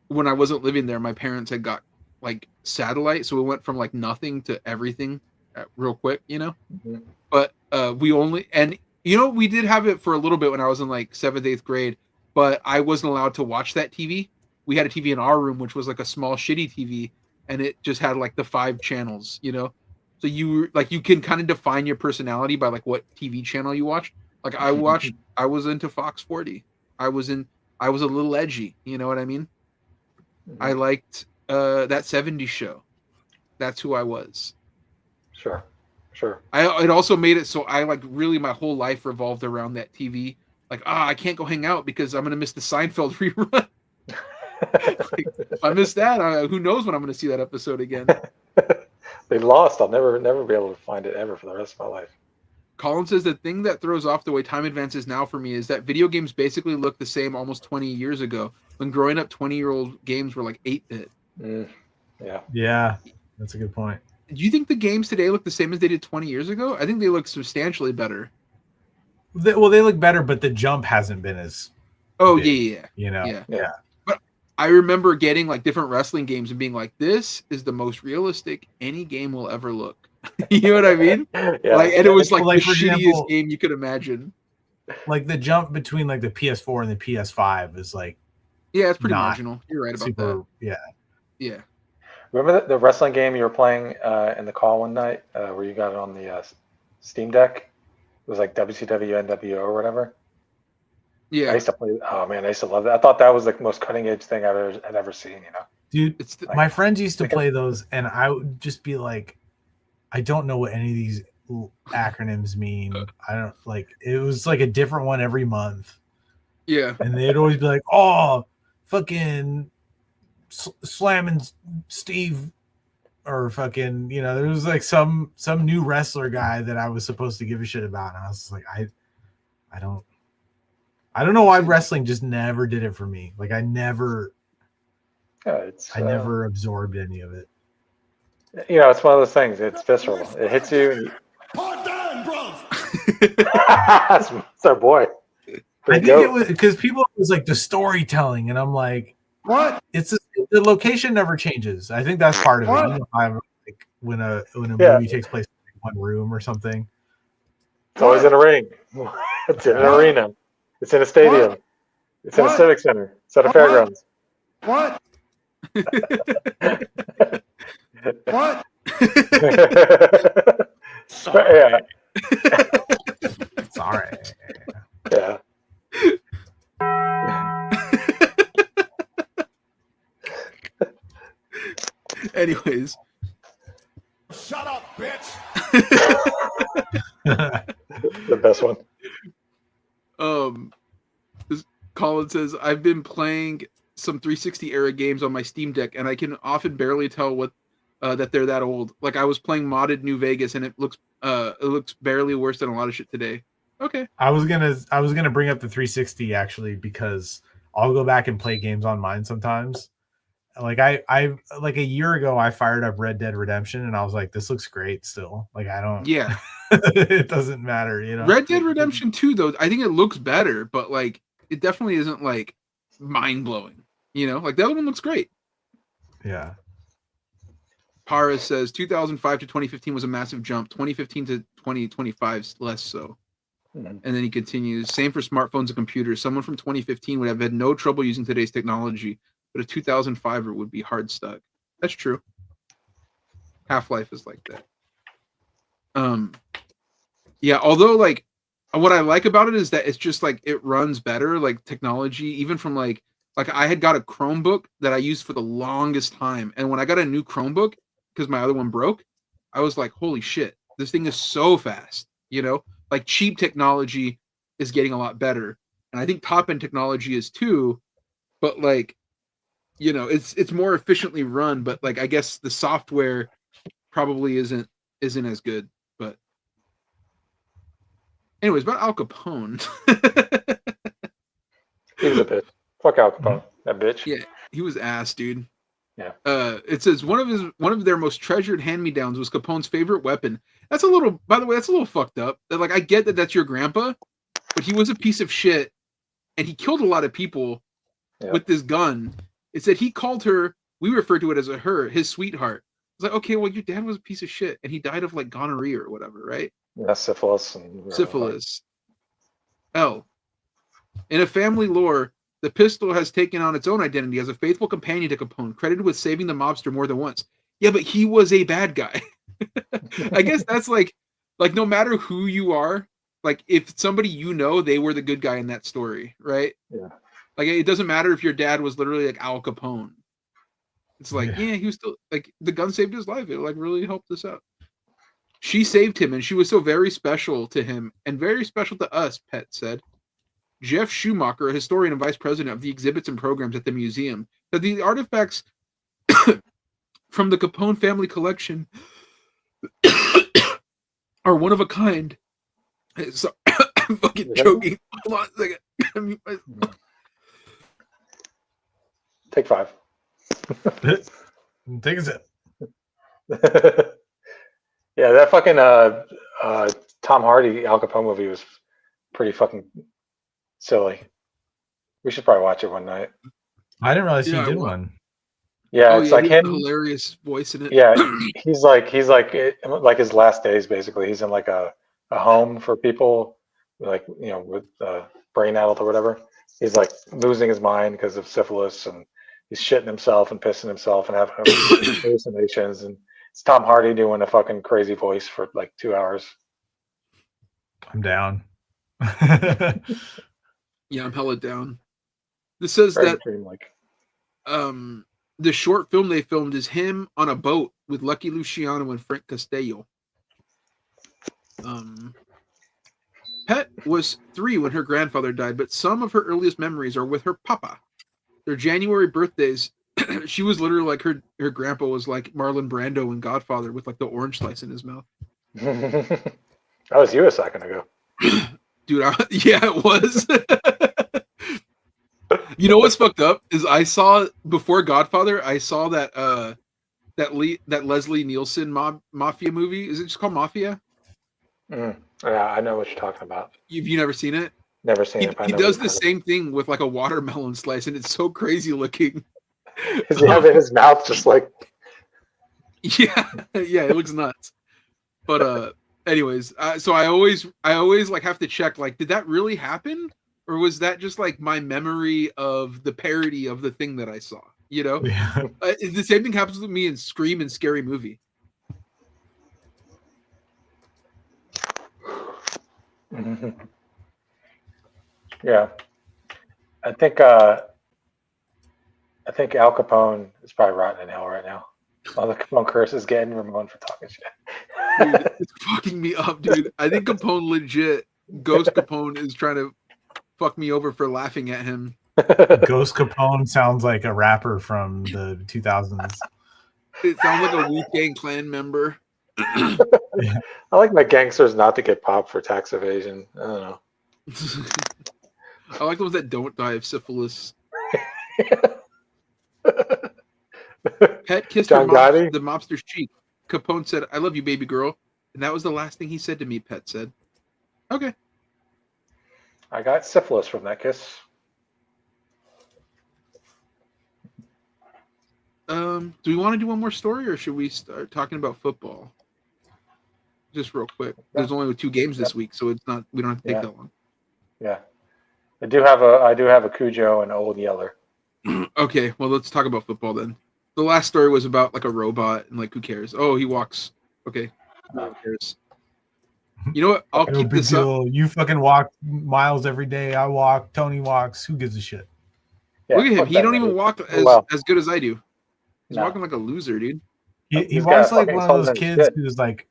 when I wasn't living there, my parents had got like satellite, so we went from like nothing to everything real quick, you know. Mhm. But we only, and you know, we did have it for a little bit when I was in like 7th, 8th grade, but I wasn't allowed to watch that TV. We had a TV in our room, which was like a small shitty TV, and it just had like the 5 channels, you know. So you can kind of define your personality by like what TV channel you watch. Like I was into Fox 40. I was a little edgy, you know what I mean? I liked that 70s show. That's who I was. Sure. It also made it so I like really my whole life revolved around that TV. like, I can't go hang out because I'm gonna miss the Seinfeld rerun. Like, if I miss that, who knows when I'm gonna see that episode again. They lost. I'll never be able to find it ever for the rest of my life. Colin says the thing that throws off the way time advances now for me is that video games basically look the same almost 20 years ago. When growing up, 20-year-old games were like 8-bit. Yeah. Yeah, that's a good point. Do you think the games today look the same as they did 20 years ago? I think they look substantially better. They look better, but the jump hasn't been as. Oh, big, yeah. You know. Yeah. But I remember getting like different wrestling games and being like, this is the most realistic any game will ever look. You know what I mean? Yeah. Like, and it was like the for shittiest example, game you could imagine. Like the jump between like the PS4 and the PS5 is like Yeah, it's pretty not marginal. You're right about super. that. Yeah. Yeah. Remember the wrestling game you were playing in the call one night where you got it on the Steam Deck? It was like WCW NWO or whatever. Yeah. I used to play. Oh man, I used to love that. I thought that was the most cutting edge thing I'd ever seen. You know, Dude, It's the, my friends used to because- play those, and I would just be like, I don't know what any of these acronyms mean. I don't like. It was like a different one every month, yeah. and they'd always be like, "Oh, fucking slamming Steve," or fucking, you know, there was like some new wrestler guy that I was supposed to give a shit about, and I was like, I don't know why wrestling just never did it for me. Like I never absorbed any of it. You know, it's one of those things. It's visceral. It hits you. And that's our boy. I think it was because people it was like the storytelling, and I'm like, What? it's the location never changes. I think that's part of it. What? You know, like when a Yeah. movie takes place in one room or something. It's always in a ring. It's in an arena. It's in a stadium. What? It's in a What? civic center. It's at a What? fairgrounds. What? What? But yeah, It's all right. yeah. Anyways, Shut up, bitch. The best one. Colin says I've been playing some 360 era games on my Steam Deck, and I can often barely tell what that they're that old. Like I was playing modded New Vegas, and it looks barely worse than a lot of shit today. Okay. I was gonna bring up the 360 actually because I'll go back and play games on mine sometimes. Like I like a year ago I fired up Red Dead Redemption and I was like, this looks great still. Like I don't. Yeah. It doesn't matter, you know. Red Dead Redemption 2 though, I think it looks better, but like it definitely isn't like mind blowing. You know, like the other one looks great. Yeah. Paris says 2005 to 2015 was a massive jump. 2015 to 2025 less so. Mhm. And then he continues, same for smartphones and computers. Someone from 2015 would have had no trouble using today's technology, but a 2005er would be hard stuck. That's true. Half-Life is like that. Yeah, although like what I like about it is that it's just like it runs better, like technology, even from like I had got a Chromebook that I used for the longest time. And when I got a new Chromebook, because my other one broke, I was like, holy shit, this thing is so fast, you know? Like cheap technology is getting a lot better. And I think top end technology is too, but like, you know, it's more efficiently run, but like I guess the software probably isn't as good. But anyways, about Al Capone. He was a bitch. Fuck Al Capone, that bitch. Yeah, he was ass, dude. Yeah. It says one of their most treasured hand-me-downs was Capone's favorite weapon. That's a little, by the way, that's a little fucked up. That, like, I get that that's your grandpa, but he was a piece of shit, and he killed a lot of people with this gun. It said he called her, we refer to it as his sweetheart. It's like, okay, well, your dad was a piece of shit, and he died of like gonorrhea or whatever, right? Yeah, syphilis. And, Syphilis. L. In a family lore, the pistol has taken on its own identity as a faithful companion to Capone, credited with saving the mobster more than once. Yeah, but he was a bad guy. I guess that's like no matter who you are, like if somebody you know, they were the good guy in that story, right? Yeah. Like it doesn't matter if your dad was literally like Al Capone. It's like, yeah, he was still like the gun saved his life. It like really helped us out. She saved him, and she was so very special to him and very special to us, Pet said. Jeff Schumacher, a historian and vice president of the exhibits and programs at the museum, that the artifacts from the Capone family collection are one of a kind. So, I'm fucking choking. Hold on a second. Take 5. Take a sip. Yeah, that fucking Tom Hardy Al Capone movie was pretty fucking silly. We should probably watch it one night. I didn't realize Yeah, he did well- one. Yeah, it's like he has a him. hilarious voice in it. Yeah, he's like his last days basically. He's in like a home for people like with brain addled or whatever. He's like losing his mind because of syphilis, and he's shitting himself and pissing himself and having hallucinations. And it's Tom Hardy doing a fucking crazy voice for like 2 hours. I'm down. Yeah, I'm hella down. This says Very that dreamlike. the short film they filmed is him on a boat with Lucky Luciano and Frank Costello. Pet was 3 when her grandfather died, but some of her earliest memories are with her papa. Their January birthdays, she was literally like her grandpa was like Marlon Brando in Godfather with like the orange slice in his mouth. That was you a second ago. Dude, yeah, it was. You know what's fucked up is I saw before Godfather, I saw that Leslie Nielsen mafia movie. Is it just called Mafia? Yeah, I know what you're talking about. You never seen it? Never seen He, it. But I he know does what the you're same thing with like a watermelon slice, and it's so crazy looking. Does he have it in his mouth just like? Yeah, it looks nuts. But anyways, so I always like have to check like, did that really happen, or was that just like my memory of the parody of the thing that I saw? You know, Yeah. the same thing happens with me in Scream and Scary Movie. Yeah, I think Al Capone is probably rotting in hell right now. All the Capone curse is getting Ramon for talking shit. Dude, it's fucking me up, dude. I think Capone legit, Ghost Capone is trying to fuck me over for laughing at him. Ghost Capone sounds like a rapper from the 2000s. It sounds like a Wu-Tang Clan member. I like my gangsters not to get popped for tax evasion. I don't know. I like the ones that don't die of syphilis. Pet kissed John Gotti? the mobster's cheek. Capone said, "I love you, baby girl." And that was the last thing he said to me, Pet said. Okay. I got syphilis from that kiss. Do we want to do one more story, or should we start talking about football? Just real quick. There's only 2 games this week, so it's not. We don't have to take that long. Yeah, I do have a Cujo and Old Yeller. Okay, well, let's talk about football then. The last story was about like a robot and like, who cares? Oh, he walks. Okay, who cares? You know what? I'll No keep big this up. deal. You fucking walk miles every day. I walk. Tony walks. Who gives a shit? Yeah, Look at him. fuck He that don't guy. even walk Well. as good as I do. He's No. walking like a loser, dude. He He's walks got like fucking one of those holding kids shit. who's like,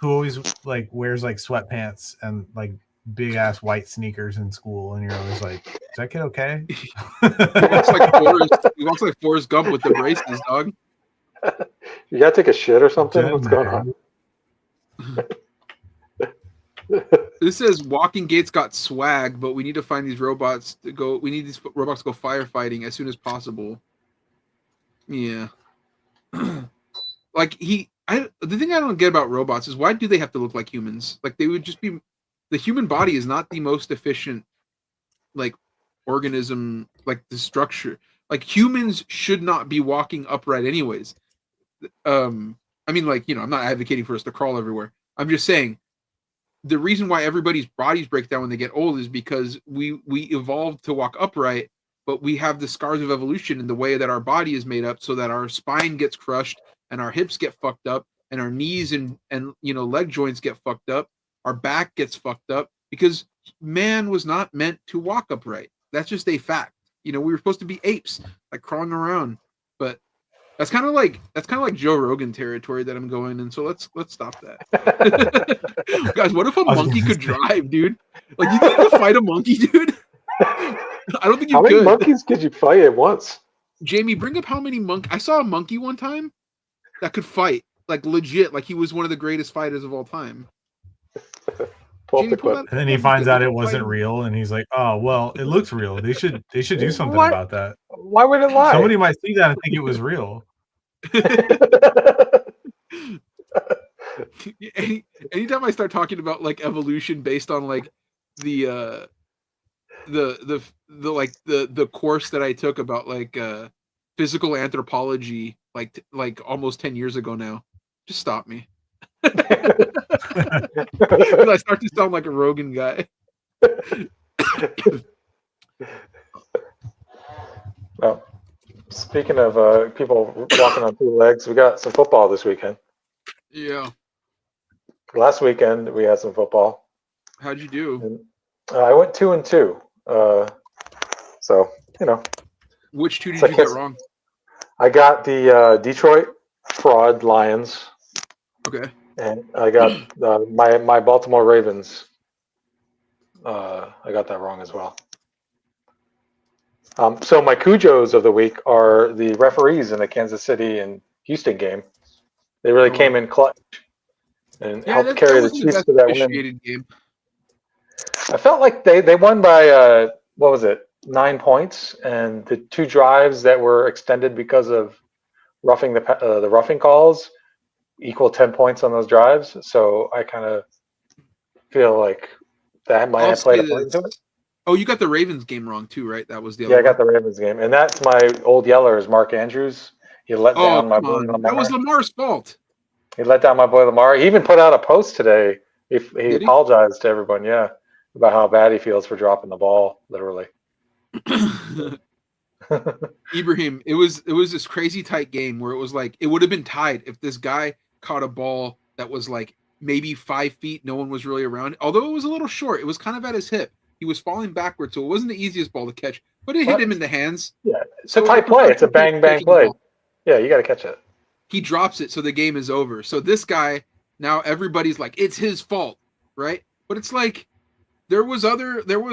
who always like wears like sweatpants and like big ass white sneakers in school, and you're always like, is that kid okay? He walks like Forrest Gump with the braces, dog. You gotta take a shit or something? What's going on? This says Walking Gates got swag, but we need to find these robots to go. We need these robots to go firefighting as soon as possible. Yeah. Like the thing I don't get about robots is, why do they have to look like humans? Like, they would just be. The human body is not the most efficient, like, organism. Like, the structure. Like, humans should not be walking upright, anyways. I mean, like, I'm not advocating for us to crawl everywhere. I'm just saying, the reason why everybody's bodies break down when they get old is because we evolved to walk upright, but we have the scars of evolution in the way that our body is made up, so that our spine gets crushed and our hips get fucked up and our knees and leg joints get fucked up. Our back gets fucked up because man was not meant to walk upright. That's just a fact. We were supposed to be apes, like crawling around. But that's kind of like Joe Rogan territory that I'm going in. So let's stop that. Guys, what if a monkey could drive, dude? Like, you think you could fight a monkey, dude? I don't think you How many could. monkeys could you fight at once? Jamie, bring up how many monkeys. I saw a monkey one time that could fight, like legit, like he was one of the greatest fighters of all time. Pull up Jamie, the pull clip. that- And then he Look finds at out the it wasn't fight. real, and he's like, "Oh well, it looks real. They should do something What? about that. Why would it lie? Somebody might see that and think it was real." Anytime I start talking about like evolution based on like the course that I took about like physical anthropology like almost 10 years ago now, just stop me. 'Cause I start to sound like a Rogan guy. Well, speaking of people walking on two legs, we got some football this weekend. Yeah. Last weekend we had some football. How'd you do? And, I went 2-2. So Which two did So you get Kansas- wrong? I got the Detroit fraud Lions, Okay. and I got my Baltimore Ravens. I got that wrong as well. So my Cujos of the week are the referees in the Kansas City and Houston game. They really came in clutch and helped carry the wasn't Chiefs best to that win. officiated game. I felt like they won by what was it, 9 points, and the two drives that were extended because of roughing the roughing calls equal 10 points on those drives. So I kind of feel like that might I'll have played say a part into this. it. Oh, you got the Ravens game wrong too, right? That was the Yeah, other I got the Ravens game, and that's my old yeller is Mark Andrews. He let one. down my Oh, boy come on. Lamar. That was Lamar's fault. He let down my boy Lamar. He even put out a post today. He Did he? apologized to everyone, yeah, about how bad he feels for dropping the ball, literally. Ibrahim, it was this crazy tight game where it was like it would have been tied if this guy caught a ball that was like maybe 5 feet. No one was really around. Although it was a little short, it was kind of at his hip. He was falling backwards, so it wasn't the easiest ball to catch, but it hit him in the hands. Yeah, it's So a tight play. It's a bang bang catching the play. ball. Yeah, you got to catch it. He drops it, so the game is over. So this guy, now everybody's like, it's his fault, right? But it's like there was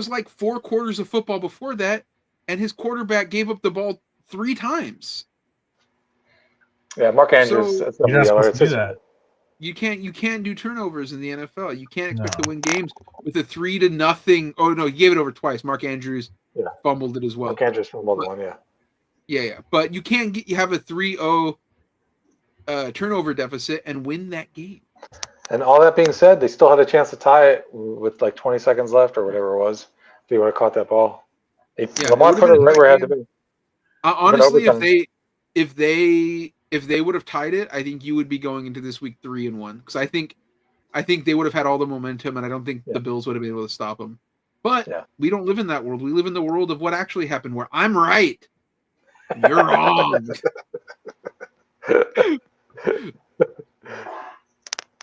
like 4 quarters of football before that, and his quarterback gave up the ball 3 times. Yeah, Mark Andrews. So- that's You're not somebody yeller. supposed It's to do just- that. You can't do turnovers in the NFL. You can't expect No. to win games with a 3-0. Oh no, he gave it over twice. Mark Andrews Yeah. fumbled it as well. Mark Andrews fumbled one. Yeah. Yeah. But you have a 3-0 turnover deficit and win that game. And all that being said, they still had a chance to tie it with like 20 seconds left or whatever it was. If he would have caught that ball, Yeah, Lamar it would've put it been a right where it had tight to be. Honestly, overtime. if they would have tied it, I think you would be going into this week 3-1 because I think they would have had all the momentum, and I don't think Yeah. the Bills would have been able to stop them. But Yeah. we don't live in that world. We live in the world of what actually happened, where I'm right, you're wrong.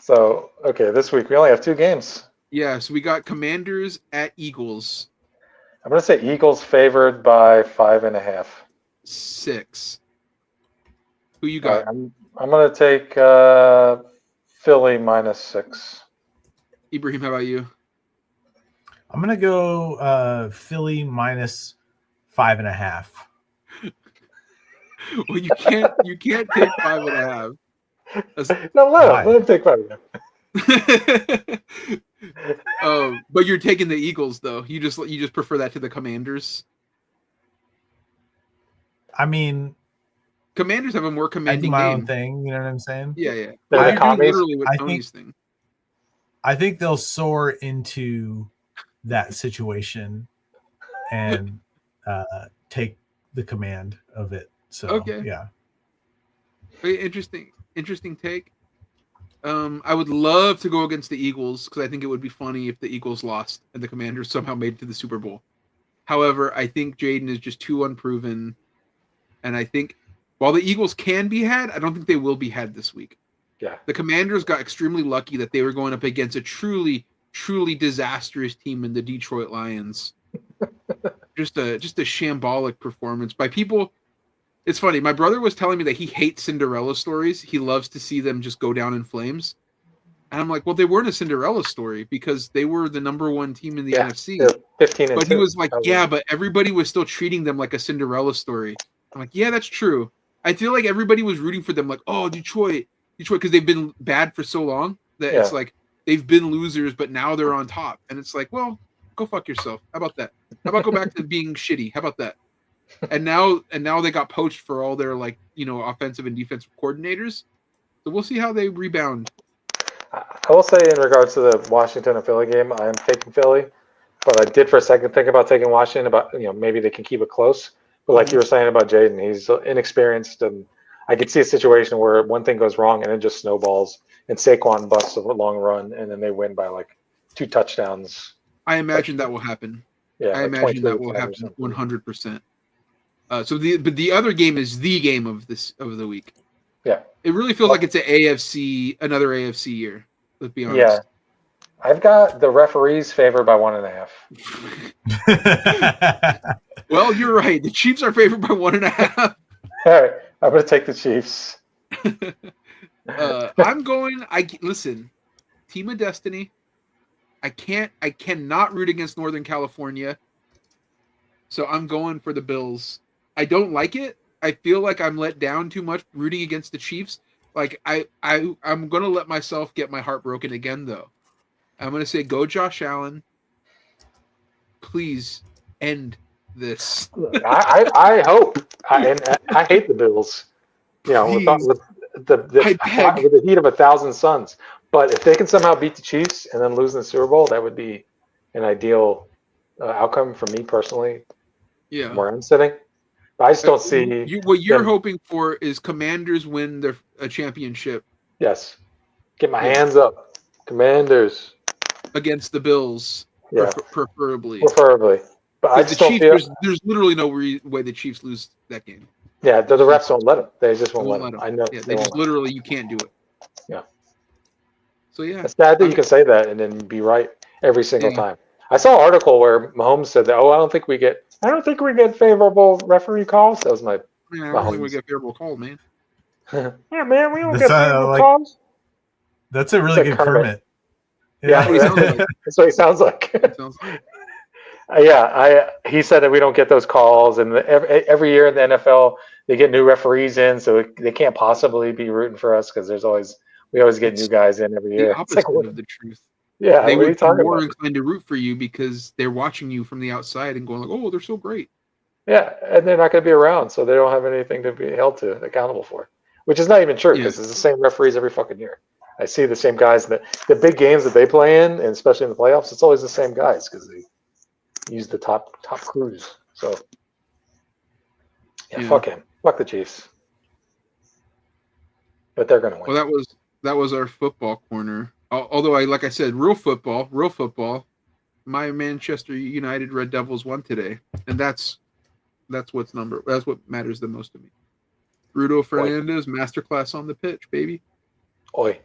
So, okay, this week we only have 2 games. Yeah, so we got Commanders at Eagles, I'm going to say Eagles favored by 5.5. 6. Who you All right, got? I'm going to take Philly -6. Ibrahim, how about you? I'm gonna go Philly -5.5. Well, you can't take 5.5. No, Why? let him take 5.5. But you're taking the Eagles though. You just prefer that to the Commanders. I mean, Commanders have a more I do commanding my game. own thing. You know what I'm saying? Yeah. They're Well, the you're doing commies. literally what I Tony's thing. I think they'll soar into that situation and take the command of it. So Okay. yeah. Very interesting take. I would love to go against the Eagles because I think it would be funny if the Eagles lost and the Commanders somehow made it to the Super Bowl. However, I think Jaden is just too unproven, and I think while the Eagles can be had, I don't think they will be had this week. Yeah. The Commanders got extremely lucky that they were going up against a truly disastrous team in the Detroit Lions. just a shambolic performance by people. It's funny. My brother was telling me that he hates Cinderella stories. He loves to see them just go down in flames. And I'm like, well, they weren't a Cinderella story because they were the number 1 team in the Yeah, NFC. they're 15 and But he 2. was like, That was- yeah, but everybody was still treating them like a Cinderella story. I'm like, yeah, that's true. I feel like everybody was rooting for them, like, oh, Detroit, because they've been bad for so long that it's Yeah. like they've been losers, but now they're on top. And it's like, well, go fuck yourself. How about that? How about go back to being shitty? How about that? And now they got poached for all their like, offensive and defensive coordinators. So we'll see how they rebound. I will say in regards to the Washington and Philly game, I am taking Philly, but I did for a second think about taking Washington. About maybe they can keep it close. But like you were saying about Jaden, he's inexperienced, and I could see a situation where one thing goes wrong and it just snowballs, and Saquon busts a long run, and then they win by like 2 touchdowns. I imagine that will happen. Yeah, I like imagine that 23 will to 10 or happen something. 100%. But the other game is the game of the week. Yeah, It really feels like it's another AFC year. Let's be honest. yeah. I've got the referees favored by 1.5. Well, you're right. The Chiefs are favored by 1.5. All right, I'm going to take the Chiefs. I'm going. Listen, Team of Destiny. I cannot root against Northern California, so I'm going for the Bills. I don't like it. I feel like I'm let down too much rooting against the Chiefs. Like I'm gonna let myself get my heart broken again, though. I'm gonna say, go Josh Allen. Please end this. I hope. I hate the Bills. With the heat of 1,000 suns. But if they can somehow beat the Chiefs and then lose in the Super Bowl, that would be an ideal outcome for me personally. Yeah. Where I'm sitting, but I just don't see. What you're hoping for is Commanders win a championship. Yes, get my hands up, Commanders against the Bills. Yeah, preferably. But I just the don't Chiefs, feel. There's literally no way the Chiefs lose that game. Yeah, the refs won't let them. They just won't let them. I know. Yeah, they just literally, you can't do it. Yeah. So yeah, it's sad that you can say that and then be right every single time. I saw an article where Mahomes said that. I don't think we get favorable referee calls. That was my. I don't think we get favorable calls, man. Yeah, man, we don't get favorable calls. That's a really good Kermit. Yeah, that's what he sounds like. He said that we don't get those calls, and every year in the NFL they get new referees in, so they can't possibly be rooting for us because we always get new guys in every year. The opposite of the truth. Yeah, they would be more inclined to root for you because they're watching you from the outside and going like, "Oh, they're so great." Yeah, and they're not going to be around, so they don't have anything to be held to accountable for, which is not even true because it's the same referees every fucking year. I see the same guys in the big games that they play in, and especially in the playoffs. It's always the same guys because they use the top crews. So fuck him, fuck the Chiefs, but they're going to win. Well, that was our football corner. Although like I said, real football. My Manchester United Red Devils won today, and that's what matters the most to me. Bruno Fernandes, masterclass on the pitch, baby. Oi.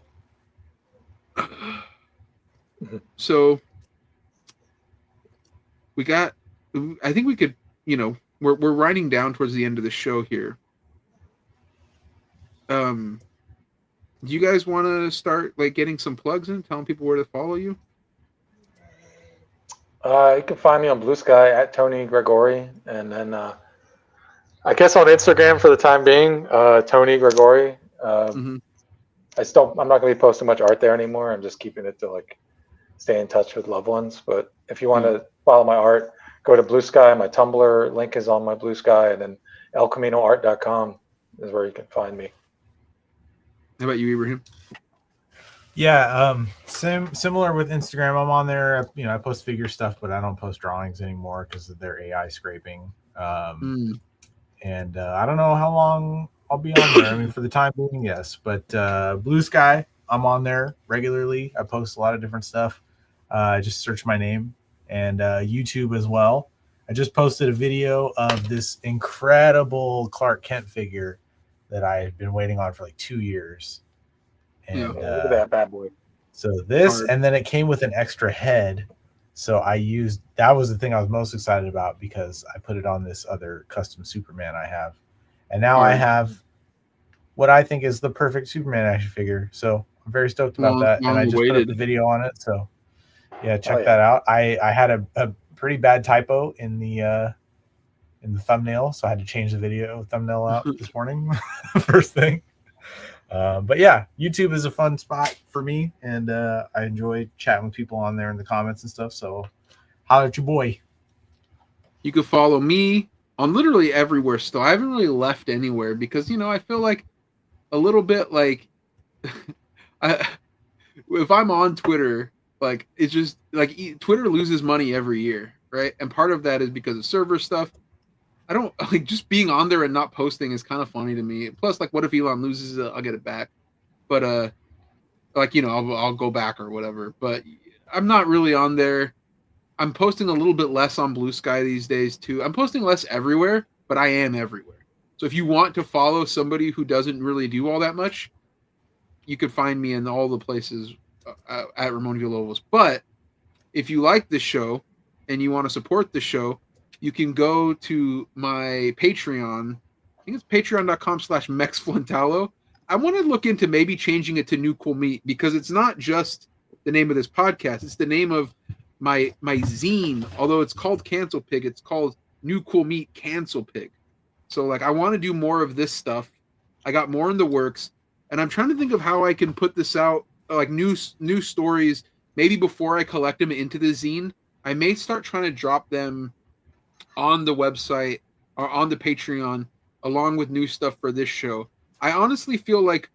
So I think we could, we're winding down towards the end of the show here. Do you guys want to start like getting some plugs in, telling people where to follow you? You can find me on Blue Sky at Tony Gregory, and then I guess on Instagram for the time being, Tony Gregory. I'm not going to be posting much art there anymore. I'm just keeping it to like stay in touch with loved ones. But if you want to follow my art, go to Blue Sky. My Tumblr link is on my Blue Sky, and then elcaminoart.com is where you can find me. How about you, Ibrahim? Yeah, similar with Instagram. I'm on there. I post figure stuff, but I don't post drawings anymore because of their AI scraping. And I don't know how long I'll be on there. I mean, for the time being, yes. But Blue Sky, I'm on there regularly. I post a lot of different stuff. Just search my name, and YouTube as well. I just posted a video of this incredible Clark Kent figure that I had been waiting on for like 2 years. And look at that bad boy. So and then it came with an extra head. So that was the thing I was most excited about because I put it on this other custom Superman I have. And now I have what I think is the perfect Superman action figure. So I'm very stoked about that, and I just put up a video on it. So yeah, check that out. I had a pretty bad typo in the thumbnail, so I had to change the video thumbnail out this morning, first thing. But yeah, YouTube is a fun spot for me, and I enjoy chatting with people on there in the comments and stuff. So holler at your boy. You can follow me on literally everywhere still. I haven't really left anywhere because, I feel like a little bit like if I'm on Twitter, like it's just like Twitter loses money every year, right? And part of that is because of server stuff. I don't like just being on there and not posting is kind of funny to me. Plus, like, what if Elon loses it? I'll get it back. But I'll go back or whatever. But I'm not really on there. I'm posting a little bit less on Blue Sky these days too. I'm posting less everywhere, but I am everywhere. So if you want to follow somebody who doesn't really do all that much, you can find me in all the places at Ramon Villalobos. But if you like this show and you want to support the show, you can go to my Patreon. I think it's patreon.com/MexFlintalo. I want to look into maybe changing it to New Cool Meat because it's not just the name of this podcast. It's the name of my zine. Although it's called Cancel Pig, it's called New Cool Meat Cancel Pig. So like I want to do more of this stuff. I got more in the works, and I'm trying to think of how I can put this out, like new stories. Maybe before I collect them into the zine, I may start trying to drop them on the website or on the Patreon along with new stuff for this show. I honestly feel like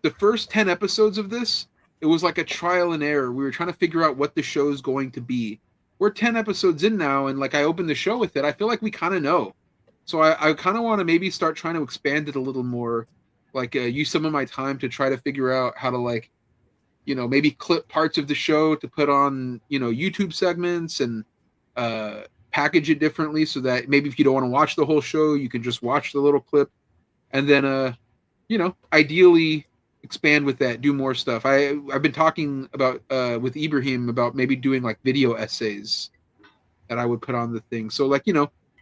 the first 10 episodes of this, it was like a trial and error. We were trying to figure out what the show is going to be. We're 10 episodes in now, and like I opened the show with it, I feel like we kind of know. So I kind of want to maybe start trying to expand it a little more, like use some of my time to try to figure out how to like, maybe clip parts of the show to put on, YouTube segments and package it differently so that maybe if you don't want to watch the whole show, you can just watch the little clip, and then ideally expand with that, do more stuff. I've been talking about with Ibrahim about maybe doing like video essays that I would put on the thing. So like,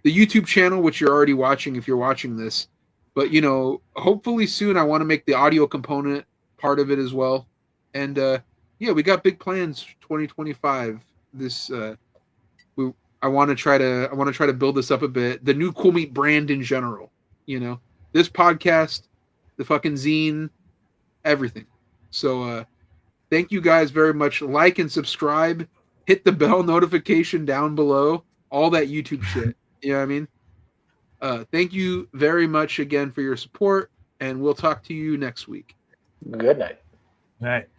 the YouTube channel, which you're already watching if you're watching this, but hopefully soon I want to make the audio component part of it as well. And we got big plans 2025. This I want to try to build this up a bit. The New Cool Meat brand in general, this podcast, the fucking zine, everything. So thank you guys very much. Like and subscribe. Hit the bell notification down below. All that YouTube shit. You know what I mean? Thank you very much again for your support, and we'll talk to you next week. Good night. All right.